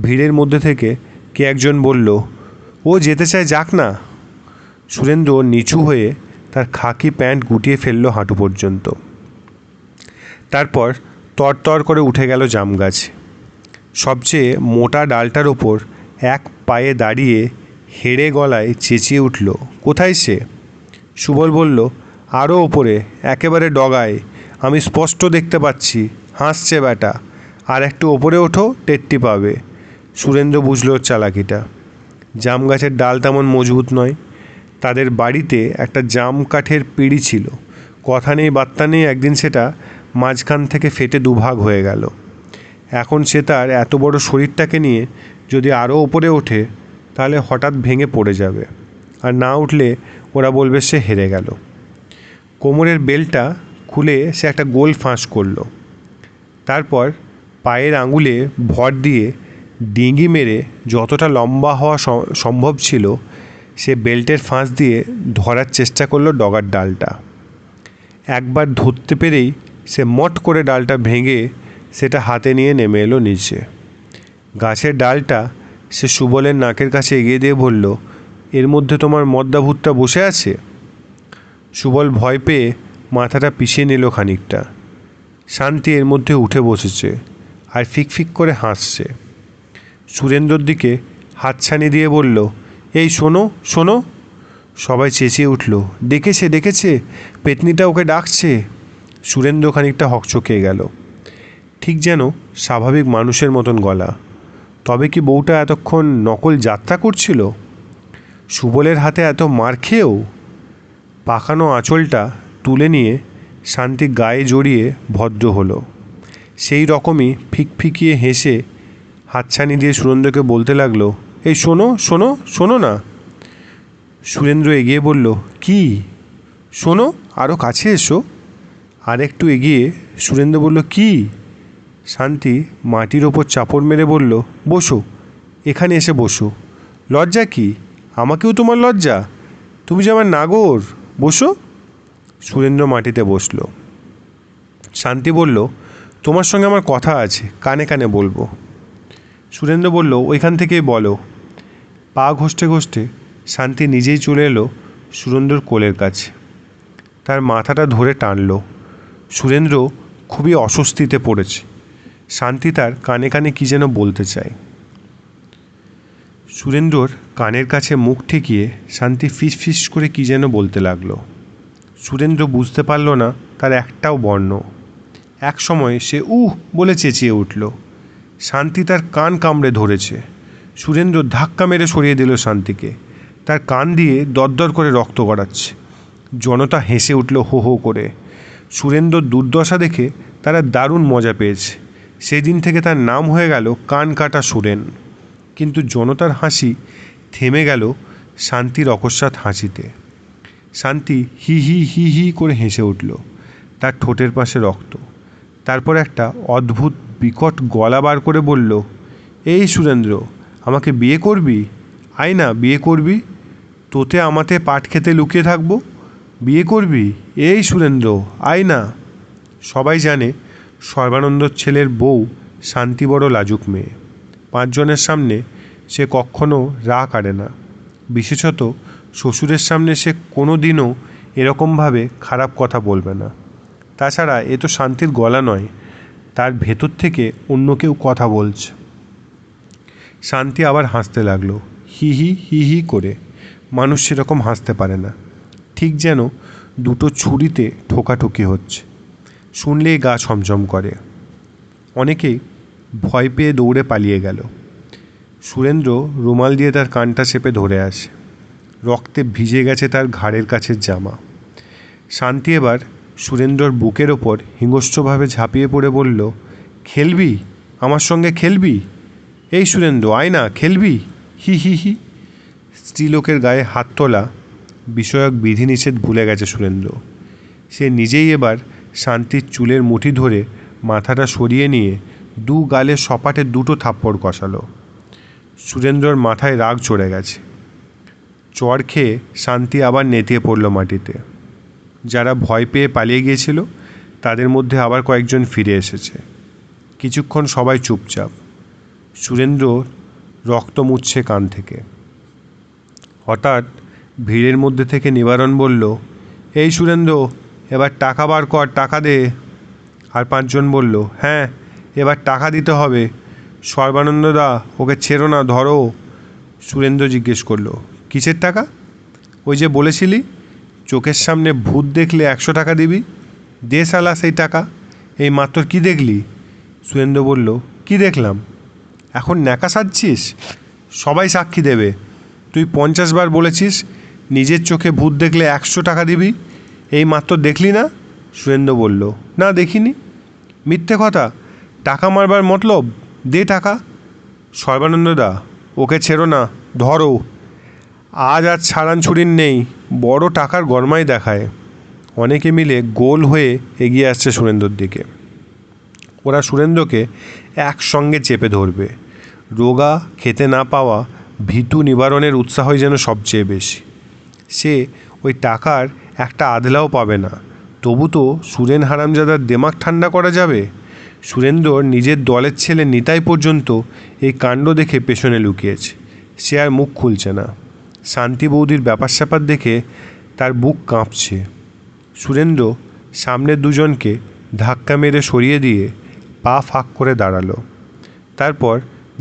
ভিড়ের মধ্যে থেকে কে একজন বলল, ও যেতে চায় যাক না। সুরেন্দ্র নিচু হয়ে তার খাকি প্যান্ট গুটিয়ে ফেলল হাঁটু পর্যন্ত। তারপর তরতর করে উঠে গেল জাম গাছ। সবচেয়ে মোটা ডালটার ওপর এক পায়ে দাঁড়িয়ে হেড়ে গলায় চেঁচিয়ে উঠল, কোথায় সে? সুবল বলল, আরও ওপরে, একেবারে ডগায়, আমি স্পষ্ট দেখতে পাচ্ছি। হাসছে ব্যাটা, আর একটু ওপরে ওঠো, টেট্টি পাবে। সুরেন্দ্র বুঝল ওর চালাকিটা। জাম গাছের ডাল তেমন মজবুত নয়। তাদের বাড়িতে একটা জাম কাঠের পিঁড়ি ছিল। কথা নেই বার্তা নেই, একদিন সেটা মাঝখান থেকে ফেটে 2 ভাগ হয়ে গেল। এখন সে তার এত বড় শরীরটাকে নিয়ে যদি আরও ওপরে ওঠে তাহলে হঠাৎ ভেঙে পড়ে যাবে, আর না উঠলে ওরা বলবে সে হেরে গেল। কোমরের বেল্টটা খুলে সে একটা গোল ফাঁস করল। তারপর পায়ের আঙুলে ভর দিয়ে ডিঙি মেরে যতটা লম্বা হওয়া সম্ভব ছিল সে বেল্টের ফাঁস দিয়ে ধরার চেষ্টা করলো ডগার ডালটা। একবার ধরতে পেরেই সে মট করে ডালটা ভেঙে সেটা হাতে নিয়ে নেমে এলো নিচে। গাছের ডালটা সে সুবলের নাকের কাছে এগিয়ে দিয়ে বলল, এর মধ্যে তোমার মদ্দা ভূতটা বসে আছে। সুবল ভয় পেয়ে মাথাটা পিছিয়ে নিল খানিকটা। শান্তি এর মধ্যে উঠে বসেছে আর ফিকফিক করে হাসছে। সুরেন্দ্রর দিকে হাতছানি দিয়ে বলল, এই শোনো শোনো। সবাই চেঁচিয়ে উঠল, ডেকেছে ডেকেছে, পেতনিটা ওকে ডাকছে। সুরেন্দ্র খানিকটা হকচকিয়ে গেল। ঠিক যেন স্বাভাবিক মানুষের মতন গলা। তবে কি বউটা এতক্ষণ নকল যাত্রা করছিল? সুবলের হাতে এত মার খেয়েও? পাকানো আঁচলটা তুলে নিয়ে শান্তি গায়ে জড়িয়ে ভদ্র হলো। সেই রকমই ফিকফিকিয়ে হেসে হাতছানি দিয়ে সুরেন্দ্রকে বলতে লাগলো, এই শোনো শোনো শোনো না। সুরেন্দ্র এগিয়ে বলল, কি? শোনো, আরও কাছে এসো। আর একটু এগিয়ে সুরেন্দ্র বলল, কি? শান্তি মাটির ওপর চাপড় মেরে বলল, বসো, এখানে এসে বসো। লজ্জা কি? আমাকেও তোমার লজ্জা? তুমি যে আমার নাগর, বসো। সুরেন্দ্র মাটিতে বসল। শান্তি বলল, তোমার সঙ্গে আমার কথা আছে, কানে কানে বলবো। সুরেন্দ্র বলল, ওইখান থেকেই বলো। পা ঘষতে ঘষতে শান্তি নিজেই চলে এলো সুরেন্দ্রর কোলের কাছে। তার মাথাটা ধরে টানল। সুরেন্দ্র খুবই অস্বস্তিতে পড়েছে। শান্তি তার কানে কানে কী যেন বলতে চায়। সুরেন্দ্রর কানের কাছে মুখ ঠেকিয়ে শান্তি ফিস ফিস করে কী যেন বলতে লাগলো। সুরেন্দ্র বুঝতে পারল না তার একটাও বর্ণ। এক সময় সে উহ বলে চেঁচিয়ে উঠল। শান্তি তার কান কামড়ে ধরেছে। সুরেন্দ্র ধাক্কা মেরে সরিয়ে দিল শান্তিকে। তার কান দিয়ে দরদর করে রক্ত গড়াচ্ছে। জনতা হেসে উঠল হো হো করে। সুরেন্দ্রর দুর্দশা দেখে তারা দারুণ মজা পেয়েছে। সেই দিন থেকে তার নাম হয়ে গেল কান কাটা সুরেন। কিন্তু জনতার হাসি থেমে গেল শান্তির অকস্মাৎ হাসিতে। শান্তি হি হি হি হি করে হেসে উঠল। তার ঠোঁটের পাশে রক্ত। তারপর একটা অদ্ভুত বিকট গলা বার করে বলল, এই সুরেন্দ্র, আমাকে বিয়ে করবি? আয় না, বিয়ে করবি? তোতে আমাতে পাট খেতে লুকিয়ে থাকবো, বিয়ে করবি? এই সুরেন্দ্র, আয় না। সবাই জানে সর্বানন্দর ছেলের বউ শান্তি বড় লাজুক মেয়ে। 5 জনের সামনে সে কখনো রাগ কাড়ে না। বিশেষত শ্বশুরের সামনে সে কোনো দিনও এরকমভাবে খারাপ কথা বলবে না। তাছাড়া এ তো শান্তির গলা নয়, তার ভেতর থেকে অন্য কেউ কথা বলছে। শান্তি আবার হাসতে লাগলো, হি হি হি হি করে। মানুষ সেরকম হাসতে পারে না, ঠিক যেন দুটো ছুরিতে ঠোকাঠুকি হচ্ছে। শুনলেই গা ছমছম করে। অনেকেই ভয় পেয়ে দৌড়ে পালিয়ে গেল। সুরেন্দ্র রুমাল দিয়ে তার কানটা চেপে ধরে আসে। রক্তে ভিজে গেছে তার ঘাড়ের কাছের জামা। শান্তি এবার সুরেন্দ্রর বুকের ওপর হিংস্রভাবে ঝাঁপিয়ে পড়ে বলল, খেলবি? আমার সঙ্গে খেলবি? এই সুরেন্দ্র, আয় না, খেলবি? হি হি হি। স্ত্রীলোকের গায়ে হাত তোলা বিষয়ক বিধিনিষেধ ভুলে গেছে সুরেন্দ্র। সে নিজেই এবার শান্তির চুলের মুঠি ধরে মাথাটা সরিয়ে নিয়ে দু গালে সপাটে দুটো থাপ্পড় কষালো। সুরেন্দ্রর মাথায় রাগ চড়ে গেছে। চড় খেয়ে শান্তি আবার নেতিয়ে পড়ল মাটিতে। যারা ভয় পেয়ে পালিয়ে গিয়েছিল তাদের মধ্যে আবার কয়েকজন ফিরে এসেছে। কিছুক্ষণ সবাই চুপচাপ। সুরেন্দ্র রক্ত মুছছে কান থেকে। হঠাৎ ভিড়ের মধ্যে থেকে নিবারণ বলল, এই সুরেন্দ্র, এবার টাকা বার কর, টাকা দে। আর 5 জন বলল, হ্যাঁ, এবার টাকা দিতে হবে। সর্বানন্দদা, ওকে ছেড়ো না, ধরো। সুরেন্দ্র জিজ্ঞেস করলো, কিসের টাকা? ওই যে বলেছিলি চোখের সামনে ভূত দেখলে 100 টাকা দিবি, দে শালা সেই টাকা। এই মাত্র কি দেখলি? সুরেন্দ্র বলল, কি দেখলাম? এখন ন্যাকা সাজছিস? সবাই সাক্ষী দেবে। তুই 50 বার বলেছিস নিজের চোখে ভূত দেখলে 100 টাকা দিবি, এই মাত্র দেখলি না? সুরেন্দ্র বলল, না দেখিনি। মিথ্যে কথা, টাকা মারবার মতলব, দে টাকা। সর্বানন্দদা, ওকে ছেড়ো না, ধরো। আজ আর ছাড়ান ছুরিন নেই, বড় টাকার গরমাই দেখায়। অনেকে মিলে গোল হয়ে এগিয়ে আসছে সুরেন্দ্রর দিকে। ওরা সুরেন্দ্রকে একসঙ্গে চেপে ধরবে। রোগা, খেতে না পাওয়া ভীতু নিবারণের উৎসাহই যেন সবচেয়ে বেশি। সে ওই টাকার একটা আধলাও পাবে না, তবু তো সুরেন হারামজাদার দেমাগ ঠান্ডা করা যাবে। সুরেন্দ্রর নিজের দলের ছেলে নিতাই পর্যন্ত এই কাণ্ড দেখে পেছনে লুকিয়েছে। সে আর মুখ খুলছে না। শান্তি বৌদির ব্যাপার স্যাপার দেখে তার বুক কাঁপছে। সুরেন্দ্র সামনের 2 জনকে ধাক্কা মেরে সরিয়ে দিয়ে পা ফাঁক করে দাঁড়ালো। তারপর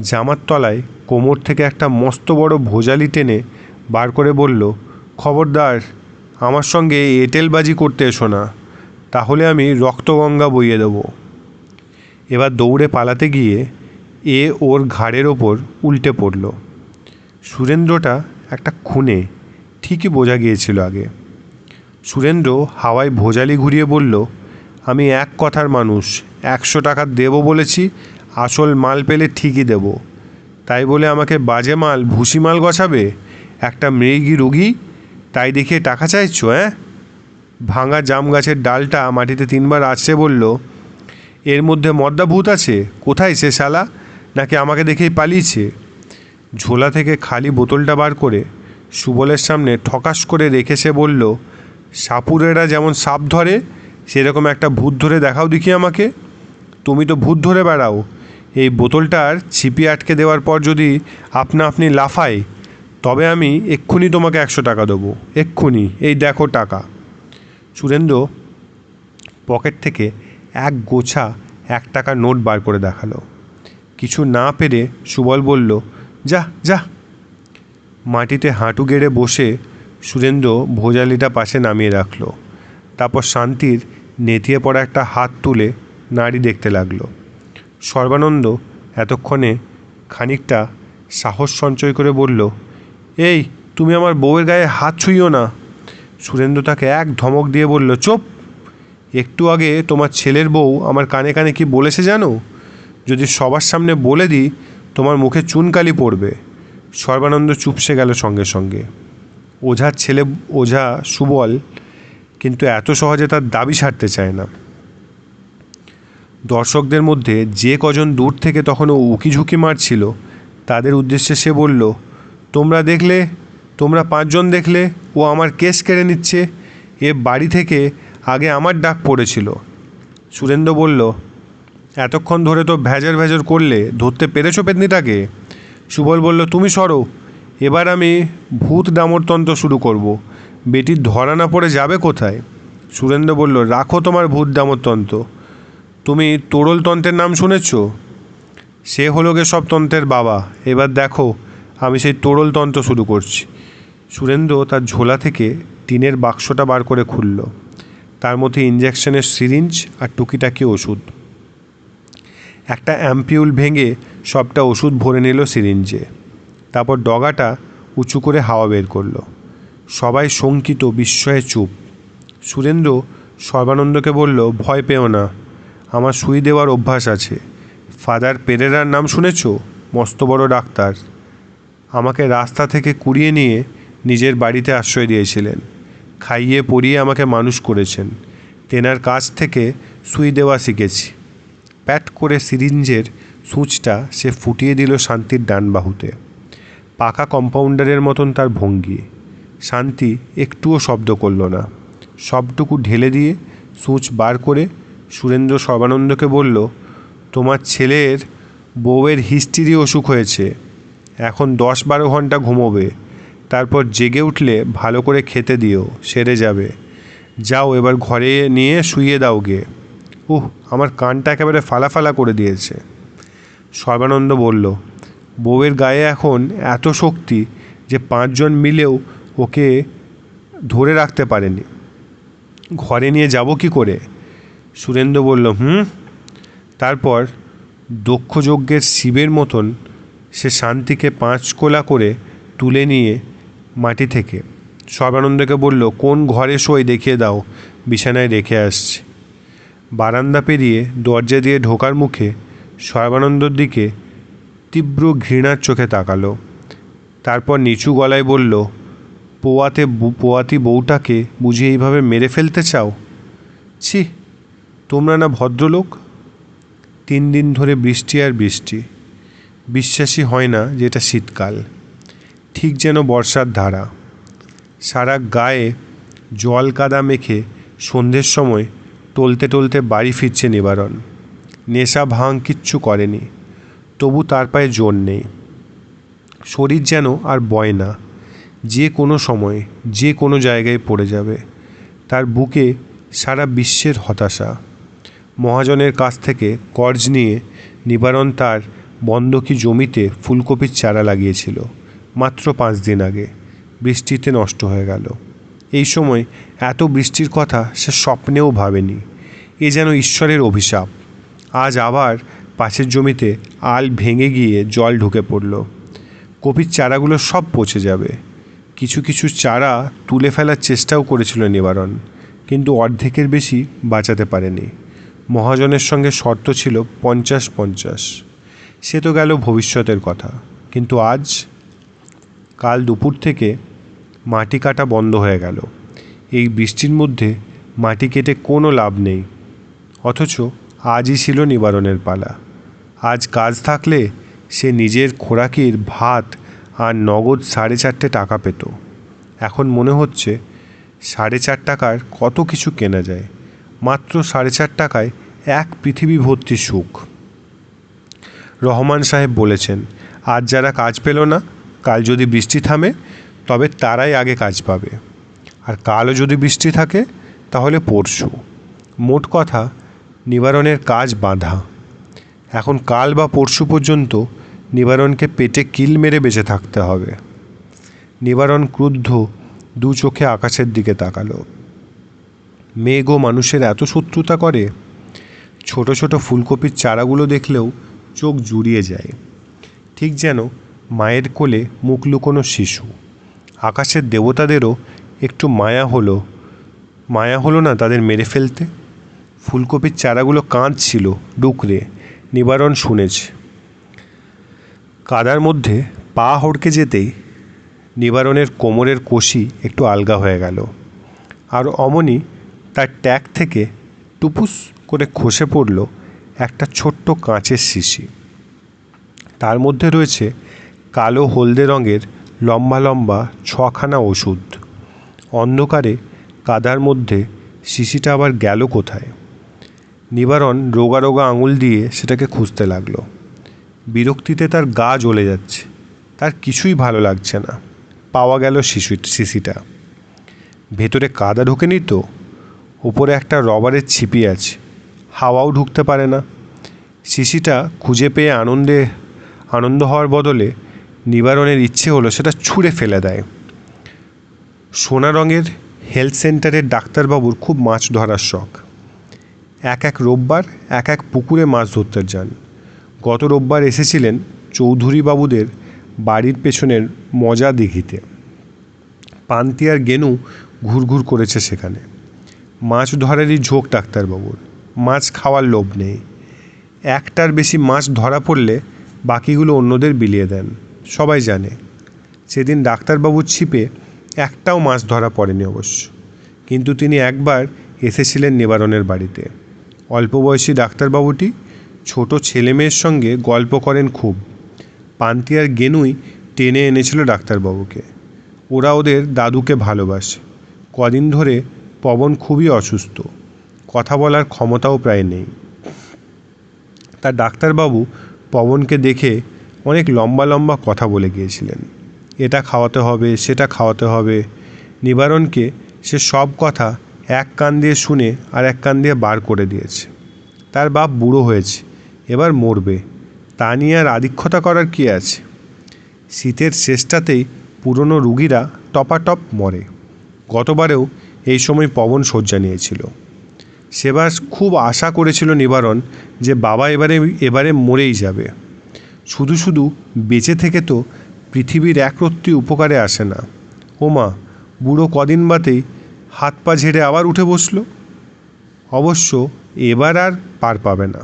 জামার তলায় কোমর থেকে একটা মস্ত বড় ভোজালি টেনে বার করে বলল, খবরদার আমার সঙ্গে এঁটেলবাজি করতে এসো না, তাহলে আমি রক্তগঙ্গা বইয়ে দেবো। এবার দৌড়ে পালাতে গিয়ে ওর ঘাড়ের ওপর উল্টে পড়ল। সুরেন্দ্রটা একটা খুনে, ঠিকই বোঝা গিয়েছিল আগে। সুরেন্দ্র হাওয়ায় ভোজালি ঘুরিয়ে বলল, আমি এক কথার মানুষ, 100 টাকা দেবো বলেছি, আসল মাল পেলে ঠিকই দেব। তাই বলে আমাকে বাজে মাল, ভুসি মাল গছাবে? একটা মৃগী রোগী, তাই দেখিয়ে টাকা চাইছো? ভাঙা জাম গাছের ডালটা মাটিতে 3 বার আছড়ে বলল, এর মধ্যে মদ্দা ভূত আছে? কোথায় সে শালা? নাকি আমাকে দেখেই পালিয়েছে? ঝোলা থেকে খালি বোতলটা বার করে সুবলের সামনে ঠকাস করে রেখে সে বলল, সাপুরেরা যেমন সাপ ধরে সেরকম একটা ভূত ধরে দেখাও দেখি আমাকে। তুমি তো ভূত ধরে বেড়াও। এই বোতলটার ছিপি আটকে দেওয়ার পর যদি আপনা আপনি লাফায়, তবে আমি এক্ষুনি তোমাকে 100 টাকা দেবো, এক্ষুনি, এই দেখো টাকা। সুরেন্দ্র পকেট থেকে এক গোছা 1 টাকার নোট বার করে দেখালো। কিছু না পেরে সুবল বলল, যা যা। মাটিতে হাঁটু গেড়ে বসে সুরেন্দ্র ভোজালিটা পাশে নামিয়ে রাখলো। তারপর শান্তির নেতিয়ে পড়া একটা হাত তুলে নাড়ি দেখতে লাগলো। সর্বানন্দ এতক্ষণে খানিকটা সাহস সঞ্চয় করে বলল, এই, তুমি আমার বউয়ের গায়ে হাত ছুঁইও না। সুরেন্দ্র তাকে এক ধমক দিয়ে বলল, চুপ। একটু আগে তোমার ছেলের বউ আমার কানে কানে কি বলেছে জানো? যদি সবার সামনে বলে দিই তোমার মুখে চুনকালি পড়বে। সর্বানন্দ চুপসে গেল সঙ্গে সঙ্গে। ওঝার ছেলে ওঝা সুবল কিন্তু এত সহজে তার দাবি ছাড়তে চায় না। দর্শকদের মধ্যে যে কজন দূর থেকে তখনও উকিঝুঁকি মারছিল তাদের উদ্দেশ্যে সে বলল, তোমরা 5 জন দেখলে ও আমার কেস কেড়ে নিচ্ছে। এ বাড়ি থেকে আগে আমার ডাক পড়েছিল। সুরেন্দ্র বলল, এতক্ষণ ধরে তো ভেজর ভেজর করলে, ধরতে পেরেছো পেতনিটাকে? সুবল বলল, তুমি সরো, এবার আমি ভূত ডামরতন্ত্র শুরু করব। বেটির ধরা না পড়ে যাবে কোথায়? সুরেন্দ্র বলল, রাখো তোমার ভূত ডামরতন্ত্র। তুমি তোড়লতন্ত্রের নাম শুনেছ? সে হলো গে সব তন্ত্রের বাবা। এবার দেখো আমি সেই তোড়লতন্ত্র শুরু করছি। সুরেন্দ্র তার ঝোলা থেকে টিনের বাক্সটা বার করে খুলল। তার মধ্যে ইঞ্জেকশনের সিরিঞ্জ আর টুকিটাকি ওষুধ। একটা অ্যাম্পিউল ভেঙে সবটা ওষুধ ভরে নিল সিরিঞ্জে। তারপর ডগাটা উঁচু করে হাওয়া বের করল। সবাই শঙ্কিত বিস্ময়ে চুপ। সুরেন্দ্র সর্বানন্দকে বলল, ভয় পেও না, আমার সুই দেওয়ার অভ্যাস আছে। ফাদার পেরেরার নাম শুনেছ? মস্ত বড় ডাক্তার। আমাকে রাস্তা থেকে কুড়িয়ে নিয়ে নিজের বাড়িতে আশ্রয় দিয়েছিলেন। খাইয়ে পরিয়ে আমাকে মানুষ করেছেন। তেনার কাছ থেকে সুই দেওয়া শিখেছি। প্যাট করে সিরিঞ্জের সূঁচটা সে ফুটিয়ে দিল শান্তির ডান বাহুতে। পাকা কম্পাউন্ডারের মতন তার ভঙ্গি। শান্তি একটুও শব্দ করল না। সবটুকু ঢেলে দিয়ে সূঁচ বার করে সুরেন্দ্র সর্বানন্দকে বলল, তোমার ছেলের বউয়ের হিস্ট্রি অসুখ হয়েছে। এখন 10-12 ঘন্টা ঘুমোবে, তারপর জেগে উঠলে ভালো করে খেতে দিও, সেরে যাবে। যাও এবার ঘরে নিয়ে শুইয়ে দাও গে। আমার কানটা একেবারে ফালা করে দিয়েছে। সর্বানন্দ বলল, বউয়ের গায়ে এখন এত শক্তি যে 5 জন মিলেও ওকে ধরে রাখতে পারেনি। ঘরে নিয়ে যাব কি করে? সুরেন্দ্র বলল, তারপর দক্ষযজ্ঞের শিবের মতন সে শান্তিকে 5 কোলা করে তুলে নিয়ে মাটি থেকে সর্বানন্দকে বলল, কোন ঘরে শোয় দেখিয়ে দাও, বিছানায় রেখে আসছে। বারান্দা পেরিয়ে দরজা দিয়ে ঢোকার মুখে সর্বানন্দর দিকে তীব্র ঘৃণার চোখে তাকালো। তারপর নিচু গলায় বলল, পোয়াতি বউটাকে বুঝি এইভাবে মেরে ফেলতে চাও? ছি, তোমরা না ভদ্রলোক? 3 দিন ধরে বৃষ্টি আর বৃষ্টি। বিশ্বাসই হয় না যে এটা শীতকাল, ঠিক যেন বর্ষার ধারা। সারা গায়ে জল কাদা মেখে সন্ধ্যের সময় টলতে টলতে বাড়ি ফিরছে নিবারণ। নেশা ভাঙ কিচ্ছু করেনি, তবু তার পায়ে জোর নেই। শরীর যেন আর বয় না, যে কোনো সময় যে কোনো জায়গায় পড়ে যাবে। তার বুকে সারা বিশ্বের হতাশা। মহাজনের কাছ থেকে কর্জ নিয়ে নিবারণ তার বন্ধকি জমিতে ফুলকপির চারা লাগিয়েছিল মাত্র 5 দিন আগে। বৃষ্টিতে নষ্ট হয়ে গেল। এই সময় এত বৃষ্টির কথা সে স্বপ্নেও ভাবেনি। এ যেন ঈশ্বরের অভিশাপ। আজ আবার পাশের জমিতে আল ভেঙে গিয়ে জল ঢুকে পড়ল। কপির চারাগুলো সব পচে যাবে। কিছু কিছু চারা তুলে ফেলার চেষ্টাও করেছিল নিবারণ, কিন্তু অর্ধেকের বেশি বাঁচাতে পারেনি। মহাজনের সঙ্গে শর্ত ছিল 50-50। সে তো গেল ভবিষ্যতের কথা, কিন্তু আজ? কাল দুপুর থেকে মাটি কাটা বন্ধ হয়ে গেল। এই বৃষ্টির মধ্যে মাটি কেটে কোনো লাভ নেই। অথচ আজই ছিল নিবারণের পালা। আজ কাজ থাকলে সে নিজের খোরাকির ভাত আর নগদ 4.5 টাকা পেত। এখন মনে হচ্ছে 4.5 টাকার কত কিছু কেনা যায়। মাত্র 4.5 টাকায় এক পৃথিবী ভর্তি সুখ। রহমান সাহেব বলেছেন, আজ যারা কাজ পেল না কাল যদি বৃষ্টি থামে তবে তারাই আগে কাজ পাবে, আর কালও যদি বৃষ্টি থাকে তাহলে পরশু। মোট কথা নিবারণের কাজ বাঁধা। এখন কাল বা পরশু পর্যন্ত নিবারণকে পেটে কিল মেরে বেঁচে থাকতে হবে। নিবারণ ক্রুদ্ধ দু চোখে আকাশের দিকে তাকালো। মেঘ ও মানুষের এত শত্রুতা করে? ছোট ছোট ফুলকপির চারাগুলো দেখলেও চোখ জুড়িয়ে যায়, ঠিক যেন মায়ের কোলে মুখ লুকোনো শিশু। আকাশের দেবতাদেরও একটু মায়া হলো না তাদের মেরে ফেলতে? ফুলকপির চারাগুলো কাঁদছিল ডুকরে, নিবারণ শুনেছে। কাদার মধ্যে পা হড়কে যেতেই নিবারণের কোমরের কষি একটু আলগা হয়ে গেল, আর অমনি তার ট্যাগ থেকে টুপুস করে খসে পড়ল একটা ছোট্ট কাঁচের শিশি। তার মধ্যে রয়েছে কালো হলদে রঙের লম্বা লম্বা 6খানা ওষুধ। অন্ধকারে কাদার মধ্যে শিশিটা আবার গেল কোথায়? নিবারণ রোগা রোগা আঙুল দিয়ে সেটাকে খুঁজতে লাগলো। বিরক্তিতে তার গা জ্বলে যাচ্ছে, তার কিছুই ভালো লাগছে না। পাওয়া গেল শিশিটা। ভেতরে কাদা ঢোকেনি তো? ওপরে একটা রবারের ছিপি আছে, হাওয়াও ঢুকতে পারে না। শিশিটা খুঁজে পেয়ে আনন্দ হওয়ার বদলে নিবারণের ইচ্ছে হলো সেটা ছুঁড়ে ফেলে দেয়। সোনা রঙের হেলথ সেন্টারের ডাক্তারবাবুর খুব মাছ ধরার শখ। এক রোববার এক পুকুরে মাছ ধরতে যান। গত রোববার এসেছিলেন চৌধুরীবাবুদের বাড়ির পেছনের মজা দিঘিতে। পান্তি আর গেনু ঘুরঘুর করেছে সেখানে। মাছ ধরারই ঝোঁক ডাক্তারবাবুর, মাছ খাওয়ার লোভ নেই। একটার বেশি মাছ ধরা পড়লে বাকিগুলো অন্যদের বিলিয়ে দেন, সবাই জানে। সেদিন ডাক্তারবাবুর ছিপে একটাও মাছ ধরা পড়েনি অবশ্য, কিন্তু তিনি একবার এসেছিলেন নিবারণের বাড়িতে। অল্প বয়সী ডাক্তারবাবুটি ছোট ছেলেমেয়ের সঙ্গে গল্প করেন খুব। পান্তি আর গেনুই টেনে এনেছিল ডাক্তারবাবুকে। ওরা ওদের দাদুকে ভালোবাসে। কদিন ধরে পবন খুবই অসুস্থ, কথা বলার ক্ষমতাও প্রায় নেই। তার ডাক্তারবাবু পবনকে দেখে অনেক লম্বা লম্বা কথা বলে গিয়েছিলেন। এটা খাওয়াতে হবে, সেটা খাওয়াতে হবে। নিবারণকে সে সব কথা এক কান দিয়ে শুনে আর এক কান দিয়ে বার করে দিয়েছে। তার বাপ বুড়ো হয়েছে, এবার মরবে, তা নিয়ে আর আদিক্ষতা করার কী আছে? শীতের শেষটাতেই পুরনো রুগীরা টপাটপ মরে। গতবারেও এই সময় পবন শয্যা নিয়েছিল। সেবার খুব আশা করেছিল নিবারণ যে বাবা এবারে মরেই যাবে। শুধু শুধু বেঁচে থেকে তো পৃথিবীর একরত্তি উপকারে আসে না। ওমা, বুড়ো কদিন বাদেই হাত পা ঝেড়ে আবার উঠে বসল। অবশ্য এবার আর পার পাবে না।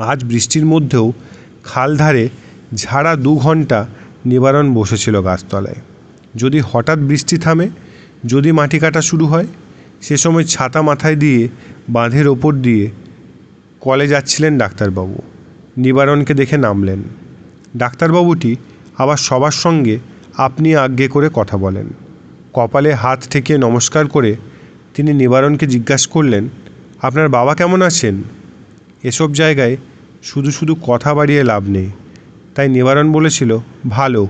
আজ বৃষ্টির মধ্যেও খাল ধারে ঝাড়া 2 ঘন্টা নিবারণ বসেছিল গাছতলায়। যদি হঠাৎ বৃষ্টি থামে, যদি মাটি কাটা শুরু হয়, সে সময় ছাতা মাথায় দিয়ে বাঁধের ওপর দিয়ে কলে যাচ্ছিলেন ডাক্তারবাবু। নিবারণকে দেখে নামলেন। ডাক্তারবাবুটি আবার সবার সঙ্গে আপনি আজ্ঞে করে কথা বলেন। কপালে হাত ঠেকিয়ে নমস্কার করে তিনি নিবারণকে জিজ্ঞাসা করলেন, আপনার বাবা কেমন আছেন? এসব জায়গায় শুধু শুধু কথা বাড়িয়ে লাভ নেই, তাই নিবারণ বলেছিল, ভালো।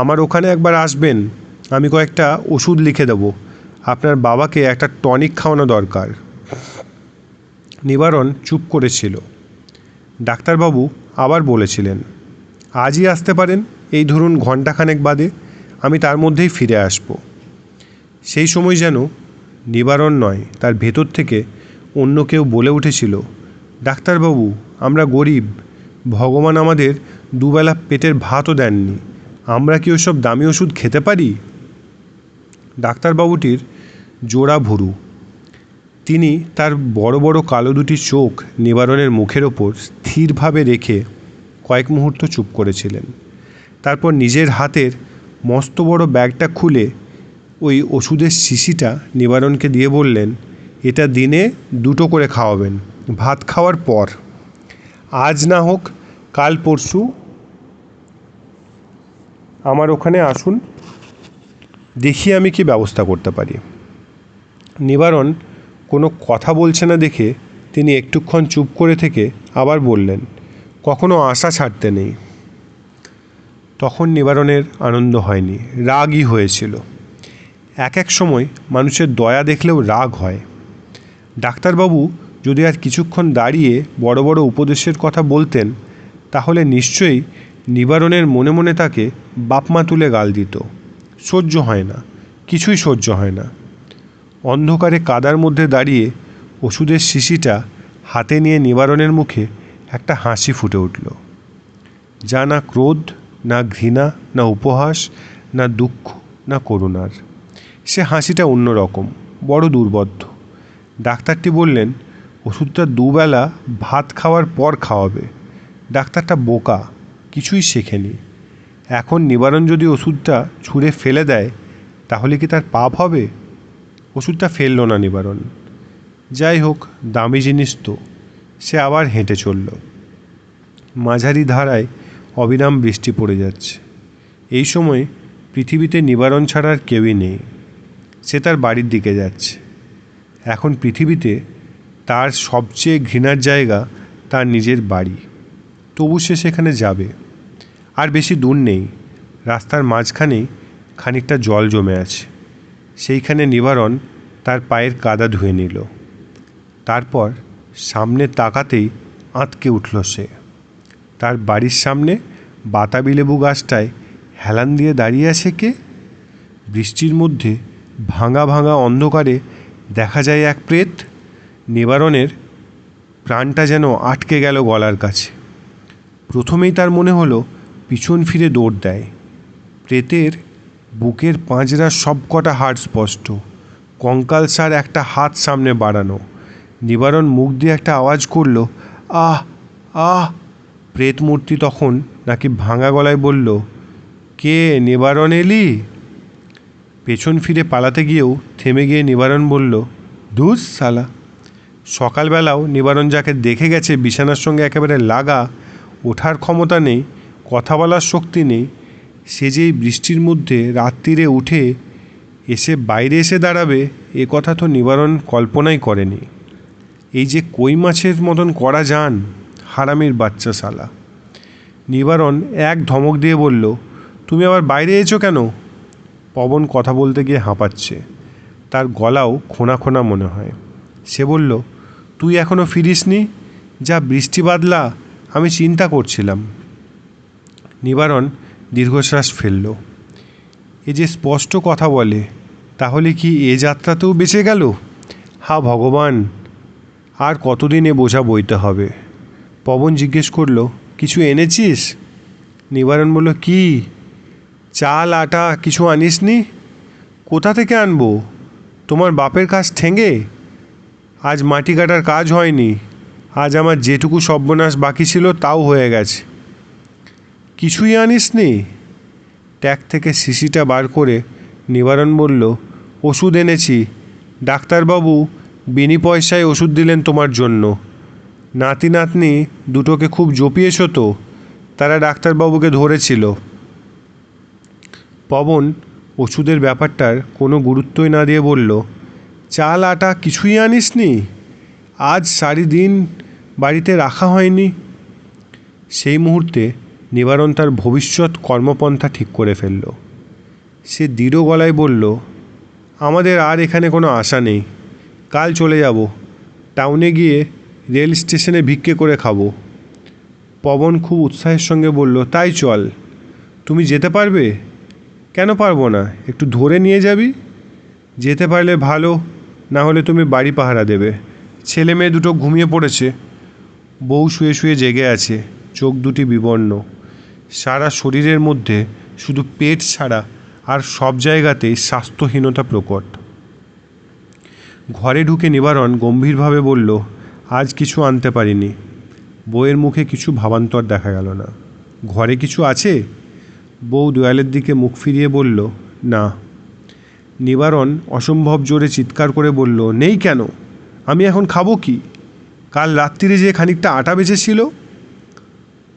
আমার ওখানে একবার আসবেন, আমি কয়েকটা ওষুধ লিখে দেব। আপনার বাবাকে একটা টনিক খাওয়ানো দরকার। নিবারণ চুপ করেছিল। ডাক্তারবাবু আবার বলেছিলেন, আজই আসতে পারেন, এই ধরুন ঘণ্টাখানেক বাদে, আমি তার মধ্যেই ফিরে আসব। সেই সময় যেন নিবারণ নয়, তার ভেতর থেকে অন্য কেউ বলে উঠেছিল, ডাক্তারবাবু, আমরা গরিব, ভগবান আমাদের দুবেলা পেটের ভাতও দেননি, আমরা কি ওসব দামি ওষুধ খেতে পারি? ডাক্তারবাবুটির জোড়া ভুরু। তিনি তার বড় বড় কালো দুটি চোখ নিবারণের মুখের ওপর স্থিরভাবে রেখে কয়েক মুহূর্ত চুপ করেছিলেন। তারপর নিজের হাতের মস্ত বড় ব্যাগটা খুলে ওই ওষুধের শিশিটা নিবারণকে দিয়ে বললেন, এটা দিনে 2টো করে খাওয়াবেন, ভাত খাওয়ার পর। আজ না হোক কাল পরশু আমার ওখানে আসুন, দেখি আমি কি ব্যবস্থা করতে পারি। নিবারণ কোনো কথা বলছে না দেখে তিনি একটুক্ষণ চুপ করে থেকে আবার বললেন, কখনো আশা ছাড়তে নেই। তখন নিবারণের আনন্দ হয়নি, রাগই হয়েছিল। এক এক সময় মানুষের দয়া দেখলেও রাগ হয়। ডাক্তারবাবু যদি আর কিছুক্ষণ দাঁড়িয়ে বড় বড় উপদেশের কথা বলতেন, তাহলে নিশ্চয়ই নিবারণের মনে মনে তাকে বাপমা তুলে গাল দিত। সহ্য হয় না, কিছুই সহ্য হয় না। অন্ধকারে কাদার মধ্যে দাঁড়িয়ে ওষুধের শিশিটা হাতে নিয়ে নিবারণের মুখে একটা হাসি ফুটে উঠল, যা না ক্রোধ, না ঘৃণা, না উপহাস, না দুঃখ, না করুণার। সে হাসিটা অন্যরকম, বড় দুর্বোধ্য। ডাক্তারটি বললেন, ওষুধটা দুবেলা ভাত খাওয়ার পর খাওয়াবে। ডাক্তারটা বোকা, কিছুই শেখেনি। এখন নিবারণ যদি ওষুধটা ছুঁড়ে ফেলে দেয়, তাহলে কি তার পাপ হবে? ওষুধটা ফেলল না নিবারণ। যাই হোক, দামি জিনিস তো। সে আবার হেঁটে চলল। মাঝারি ধারায় অবিরাম বৃষ্টি পড়ে যাচ্ছে। এই সময় পৃথিবীতে নিবারণ ছাড়া আর কেউই নেই। সে তার বাড়ির দিকে যাচ্ছে। এখন পৃথিবীতে তার সবচেয়ে ঘৃণার জায়গা তার নিজের বাড়ি। তবু সে সেখানে যাবে। আর বেশি দূর নেই, রাস্তার মাঝখানেই খানিকটা জল জমে আছে। সেইখানে নিবারণ তার পায়ের কাদা ধুয়ে নিল। তারপর সামনে তাকাতেই আঁতকে উঠল সে। তার বাড়ির সামনে বাতাবি লেবু গাছটায় হেলান দিয়ে দাঁড়িয়ে আছে কে? বৃষ্টির মধ্যে ভাঙা ভাঙা অন্ধকারে দেখা যায় এক প্রেত। নিবারণের প্রাণটা যেন আটকে গেল গলার কাছে। প্রথমেই তার মনে হলো পিছন ফিরে দৌড় দেয়। প্রেতের বুকের পাঁজরা সবকটা হাড় স্পষ্ট, কঙ্কালসার একটা হাত সামনে বাড়ানো। নিবারণ মুখ দিয়ে একটা আওয়াজ করল, আহ আহ। প্রেত মূর্তি তখন নাকি ভাঙা গলায় বলল, কে নিবারণ এলি? পেছন ফিরে পালাতে গিয়েও থেমে গিয়ে নিবারণ বলল, ধুস শালা। সকালবেলাও নিবারণ যাকে দেখে গেছে বিছানার সঙ্গে একেবারে লাগা, ওঠার ক্ষমতা নেই, কথা বলার শক্তি নেই, সে যেই বৃষ্টির মধ্যে রাত্রিরে উঠে এসে বাইরে এসে দাঁড়াবে, এ কথা তো নিবারণ কল্পনাই করেনি। এই যে কই মাছের মতন করা যান, হারামির বাচ্চা শালা। নিবারণ এক ধমক দিয়ে বলল, তুমি আবার বাইরে এসো কেন? পবন কথা বলতে গিয়ে হাঁপাচ্ছে, তার গলাও খোনা খোনা মনে হয়। সে বলল, তুই এখনও ফিরিসনি? যা বৃষ্টি বাদলা, আমি চিন্তা করছিলাম। নিবারণ দীর্ঘশ্বাস ফেলল। এ যে স্পষ্ট কথা বলে, তাহলে কি এ যাত্রাতেও বেঁচে গেল? হা ভগবান, আর কতদিন এ বোঝা বইতে হবে? পবন জিজ্ঞেস করল, কিছু এনেছিস? নিবারণ বলল, কি? চাল আটা কিছু আনিসনি? কোথা থেকে আনবো? তোমার বাপের কাজ ঠেঙে? আজ মাটি কাটার কাজ হয়নি। আজ আমার যেটুকু সর্বনাশ বাকি ছিল তাও হয়ে গেছে। কিছুই আনিসনি? ট্যাগ থেকে শিশিটা বার করে নিবারণ বলল, ওষুধ এনেছি। ডাক্তারবাবু বিনি পয়সায় ওষুধ দিলেন তোমার জন্য। নাতি নাতনি দুটোকে খুব জপিয়েছ তো, তারা ডাক্তারবাবুকে ধরেছিল। পবন ওষুধের ব্যাপারটার কোনো গুরুত্বই না দিয়ে বলল, চাল আটা কিছুই আনিসনি? আজ সারাদিন বাড়িতে রাখা হয়নি। সেই মুহূর্তে নিবারণ তার ভবিষ্যৎ কর্মপন্থা ঠিক করে ফেলল। সে দৃঢ় গলায় বলল, আমাদের আর এখানে কোনো আশা নেই। কাল চলে যাব। টাউনে গিয়ে রেল স্টেশনে ভিক্ষে করে খাবো। পবন খুব উৎসাহের সঙ্গে বলল, তাই চল। তুমি যেতে পারবে? কেন পারবো না, একটু ধরে নিয়ে যাবি। যেতে পারলে ভালো, না হলে তুমি বাড়ি পাহারা দেবে। ছেলে মেয়ে দুটো ঘুমিয়ে পড়েছে, বউ শুয়ে শুয়ে জেগে আছে, চোখ দুটি বিবর্ণ। সারা শরীরের মধ্যে শুধু পেট ছাড়া আর সব জায়গাতেই স্বাস্থ্যহীনতা প্রকট। ঘরে ঢুকে নিবারণ গম্ভীরভাবে বলল, আজ কিছু আনতে পারিনি। বউয়ের মুখে কিছু ভাবান্তর দেখা গেল না। ঘরে কিছু আছে? বউ দেয়ালের দিকে মুখ ফিরিয়ে বলল, না। নিবারণ অসম্ভব জোরে চিৎকার করে বলল, নেই কেন? আমি এখন খাবো কি? কাল রাত্রিরে যে খানিকটা আটা বেঁচেছিল।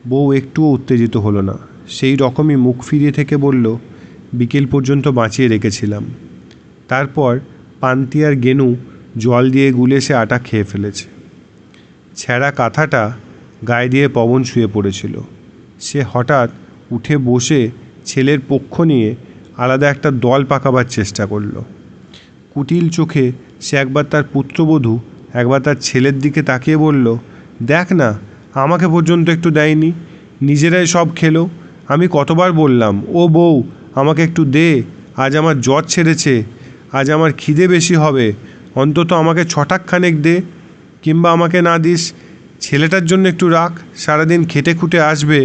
বউ একটুও উত্তেজিত হলো না, সেই রকমই মুখ ফিরিয়ে থেকে বলল, বিকেল পর্যন্ত বাঁচিয়ে রেখেছিলাম। তারপর পান্তি আর গেনু জল দিয়ে গুলে সে আটা খেয়ে ফেলেছে। ছেঁড়া কাঁথাটা গায়ে দিয়ে পবন শুয়ে পড়েছিল। সে হঠাৎ উঠে বসে ছেলের পক্ষ নিয়ে আলাদা একটা দল পাকাবার চেষ্টা করল। কুটিল চোখে সে একবার তার পুত্রবধূ একবার তার ছেলের দিকে তাকিয়ে বলল, দেখ না, আমাকে পর্যন্ত একটু দেয়নি, নিজেরাই সব খেলো। আমি কতবার বললাম, ও বউ আমাকে একটু দে, আজ আমার জ্বর ছেড়েছে, আজ আমার খিদে বেশি হবে, অন্তত আমাকে ছটাকখানেক দে, কিংবা আমাকে না দিস ছেলেটার জন্য একটু রাখ, সারাদিন খেটে খুটে আসবে।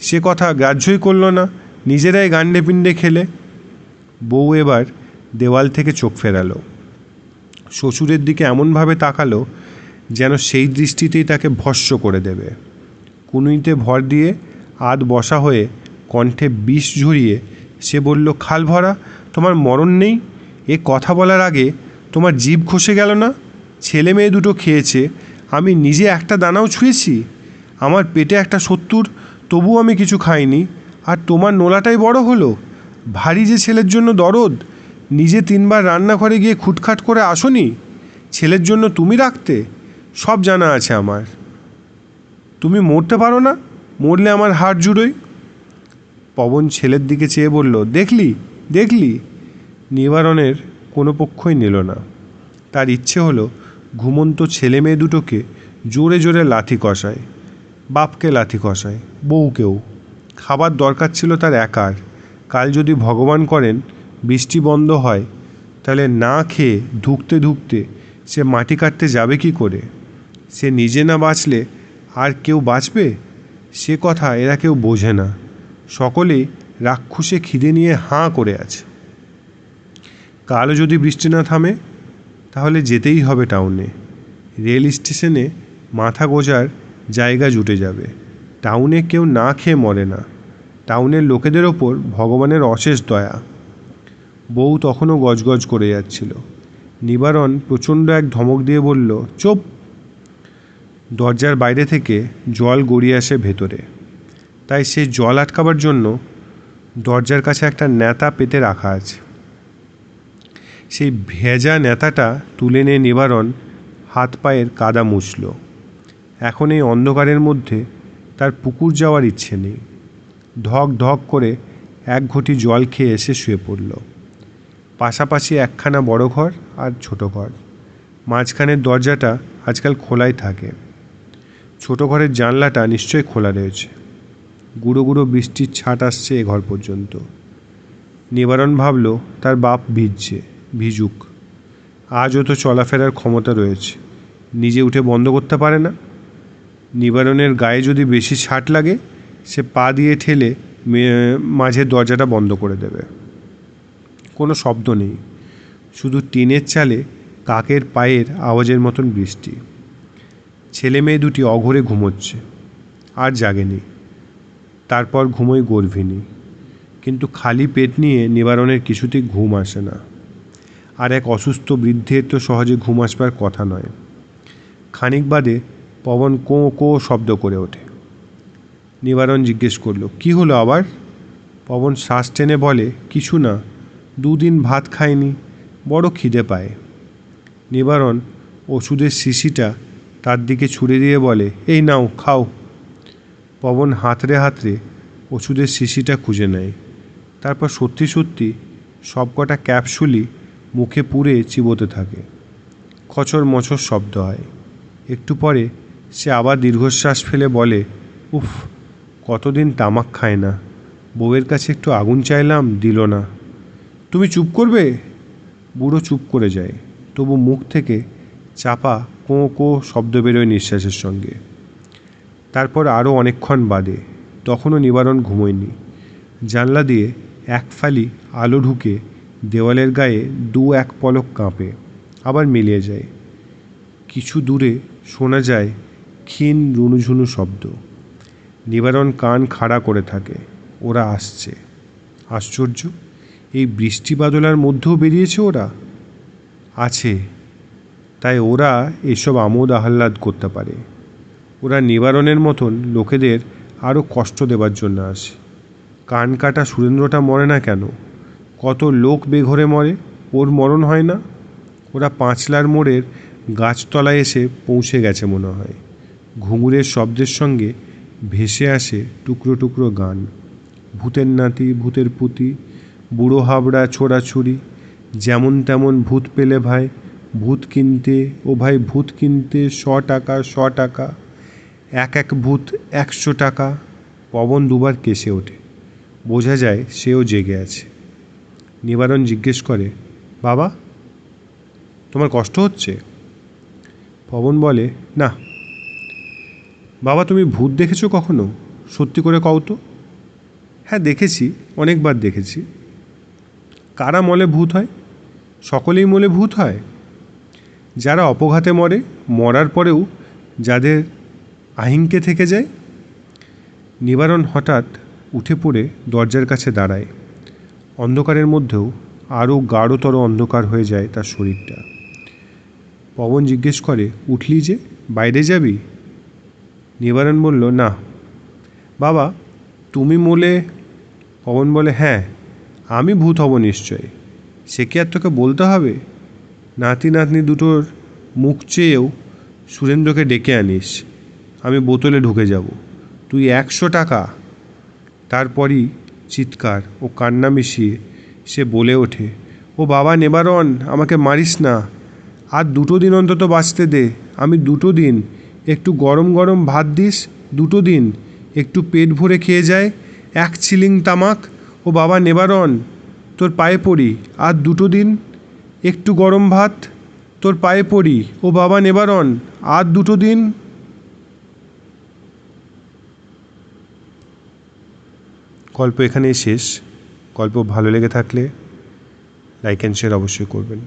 সে কথা গ্রাহ্যই করল না, নিজেরাই গান্ডে পিণ্ডে খেলে। বউ এবার দেওয়াল থেকে চোখ ফেরালো, শ্বশুরের দিকে এমনভাবে তাকালো যেন সেই দৃষ্টিতেই তাকে ভস্ম করে দেবে। কুনুইতে ভর দিয়ে আধ বসা হয়ে কণ্ঠে বিষ ঝরিয়ে সে বলল, খাল ভরা, তোমার মরণ নেই? এ কথা বলার আগে তোমার জিভ খসে গেল না? ছেলে মেয়ে দুটো খেয়েছে, আমি নিজে একটা দানাও ছুঁয়েছি? আমার পেটে একটা 70, তবু আমি কিছু খাইনি, আর তোমার নোলাটাই বড় হলো। ভারী যে ছেলের জন্য দরদ, নিজে 3বার রান্নাঘরে গিয়ে খুটখাট করে আসোনি, ছেলের জন্য তুমি রাখতে? সব জানা আছে আমার। তুমি মরতে পারো না? মরলে আমার হাড় জুড়োই। পবন ছেলের দিকে চেয়ে বলল, দেখলি দেখলি? নিবারণের কোনো পক্ষই নিল না। তার ইচ্ছে হলো ঘুমন্ত ছেলে মেয়ে দুটোকে জোরে জোরে লাথি কষায়, বাপকে লাথি কষায়, বউকেও। খাবার দরকার ছিল তার একার। কাল যদি ভগবান করেন বৃষ্টি বন্ধ হয়, তাহলে না খেয়ে ধুঁকতে ধুঁকতে সে মাটি কাটতে যাবে কি করে? সে নিজে না বাঁচলে আর কেউ বাঁচবে? সে কথা এরা কেউ বোঝে না। সকলেই রাক্ষসে খিদে নিয়ে হাঁ করে আছে। কালও যদি বৃষ্টি না থামে, তাহলে যেতেই হবে টাউনে। রেল স্টেশনে মাথা গোজার জায়গা জুটে যাবে। টাউনে কেউ না খেয়ে মরে না, টাউনের লোকেদের ওপর ভগবানের অশেষ দয়া। বউ তখনও গজগজ করে যাচ্ছিল। নিবারণ প্রচণ্ড এক ধমক দিয়ে বলল, চুপ। দরজার বাইরে থেকে জল গড়িয়ে আসে ভেতরে, তাই সে জল আটকাবার জন্য দরজার কাছে একটা ন্যাতা পেতে রাখা আছে। সেই ভেজা ন্যাতাটা তুলে নিয়ে নিবারণ হাত পায়ের কাদা মুছল। এখন এই অন্ধকারের মধ্যে তার পুকুর যাওয়ার ইচ্ছে নেই। ধক ধক করে এক ঘটি জল খেয়ে এসে শুয়ে পড়ল। পাশাপাশি একখানা বড় ঘর আর ছোট ঘর। মাঝখানের দরজাটা আজকাল খোলাই থাকে। ছোট ঘরের জানলাটা নিশ্চয়ই খোলা রয়েছে। গুঁড়ো গুঁড়ো বৃষ্টির ছাট আসছে এ ঘর পর্যন্ত। নিবারণ ভাবল, তার বাপ ভিজুক, আজও তো চলাফেরার ক্ষমতা রয়েছে, নিজে উঠে বন্ধ করতে পারে না। নিবারণের গায়ে যদি বেশি ছাট লাগে, সে পা দিয়ে ঠেলে মাঝের দরজাটা বন্ধ করে দেবে। কোনো শব্দ নেই, শুধু টিনের চালে কাকের পায়ের আওয়াজের মতন বৃষ্টি। ছেলে মেয়ে দুটি অঘরে ঘুমোচ্ছে, আর জাগেনি। তারপর ঘুমোয় গর্ভিণী। কিন্তু খালি পেট নিয়ে নিবারণের কিছুতেই ঘুম আসে না। আর এক অসুস্থ বৃদ্ধের তো সহজে ঘুম আসবার কথা নয়। খানিক বাদে পবন কোঁ কোঁ শব্দ করে ওঠে। নিবারণ জিজ্ঞেস করল, কি হলো আবার? পবন শ্বাস টেনে বলে, কিছু না, 2 দিন ভাত খায়নি, বড় খিদে পায়। নিবারণ ওষুধের শিশিটা তার দিকে ছুঁড়ে দিয়ে বলে, এই নাও, খাও। পবন হাতড়ে হাতড়ে ওষুধের শিশিটা খুঁজে নেয়। তারপর সত্যি সত্যি সবকটা ক্যাপসুলই মুখে পুরে চিবোতে থাকে। খচর মচর শব্দ হয়। একটু পরে সে আবার দীর্ঘশ্বাস ফেলে বলে, উফ, কতদিন তামাক খায় না, বউয়ের কাছে একটু আগুন চাইলাম, দিল না। তুমি চুপ করবে? বুড়ো চুপ করে যায়, তবু মুখ থেকে চাপা কোঁ কোঁ শব্দ বেরোয় নিঃশ্বাসের সঙ্গে। তারপর আরও অনেকক্ষণ বাদে, তখনও নিবারণ ঘুমোয়নি। জানলা দিয়ে এক ফালি আলো ঢুকে দেওয়ালের গায়ে 2-1 পলক কাঁপে, আবার মিলিয়ে যায়। কিছু দূরে শোনা যায় ক্ষীণ রুনুঝুনু শব্দ। নিবারণ কান খাড়া করে থাকে। ওরা আসছে। আশ্চর্য, এই বৃষ্টি বাদলার মধ্যেও বেরিয়েছে ওরা। আছে, তাই ওরা এসব আমোদ আহ্লাদ করতে পারে। ওরা নিবারণের মতন লোকেদের আরও কষ্ট দেবার জন্য আসে। কান কাটা সুরেন্দ্রটা মরে না কেন? কত লোক বেঘরে মরে, ওর মরণ হয় না? ওরা পাঁচলার মোড়ের গাছতলায় এসে পৌঁছে গেছে মনে হয়। ঘুঙুরের শব্দের সঙ্গে ভেসে আসে টুকরো টুকরো গান। ভূতের নাতি ভূতের পুতি, বুড়ো হাবড়া ছোড়াছুড়ি, যেমন তেমন ভূত পেলে ভাই ভূত কিনতে, ও ভাই ভূত কিনতে 100 টাকা 100 টাকা, এক এক ভূত 100 টাকা। পবন দুবার কেসে ওঠে, বোঝা যায় সেও জেগে আছে। নিবারণ জিজ্ঞেস করে, বাবা তোমার কষ্ট হচ্ছে? পবন বলে, না। বাবা তুমি ভূত দেখেছো কখনো? সত্যি করে কও তো। হ্যাঁ দেখেছি, অনেকবার দেখেছি। কারা মলে ভূত হয়? সকলেই মলে ভূত হয়? যারা অপঘাতে মরে, মরার পরেও যাদের আহিংকে থেকে যায়? নিবারণ হঠাৎ উঠে পড়ে দরজার কাছে দাঁড়ায়। অন্ধকারের মধ্যেও আরও গাঢ়তর অন্ধকার হয়ে যায় তার শরীরটা। পবন জিজ্ঞেস করে, উঠলি যে, বাইরে যাবি? নিবারণ বলল, না। বাবা তুমি মলে? পবন বলে, হ্যাঁ আমি ভূত হব নিশ্চয়, সে কি আর তোকে বলতে হবে? নাতি নাতনি দুটোর মুখ চেয়েও সুরেন্দ্রকে ডেকে আনিস, আমি বোতলে ঢুকে যাব। তুই 100 টাকা। তারপরই চিৎকার ও কান্না মিশিয়ে সে বলে ওঠে, ও বাবা নিবারণ, আমাকে মারিস না, আর 2 দিন অন্তত বাঁচতে দে। আমি 2 দিন একটু গরম গরম ভাত দিস, 2 দিন একটু পেট ভরে খেয়ে যায়, 1 ছিলিং তামাক। ও বাবা নিবারণ, তোর পায়ে পড়ি, আর 2 দিন একটু গরম ভাত, তোর পায়ে পড়ি। ও বাবা নিবারণ, আর 2 দিন। গল্প এখানেই শেষ। গল্প ভালো লেগে থাকলে লাইক অ্যান্ড শেয়ার অবশ্যই করবেন।